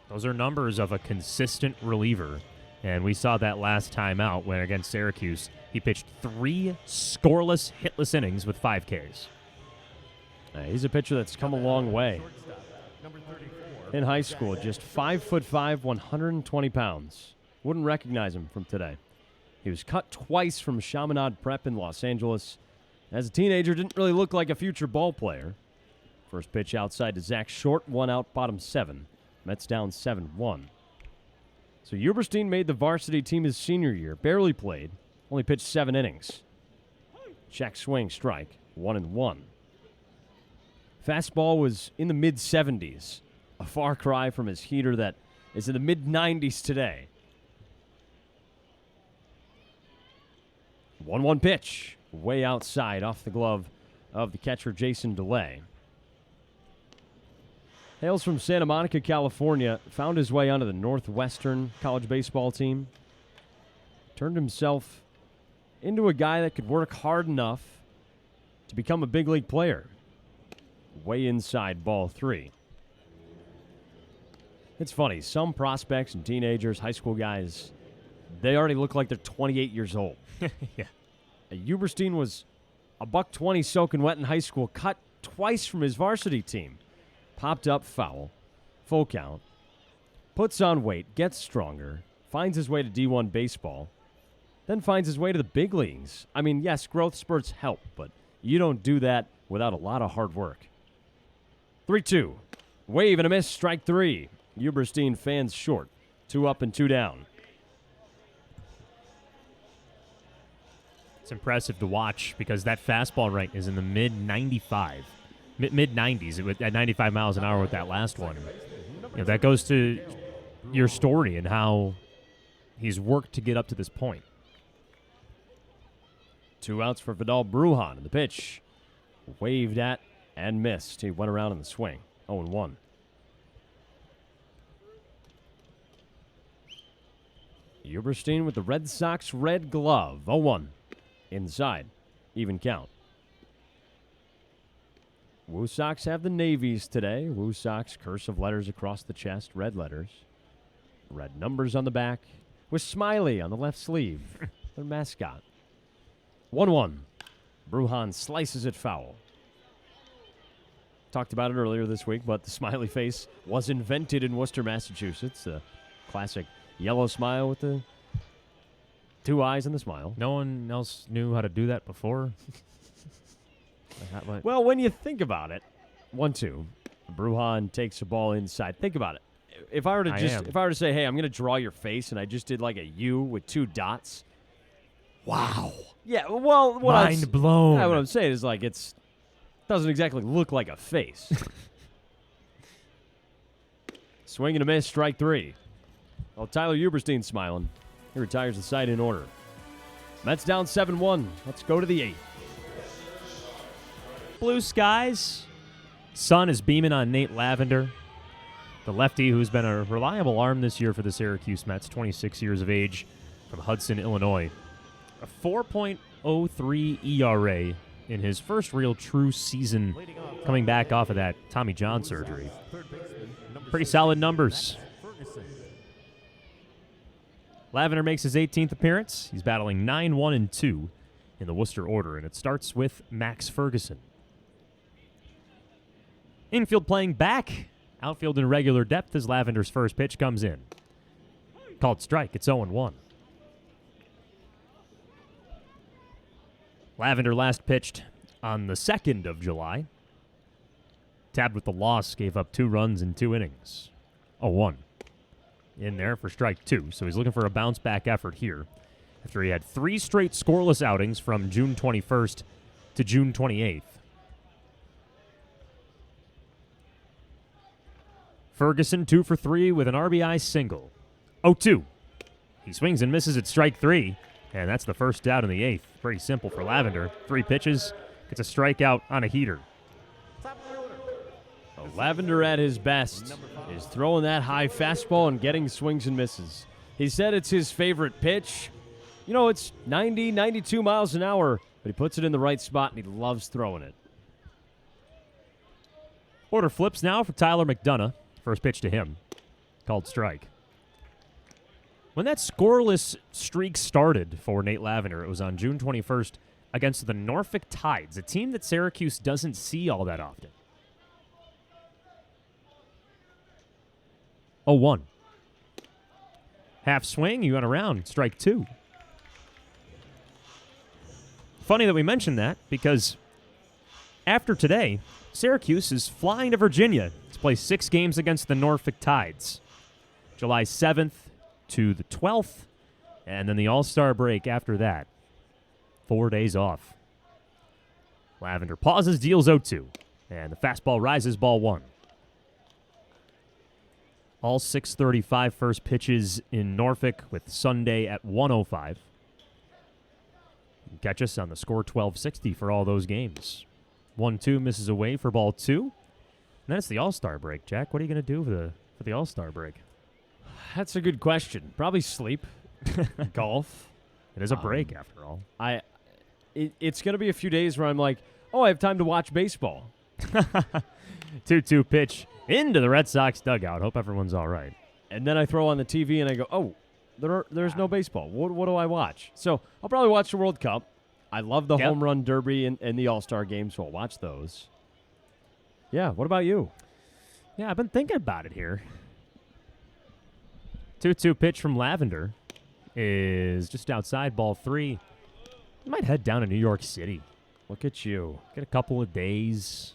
Those are numbers of a consistent reliever, and we saw that last time out when against Syracuse. He pitched 3 scoreless, hitless innings with 5 Ks. He's a pitcher that's come a long way. in high school, just 5'5", 120 pounds. Wouldn't recognize him from today. He was cut twice from Chaminade Prep in Los Angeles. As a teenager, didn't really look like a future ball player. First pitch outside to Zach Short, 1 out, bottom 7. Mets down 7-1. So Uberstein made the varsity team his senior year, barely played, only pitched 7 innings. Check swing, strike, 1-1. Fastball was in the mid-70s, a far cry from his heater that is in the mid-90s today. 1-1 pitch, way outside, off the glove of the catcher Jason DeLay. Hails from Santa Monica, California, found his way onto the Northwestern college baseball team. Turned himself into a guy that could work hard enough to become a big league player. Way inside, ball 3. It's funny, some prospects and teenagers, high school guys, they already look like they're 28 years old. Yeah. Uberstein was a $120 soaking wet in high school, cut twice from his varsity team. Popped up foul, full count, puts on weight, gets stronger, finds his way to D1 baseball, then finds his way to the big leagues. I mean, yes, growth spurts help, but you don't do that without a lot of hard work. 3-2. Wave and a miss, strike 3. Uberstein fans short. 2 up and 2 down. It's impressive to watch because that fastball right is in the mid-90s at 95 miles an hour with that last one. You know, that goes to your story and how he's worked to get up to this point. 2 outs for Vidal Brujan. The pitch waved at and missed. He went around in the swing. 0-1. Uberstein with the Red Sox red glove. 0-1. Inside. Even count. Woo Sox have the navies today. Woo Sox cursive letters across the chest. Red letters. Red numbers on the back. With Smiley on the left sleeve. Their mascot. 1-1. Brujan slices it foul. Talked about it earlier this week, but the smiley face was invented in Worcester, Massachusetts. A classic yellow smile with the 2 eyes and the smile. No one else knew how to do that before? Well, when you think about it, 1-2. Brujan takes the ball inside. Think about it. If I were to say, hey, I'm going to draw your face, and I just did like a U with 2 dots. Wow. Yeah, well, mind blown. What I'm saying is like it doesn't exactly look like a face. Swing and a miss, strike 3. Well, Tyler Uberstein's smiling. He retires the side in order. Mets down 7-1. Let's go to the 8th. Blue skies. Sun is beaming on Nate Lavender, the lefty who's been a reliable arm this year for the Syracuse Mets, 26 years of age, from Hudson, Illinois. A 4.03 ERA in his first real true season coming back off of that Tommy John surgery. Pretty solid numbers. Lavender makes his 18th appearance. He's battling 9-1-2 in the Worcester order, and it starts with Max Ferguson. Infield playing back. Outfield in regular depth as Lavender's first pitch comes in. Called strike. It's 0-1. Lavender last pitched on the 2nd of July. Tabbed with the loss, gave up 2 runs in 2 innings. 0-1. In there for strike 2. So he's looking for a bounce-back effort here after he had 3 straight scoreless outings from June 21st to June 28th. Ferguson 2 for 3 with an RBI single. 0-2. He swings and misses at strike 3, and that's the first out in the 8th. Pretty simple for Lavender. 3 pitches, gets a strikeout on a heater. Lavender at his best is throwing that high fastball and getting swings and misses. He said it's his favorite pitch. You know, it's 90, 92 miles an hour, but he puts it in the right spot and he loves throwing it. Order flips now for Tyler McDonough. First pitch to him. Called strike. When that scoreless streak started for Nate Lavender, it was on June 21st against the Norfolk Tides, a team that Syracuse doesn't see all that often. 0-1. Half swing, you went around, strike 2. Funny that we mentioned that because after today, Syracuse is flying to Virginia to play 6 games against the Norfolk Tides. July 7th to the 12th, and then the All-Star break after that. 4 days off. Lavender pauses, deals 0-2, and the fastball rises, ball 1. All 6:35 first pitches in Norfolk with Sunday at 1:05. You can catch us on the score 1260 for all those games. 1-2 misses away for ball 2. And then it's the All-Star break. Jack, what are you going to do for the All-Star break? That's a good question. Probably sleep, golf. It is a break after all. It's going to be a few days where I'm like, oh, I have time to watch baseball. 2-2 pitch into the Red Sox dugout. Hope everyone's all right. And then I throw on the TV and I go, oh, there's no baseball. What do I watch? So I'll probably watch the World Cup. I love the home run derby and the All-Star game, so I'll watch those. Yeah, what about you? Yeah, I've been thinking about it here. 2-2 pitch from Lavender is just outside, ball 3. I might head down to New York City. Look at you. Get a couple of days.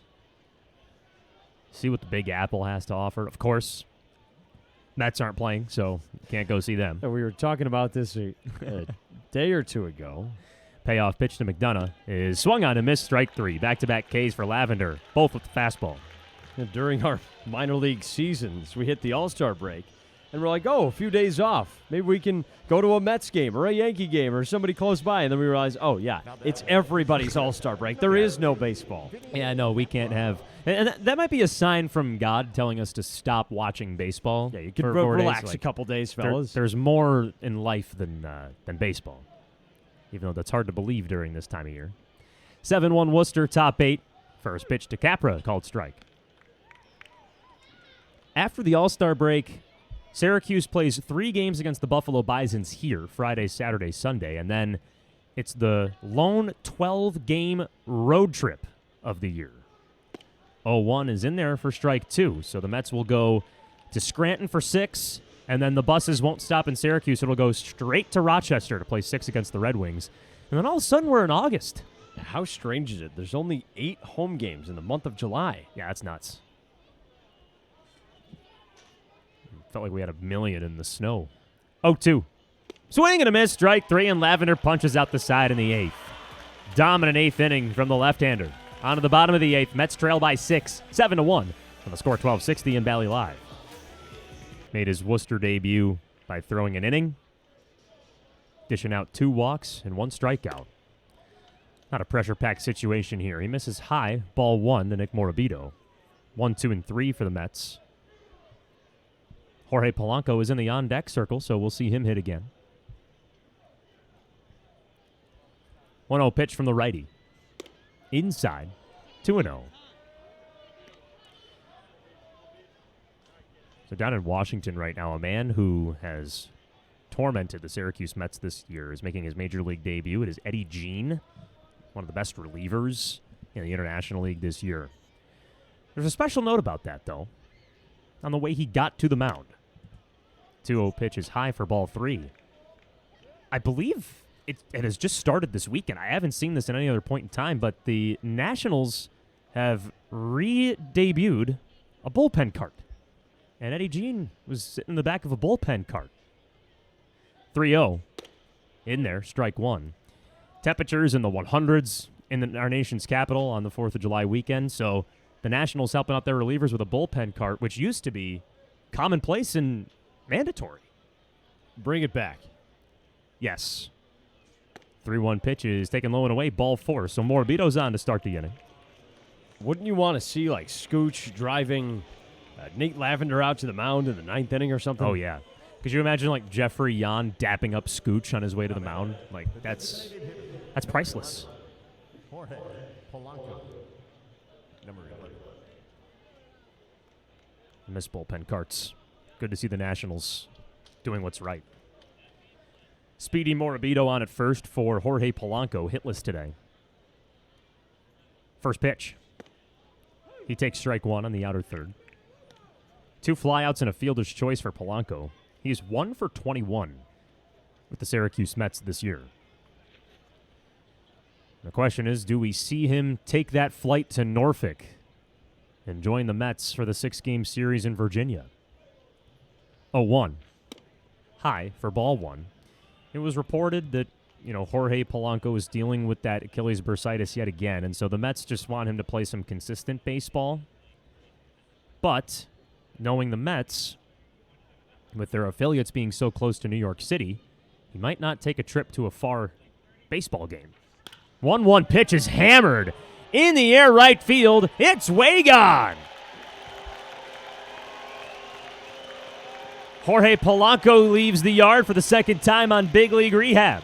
See what the Big Apple has to offer. Of course, Mets aren't playing, so you can't go see them. We were talking about this a day or two ago. Payoff pitch to McDonough is swung on and missed, strike 3. Back-to-back Ks for Lavender, both with the fastball. During our minor league seasons, we hit the All-Star break, and we're like, oh, a few days off. Maybe we can go to a Mets game or a Yankee game or somebody close by. And then we realize, oh, yeah, it's everybody's All-Star break. There is no baseball. Yeah, no, we can't have. And that might be a sign from God telling us to stop watching baseball. Yeah, you can for 4 days. relax a couple days, fellas. There's more in life than baseball, even though that's hard to believe during this time of year. 7-1 Worcester, top 8. First pitch to Capra, called strike. After the All-Star break, Syracuse plays 3 games against the Buffalo Bisons here, Friday, Saturday, Sunday, and then it's the lone 12-game road trip of the year. 0-1 is in there for strike 2, so the Mets will go to Scranton for 6, and then the buses won't stop in Syracuse. It'll go straight to Rochester to play 6 against the Red Wings, and then all of a sudden we're in August. How strange is it? There's only 8 home games in the month of July. Yeah, that's nuts. Felt like we had a million in the snow. 0-2. Swing and a miss, strike 3, and Lavender punches out the side in the 8th. Dominant 8th inning from the left-hander. On to the bottom of the 8th. Mets trail by 6, 7-1 on the score 1260 in Valley Live. Made his Worcester debut by throwing an inning, dishing out 2 walks and 1 strikeout. Not a pressure-packed situation here. He misses high, ball 1 to Nick Morabito. 1, 2, and 3 for the Mets. Jorge Polanco is in the on-deck circle, so we'll see him hit again. 1-0 pitch from the righty. Inside, 2-0. So down in Washington right now, a man who has tormented the Syracuse Mets this year is making his major league debut. It is Eddie Jean, one of the best relievers in the International League this year. There's a special note about that, though, on the way he got to the mound. 2-0 pitch is high for ball 3. I believe it has just started this weekend. I haven't seen this at any other point in time, but the Nationals have re-debuted a bullpen cart. And Eddie Jean was sitting in the back of a bullpen cart. 3-0. In there, strike 1. Temperatures in the 100s in our nation's capital on the 4th of July weekend, so the Nationals helping out their relievers with a bullpen cart, which used to be commonplace and mandatory. Bring it back. Yes. 3-1 pitch is taken low and away, ball 4. So Morabito's on to start the inning. Wouldn't you want to see, like, Scooch driving Nate Lavender out to the mound in the 9th inning or something? Oh, yeah. Could you imagine, like, Jeffrey Yan dapping up Scooch on his way to the mound? Like, that's priceless. Jorge Polanco, number 11. Miss bullpen carts. Good to see the Nationals doing what's right. Speedy Morabito on at first for Jorge Polanco, hitless today. First pitch. He takes strike 1 on the outer third. 2 flyouts and a fielder's choice for Polanco. He's 1 for 21 with the Syracuse Mets this year. The question is, do we see him take that flight to Norfolk and join the Mets for the 6-game series in Virginia? 0-1. High for ball 1. It was reported that, Jorge Polanco is dealing with that Achilles bursitis yet again, and so the Mets just want him to play some consistent baseball. But, knowing the Mets, with their affiliates being so close to New York City, he might not take a trip to a far baseball game. 1-1 pitch is hammered in the air right field. It's way gone. Jorge Polanco leaves the yard for the second time on big league rehab.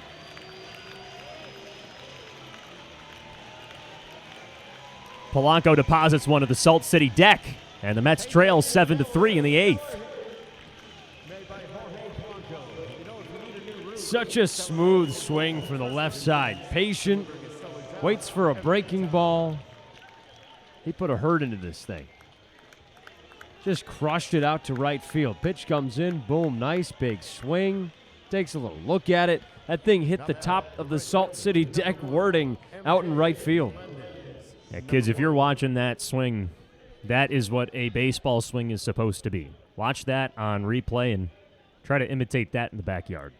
Polanco deposits one to the Salt City deck, and the Mets trail 7-3 in the 8th. Such a smooth swing from the left side. Patient, waits for a breaking ball. He put a hurt into this thing. Just crushed it out to right field. Pitch comes in, boom, nice big swing. Takes a little look at it. That thing hit the top of the Salt City deck wording out in right field. Yeah, kids, if you're watching that swing, that is what a baseball swing is supposed to be. Watch that on replay and try to imitate that in the backyard.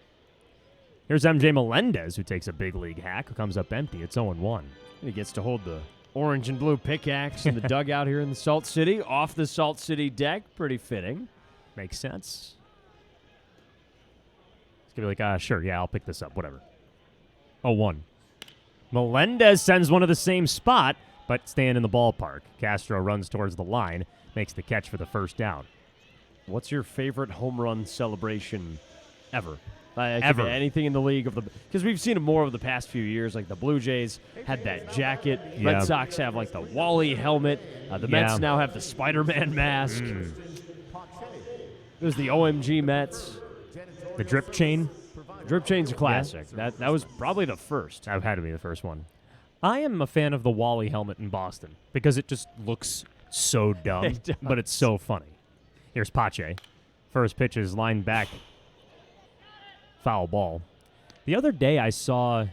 Here's MJ Melendez, who takes a big league hack, who comes up empty. It's 0-1. He gets to hold the orange and blue pickaxe in the dugout here in the Salt City, off the Salt City deck. Pretty fitting. Makes sense. It's going to be like, sure, yeah, I'll pick this up, whatever. 0-1. Melendez sends one to the same spot, but staying in the ballpark. Castro runs towards the line, makes the catch for the first down. What's your favorite home run celebration ever? It could Ever. be anything in the league, because we've seen it more over the past few years. Like the Blue Jays had that jacket. Yeah. Red Sox have like the Wally helmet. The Mets now have the Spider-Man mask. It was the OMG Mets. The drip chain. Drip chain's a classic. Yeah. That was probably the first. That had to be the first one. I am a fan of the Wally helmet in Boston because it just looks so dumb, It does. but it's so funny. Here's Pache. First pitch is lined back. Foul ball. The other day I saw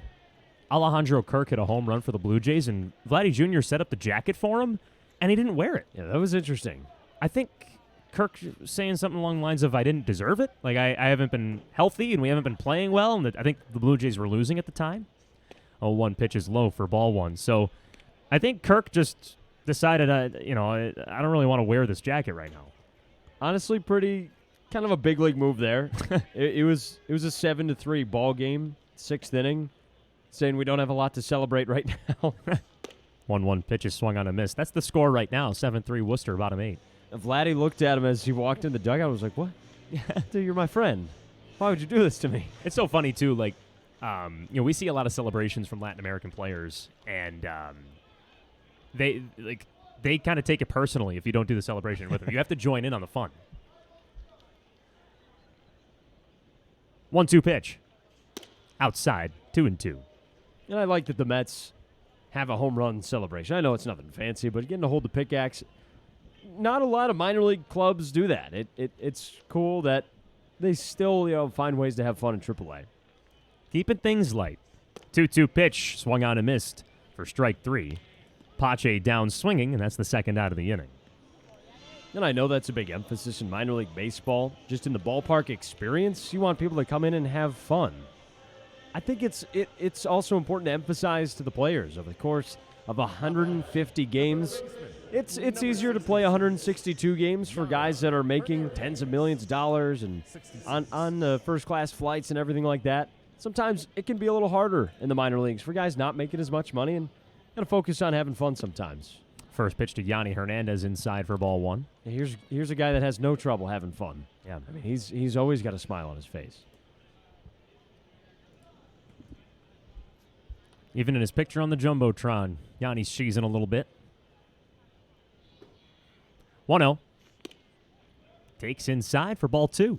Alejandro Kirk hit a home run for the Blue Jays, and Vladdy Jr. set up the jacket for him, and he didn't wear it. Yeah, that was interesting. I think Kirk saying something along the lines of, I didn't deserve it. Like, I haven't been healthy, and we haven't been playing well, and I think the Blue Jays were losing at the time. 0-1 pitch is low for ball 1. So I think Kirk just decided, I don't really want to wear this jacket right now. Honestly, pretty kind of a big league move there. it was a 7-3 ball game, 6th inning. Saying we don't have a lot to celebrate right now. 1-1 pitch is swung on a miss. That's the score right now. 7-3 Worcester, bottom 8. Vladdy looked at him as he walked in the dugout. I was like, "What? Dude, you're my friend. Why would you do this to me?" It's so funny too. Like, we see a lot of celebrations from Latin American players, and they kind of take it personally if you don't do the celebration with them. You have to join in on the fun. 1-2 pitch, outside, 2-2. And I like that the Mets have a home run celebration. I know it's nothing fancy, but getting to hold the pickaxe, not a lot of minor league clubs do that. It's cool that they still find ways to have fun in AAA. Keeping things light. 2-2 pitch, swung on and missed for strike 3. Pache down swinging, and that's the second out of the inning. And I know that's a big emphasis in minor league baseball. Just in the ballpark experience, you want people to come in and have fun. I think it's also important to emphasize to the players over the course of 150 games. It's easier to play 162 games for guys that are making tens of millions of dollars and on first-class flights and everything like that. Sometimes it can be a little harder in the minor leagues for guys not making as much money and got to focus on having fun sometimes. First pitch to Yanni Hernandez inside for ball 1. Here's a guy that has no trouble having fun. Yeah, I mean, he's always got a smile on his face. Even in his picture on the Jumbotron, Yanni's cheesing a little bit. 1-0. Takes inside for ball 2.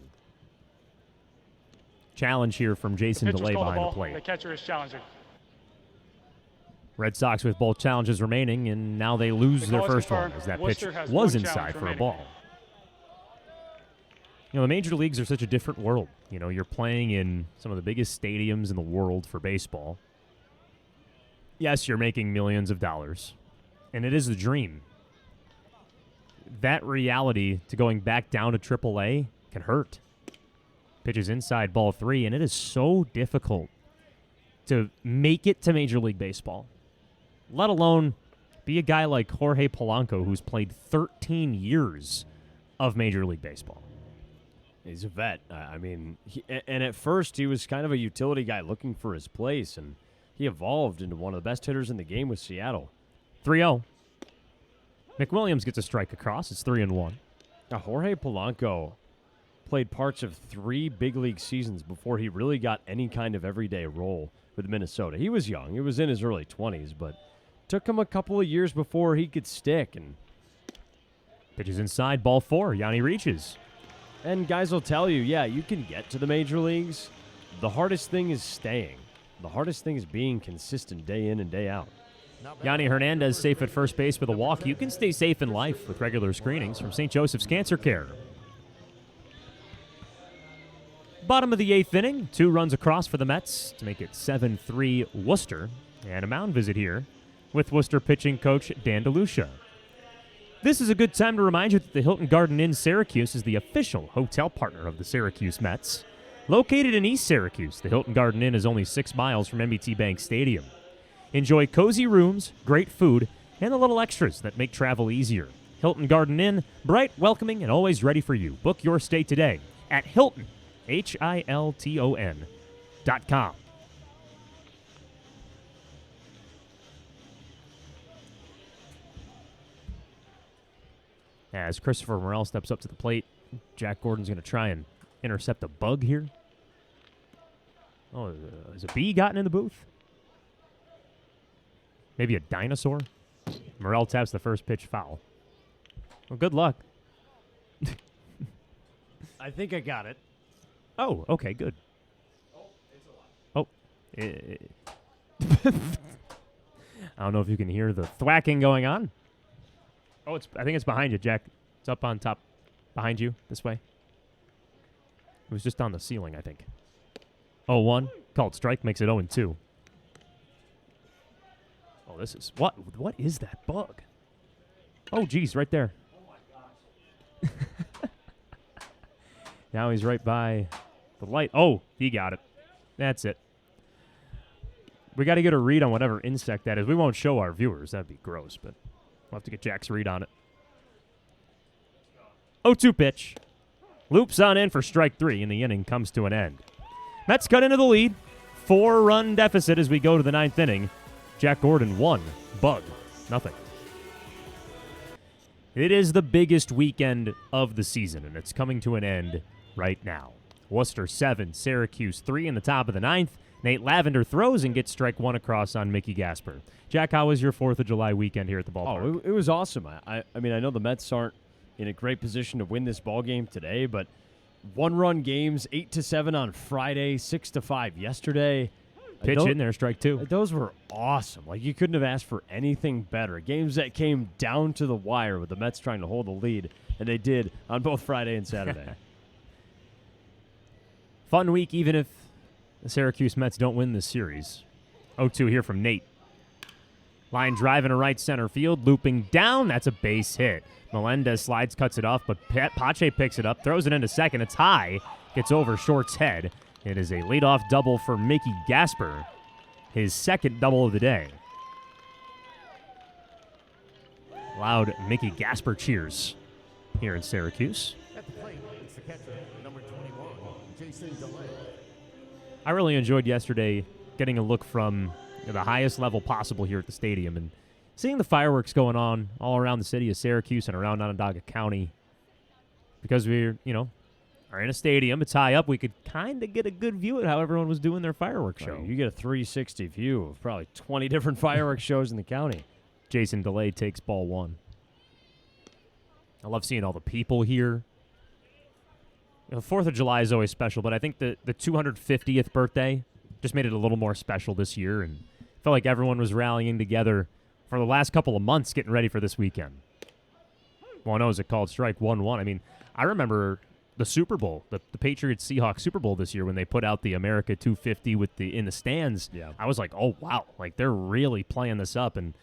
Challenge here from Jason Pitcher's DeLay called behind ball. the plate. The catcher is challenging. Red Sox with both challenges remaining, and now they lose The their call is first one confirmed. as that Worcester pitch has was one inside challenge for a remaining. ball. the major leagues are such a different world. You're playing in some of the biggest stadiums in the world for baseball. Yes, you're making millions of dollars, and it is the dream. That reality to going back down to AAA can hurt. Pitches inside, ball 3, and it is so difficult to make it to Major League Baseball, let alone be a guy like Jorge Polanco, who's played 13 years of Major League Baseball. He's a vet. And at first he was kind of a utility guy looking for his place, and he evolved into one of the best hitters in the game with Seattle. 3-0. McWilliams gets a strike across. It's 3-1. Now, Jorge Polanco played parts of 3 big league seasons before he really got any kind of everyday role with Minnesota. He was young. He was in his early 20s, but took him a couple of years before he could stick. And pitches inside, ball 4. Yanni reaches. And guys will tell you, yeah, you can get to the major leagues. The hardest thing is staying. The hardest thing is being consistent day in and day out. Yanni Hernandez safe at first base with a walk. You can stay safe in life with regular screenings from St. Joseph's Cancer Care. Bottom of the 8th inning, 2 runs across for the Mets to make it 7-3 Worcester. And a mound visit here with Worcester pitching coach Dan DeLucia. This is a good time to remind you that the Hilton Garden Inn Syracuse is the official hotel partner of the Syracuse Mets. Located in East Syracuse, the Hilton Garden Inn is only 6 miles from MBT Bank Stadium. Enjoy cozy rooms, great food, and the little extras that make travel easier. Hilton Garden Inn, bright, welcoming, and always ready for you. Book your stay today at Hilton, HILTON.com. As Christopher Morel steps up to the plate, Jack Gordon's going to try and intercept a bug here. Oh, has a bee gotten in the booth? Maybe a dinosaur? Morel taps the first pitch foul. Well, good luck. I think I got it. Oh, okay, good. Oh. I don't know if you can hear the thwacking going on. Oh, I think it's behind you, Jack. It's up on top behind you this way. It was just on the ceiling, I think. 0-1. Called strike, makes it 0-2. Oh, this is... What is that bug? Oh, geez, right there. Oh, my gosh. Now he's right by the light. Oh, he got it. That's it. We got to get a read on whatever insect that is. We won't show our viewers. That'd be gross, but we'll have to get Jack's read on it. 0-2 pitch. Loops on in for strike 3, and the inning comes to an end. Mets cut into the lead. 4-run deficit as we go to the 9th inning. Jack Gordon 1, Bug nothing. It is the biggest weekend of the season, and it's coming to an end right now. Worcester 7, Syracuse 3 in the top of the 9th. Nate Lavender throws and gets strike 1 across on Mickey Gasper. Jack, how was your 4th of July weekend here at the ballpark? Oh, it was awesome. I mean, I know the Mets aren't in a great position to win this ball game today, but 1-run games, 8-7 on Friday, 6-5 yesterday. Pitch in there, strike 2. Those were awesome. Like, you couldn't have asked for anything better. Games that came down to the wire with the Mets trying to hold the lead, and they did on both Friday and Saturday. Fun week, even if the Syracuse Mets don't win this series. 0-2 here from Nate. Line drive in a right center field, looping down. That's a base hit. Melendez slides, cuts it off, but Pache picks it up, throws it into second. It's high, gets over Short's head. It is a leadoff double for Mickey Gasper, his second double of the day. Loud Mickey Gasper cheers here in Syracuse. At the plate, it's the catcher, number 21, Jason DeLay. I really enjoyed yesterday getting a look from the highest level possible here at the stadium and seeing the fireworks going on all around the city of Syracuse and around Onondaga County. Because we're, are in a stadium, it's high up, we could kind of get a good view at how everyone was doing their fireworks show. You get a 360 view of probably 20 different fireworks shows in the county. Jason DeLay takes ball 1. I love seeing all the people here. The 4th of July is always special, but I think the 250th birthday just made it a little more special this year, and felt like everyone was rallying together for the last couple of months getting ready for this weekend. 1-0 is a called strike, 1-1. I mean, I remember the Super Bowl, the Patriots Seahawks Super Bowl this year when they put out the America 250 with the in the stands. Yeah. I was like, oh wow, like they're really playing this up. And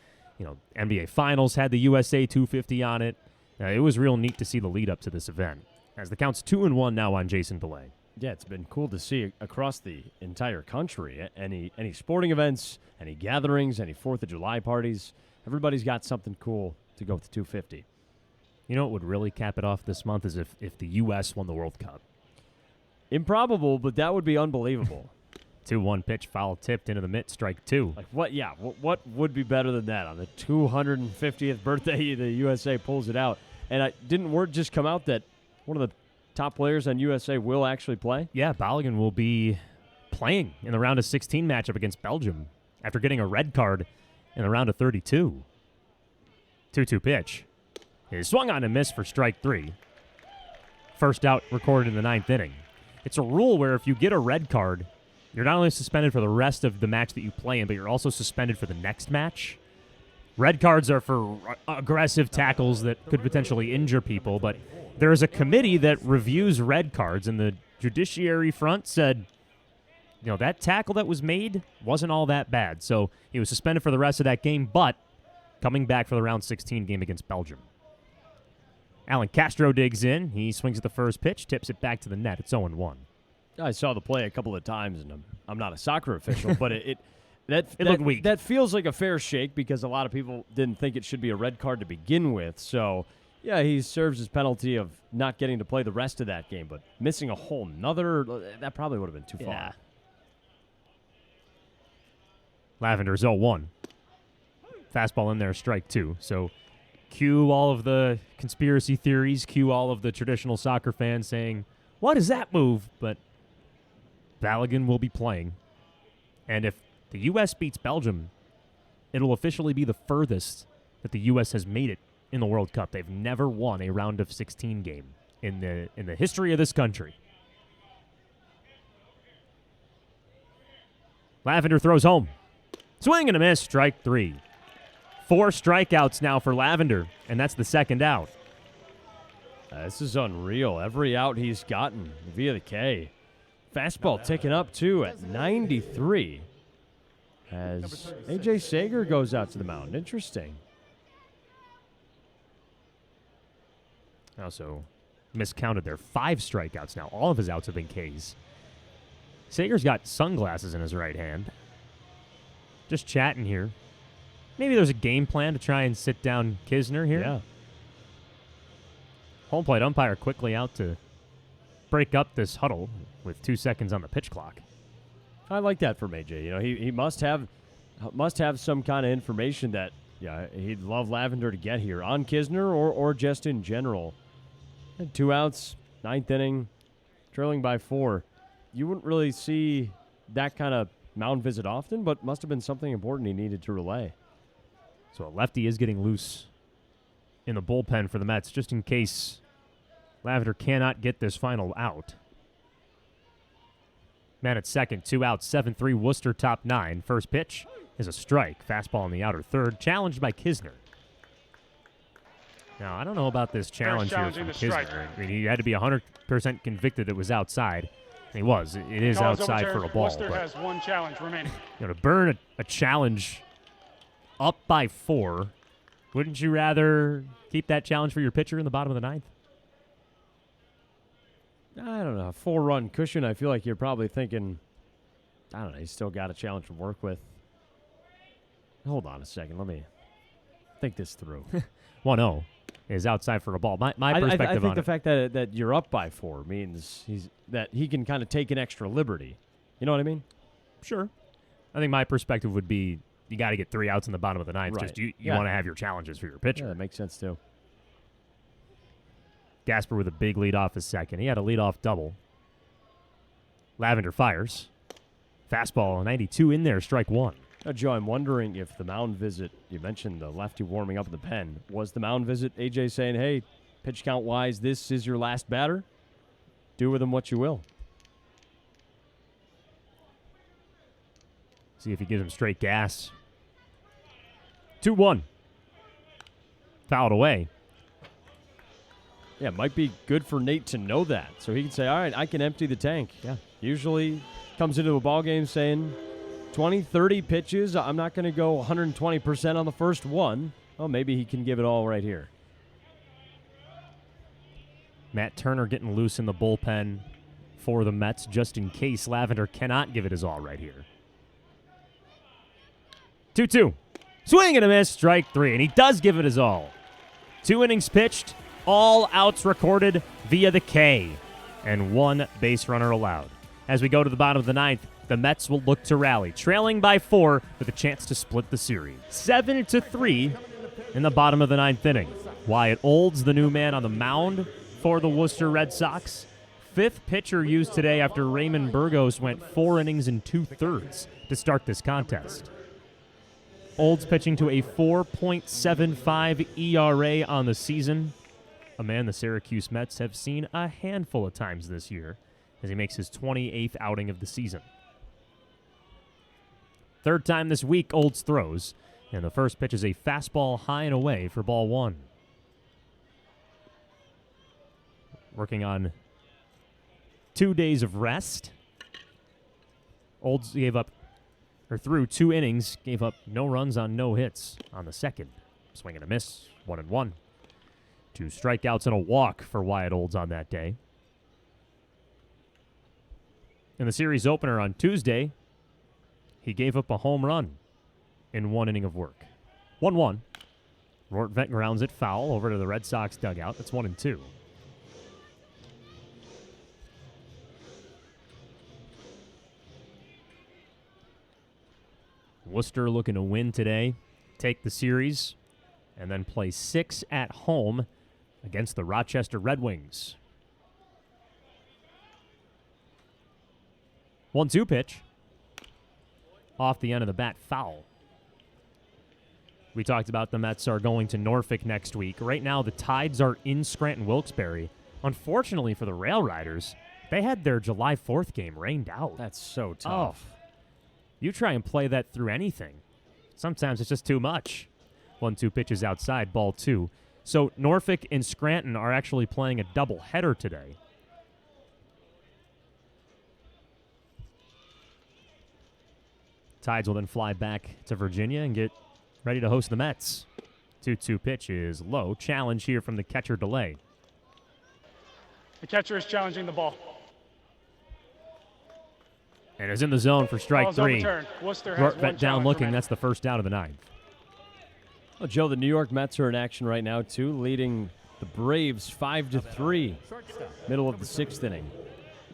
NBA Finals had the USA 250 on it. It was real neat to see the lead up to this event. As the count's 2-1 now on Jason Belay. Yeah, it's been cool to see across the entire country. Any sporting events, any gatherings, any 4th of July parties. Everybody's got something cool to go with the 250. You know what would really cap it off this month is if the U.S. won the World Cup. Improbable, but that would be unbelievable. 2-1 pitch, foul tipped into the mitt, strike 2. Like what? Yeah, what would be better than that? On the 250th birthday, the USA pulls it out. And didn't word just come out that one of the top players on USA will actually play? Yeah, Balogun will be playing in the round of 16 matchup against Belgium after getting a red card in the round of 32. 2-2 pitch. It swung on and missed for strike 3. First out recorded in the 9th inning. It's a rule where if you get a red card, you're not only suspended for the rest of the match that you play in, but you're also suspended for the next match. Red cards are for aggressive tackles that could potentially injure people, but there is a committee that reviews red cards, and the judiciary front said, that tackle that was made wasn't all that bad. So he was suspended for the rest of that game, but coming back for the round 16 game against Belgium. Alan Castro digs in. He swings at the first pitch, tips it back to the net. It's 0-1. I saw the play a couple of times, and I'm not a soccer official, but it looked weak. That feels like a fair shake because a lot of people didn't think it should be a red card to begin with. So, yeah, he serves his penalty of not getting to play the rest of that game, but missing a whole nother, that probably would have been too far. Lavender's 0-1. Fastball in there, strike 2. So cue all of the conspiracy theories, cue all of the traditional soccer fans saying, what is that move? But Balogun will be playing. And if the U.S. beats Belgium, it'll officially be the furthest that the U.S. has made it in the World Cup. They've never won a round of 16 game in the history of this country. Lavender throws home. Swing and a miss, strike 3. 4 strikeouts now for Lavender, and that's the second out. This is unreal. Every out he's gotten via the K. Fastball ticking up, too, at 93. As A.J. Sager goes out to the mound. Interesting. Also miscounted there. 5 strikeouts now. All of his outs have been Ks. Sager's got sunglasses in his right hand. Just chatting here. Maybe there's a game plan to try and sit down Kisner here. Yeah. Home plate umpire quickly out to break up this huddle with 2 seconds on the pitch clock. I like that from AJ. He must have some kind of information that he'd love Lavender to get here on Kisner or just in general. And 2 outs, 9th inning, trailing by 4. You wouldn't really see that kind of mound visit often, but must have been something important he needed to relay. So a lefty is getting loose in the bullpen for the Mets, just in case Lavender cannot get this final out. Man at second, 2 outs, 7-3, Worcester top 9. First pitch is a strike. Fastball in the outer third, challenged by Kisner. Now, I don't know about this challenge here from Kisner. I mean, he had to be 100% convicted it was outside. And he was. It is outside for a ball. Worcester has 1 challenge remaining. To burn a challenge up by 4, wouldn't you rather keep that challenge for your pitcher in the bottom of the 9th? I don't know. A 4-run cushion, I feel like you're probably thinking, I don't know, he's still got a challenge to work with. Hold on a second. Let me think this through. 1-0 is outside for a ball. My perspective I think on the fact that you're up by 4 means that he can kind of take an extra liberty. You know what I mean? Sure. I think my perspective would be you got to get 3 outs in the bottom of the 9th. Right. Just you want to have your challenges for your pitcher. Yeah, that makes sense too. Gasper with a big lead off his second. He had a leadoff double. Lavender fires. Fastball 92 in there, strike 1. Now, Joe, I'm wondering if the mound visit, you mentioned the lefty warming up in the pen, was the mound visit AJ saying, hey, pitch count wise, this is your last batter? Do with him what you will. See if he gives him straight gas. 2-1. Fouled away. Yeah, it might be good for Nate to know that. So he can say, all right, I can empty the tank. Yeah. Usually comes into a ball game saying 20, 30 pitches. I'm not going to go 120% on the first one. Well, maybe he can give it all right here. Matt Turner getting loose in the bullpen for the Mets just in case Lavender cannot give it his all right here. 2-2. Swing and a miss, strike 3, and he does give it his all. 2 innings pitched, all outs recorded via the K, and 1 base runner allowed. As we go to the bottom of the 9th, the Mets will look to rally, trailing by 4 with a chance to split the series. 7-3 in the bottom of the 9th inning. Wyatt Olds, the new man on the mound for the Worcester Red Sox. 5th pitcher used today after Raymond Burgos went 4 innings and 2/3 to start this contest. Olds pitching to a 4.75 ERA on the season, a man the Syracuse Mets have seen a handful of times this year as he makes his 28th outing of the season. 3rd time this week Olds throws, and the first pitch is a fastball high and away for ball 1. Working on 2 days of rest. Olds threw 2 innings, gave up no runs on no hits on the second. Swing and a miss, 1-1. 2 strikeouts and a walk for Wyatt Olds on that day. In the series opener on Tuesday, he gave up a home run in 1 inning of work. 1-1. Rortvedt grounds it foul over to the Red Sox dugout. That's 1-2. Worcester looking to win today, take the series, and then play 6 at home against the Rochester Red Wings. 1-2 pitch. Off the end of the bat, foul. We talked about the Mets are going to Norfolk next week. Right now, the Tides are in Scranton-Wilkes-Barre. Unfortunately for the Rail Riders, they had their July 4th game rained out. That's so tough. You try and play that through anything. Sometimes it's just too much. 1-2 pitches outside, ball 2. So Norfolk and Scranton are actually playing a doubleheader today. Tides will then fly back to Virginia and get ready to host the Mets. 2-2 pitch is low. Challenge here from the catcher delay. The catcher is challenging the ball. And is in the zone for strike Ball's 3. overturned. Worcester has one Rortvedt down challenge looking. remaining. That's the first out of the 9th. Well, Joe, the New York Mets are in action right now, too, leading the Braves 5-3, middle of the 6th inning.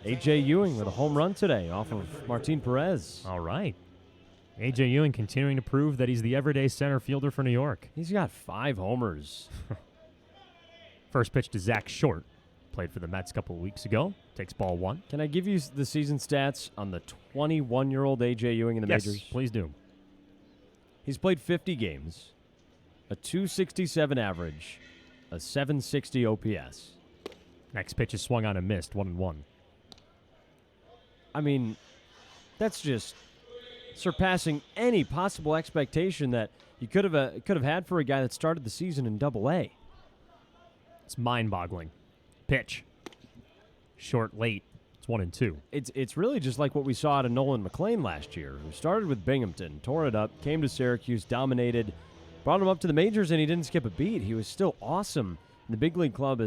A.J. Ewing with a home run today off of Martin Perez. All right. A.J. Ewing continuing to prove that he's the everyday center fielder for New York. He's got 5 homers. First pitch to Zach Short. Played for the Mets a couple of weeks ago. Takes ball 1. Can I give you the season stats on the 21-year-old A.J. Ewing in the majors? Yes, please do. He's played 50 games, a 267 average, a 760 OPS. Next pitch is swung on and missed, 1-1. I mean, that's just surpassing any possible expectation that you could have had for a guy that started the season in Double-A. It's mind-boggling. Pitch. Short late. It's 1-2. It's really just like what we saw out of Nolan McLean last year, who started with Binghamton, tore it up, came to Syracuse, dominated, brought him up to the majors, and he didn't skip a beat. He was still awesome in the big league club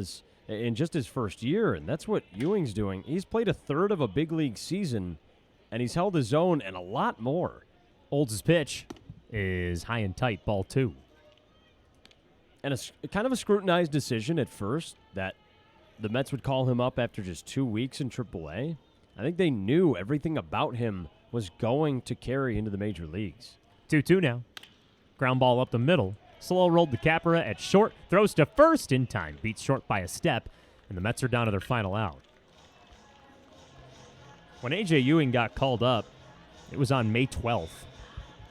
in just his first year, and that's what Ewing's doing. He's played a third of a big league season, and he's held his own and a lot more. Olds' pitch is high and tight, ball 2. And a kind of a scrutinized decision at first that the Mets would call him up after just 2 weeks in AAA. I think they knew everything about him was going to carry into the major leagues. 2-2 now. Ground ball up the middle. Slow rolled the Capra at short. Throws to first in time. Beats short by a step. And the Mets are down to their final out. When A.J. Ewing got called up, it was on May 12th.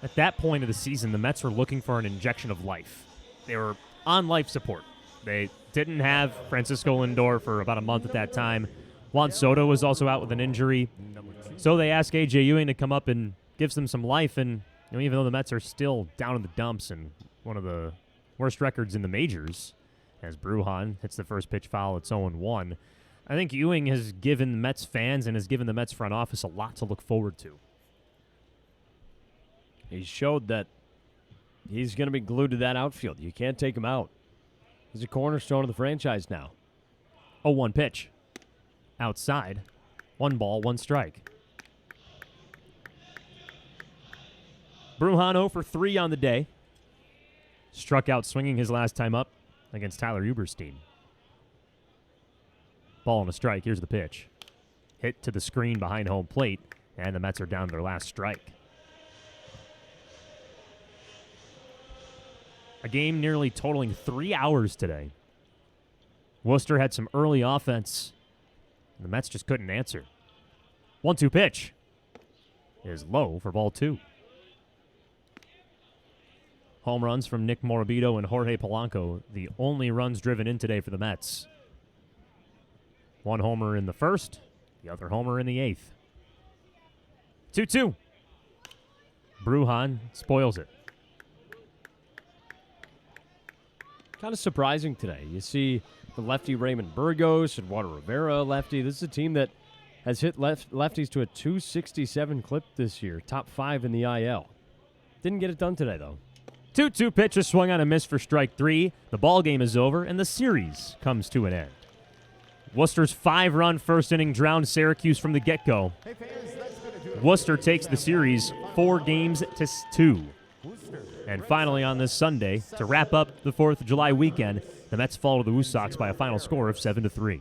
At that point of the season, the Mets were looking for an injection of life. They were on life support. They didn't have Francisco Lindor for about a month at that time. Juan Soto was also out with an injury. So they asked A.J. Ewing to come up and give them some life. And even though the Mets are still down in the dumps and one of the worst records in the majors, as Bruhan hits the first pitch foul. It's 0-1. I think Ewing has given the Mets fans and has given the Mets front office a lot to look forward to. He showed that he's going to be glued to that outfield. You can't take him out. He's a cornerstone of the franchise now. 0-1 pitch. Outside. 1 ball, 1 strike. Bruhan 0 for 3 on the day. Struck out swinging his last time up against Tyler Uberstein. Ball and a strike. Here's the pitch. Hit to the screen behind home plate, and the Mets are down to their last strike. A game nearly totaling 3 hours today. Worcester had some early offense. The Mets just couldn't answer. 1-2 pitch is low for ball 2. Home runs from Nick Morabito and Jorge Polanco, the only runs driven in today for the Mets. 1 homer in the first, the other homer in the 8th. 2-2. Bruhan spoils it. Kind of surprising today. You see the lefty Raymond Burgos, Eduardo Rivera, lefty. This is a team that has hit lefties to a 267 clip this year, top 5 in the IL. Didn't get it done today, though. 2-2 pitch is swung on a miss for strike 3. The ball game is over, and the series comes to an end. Worcester's 5-run first inning drowned Syracuse from the get-go. Worcester takes the series 4-2. And finally on this Sunday, to wrap up the 4th of July weekend, the Mets fall to the Woo Sox by a final score of 7-3.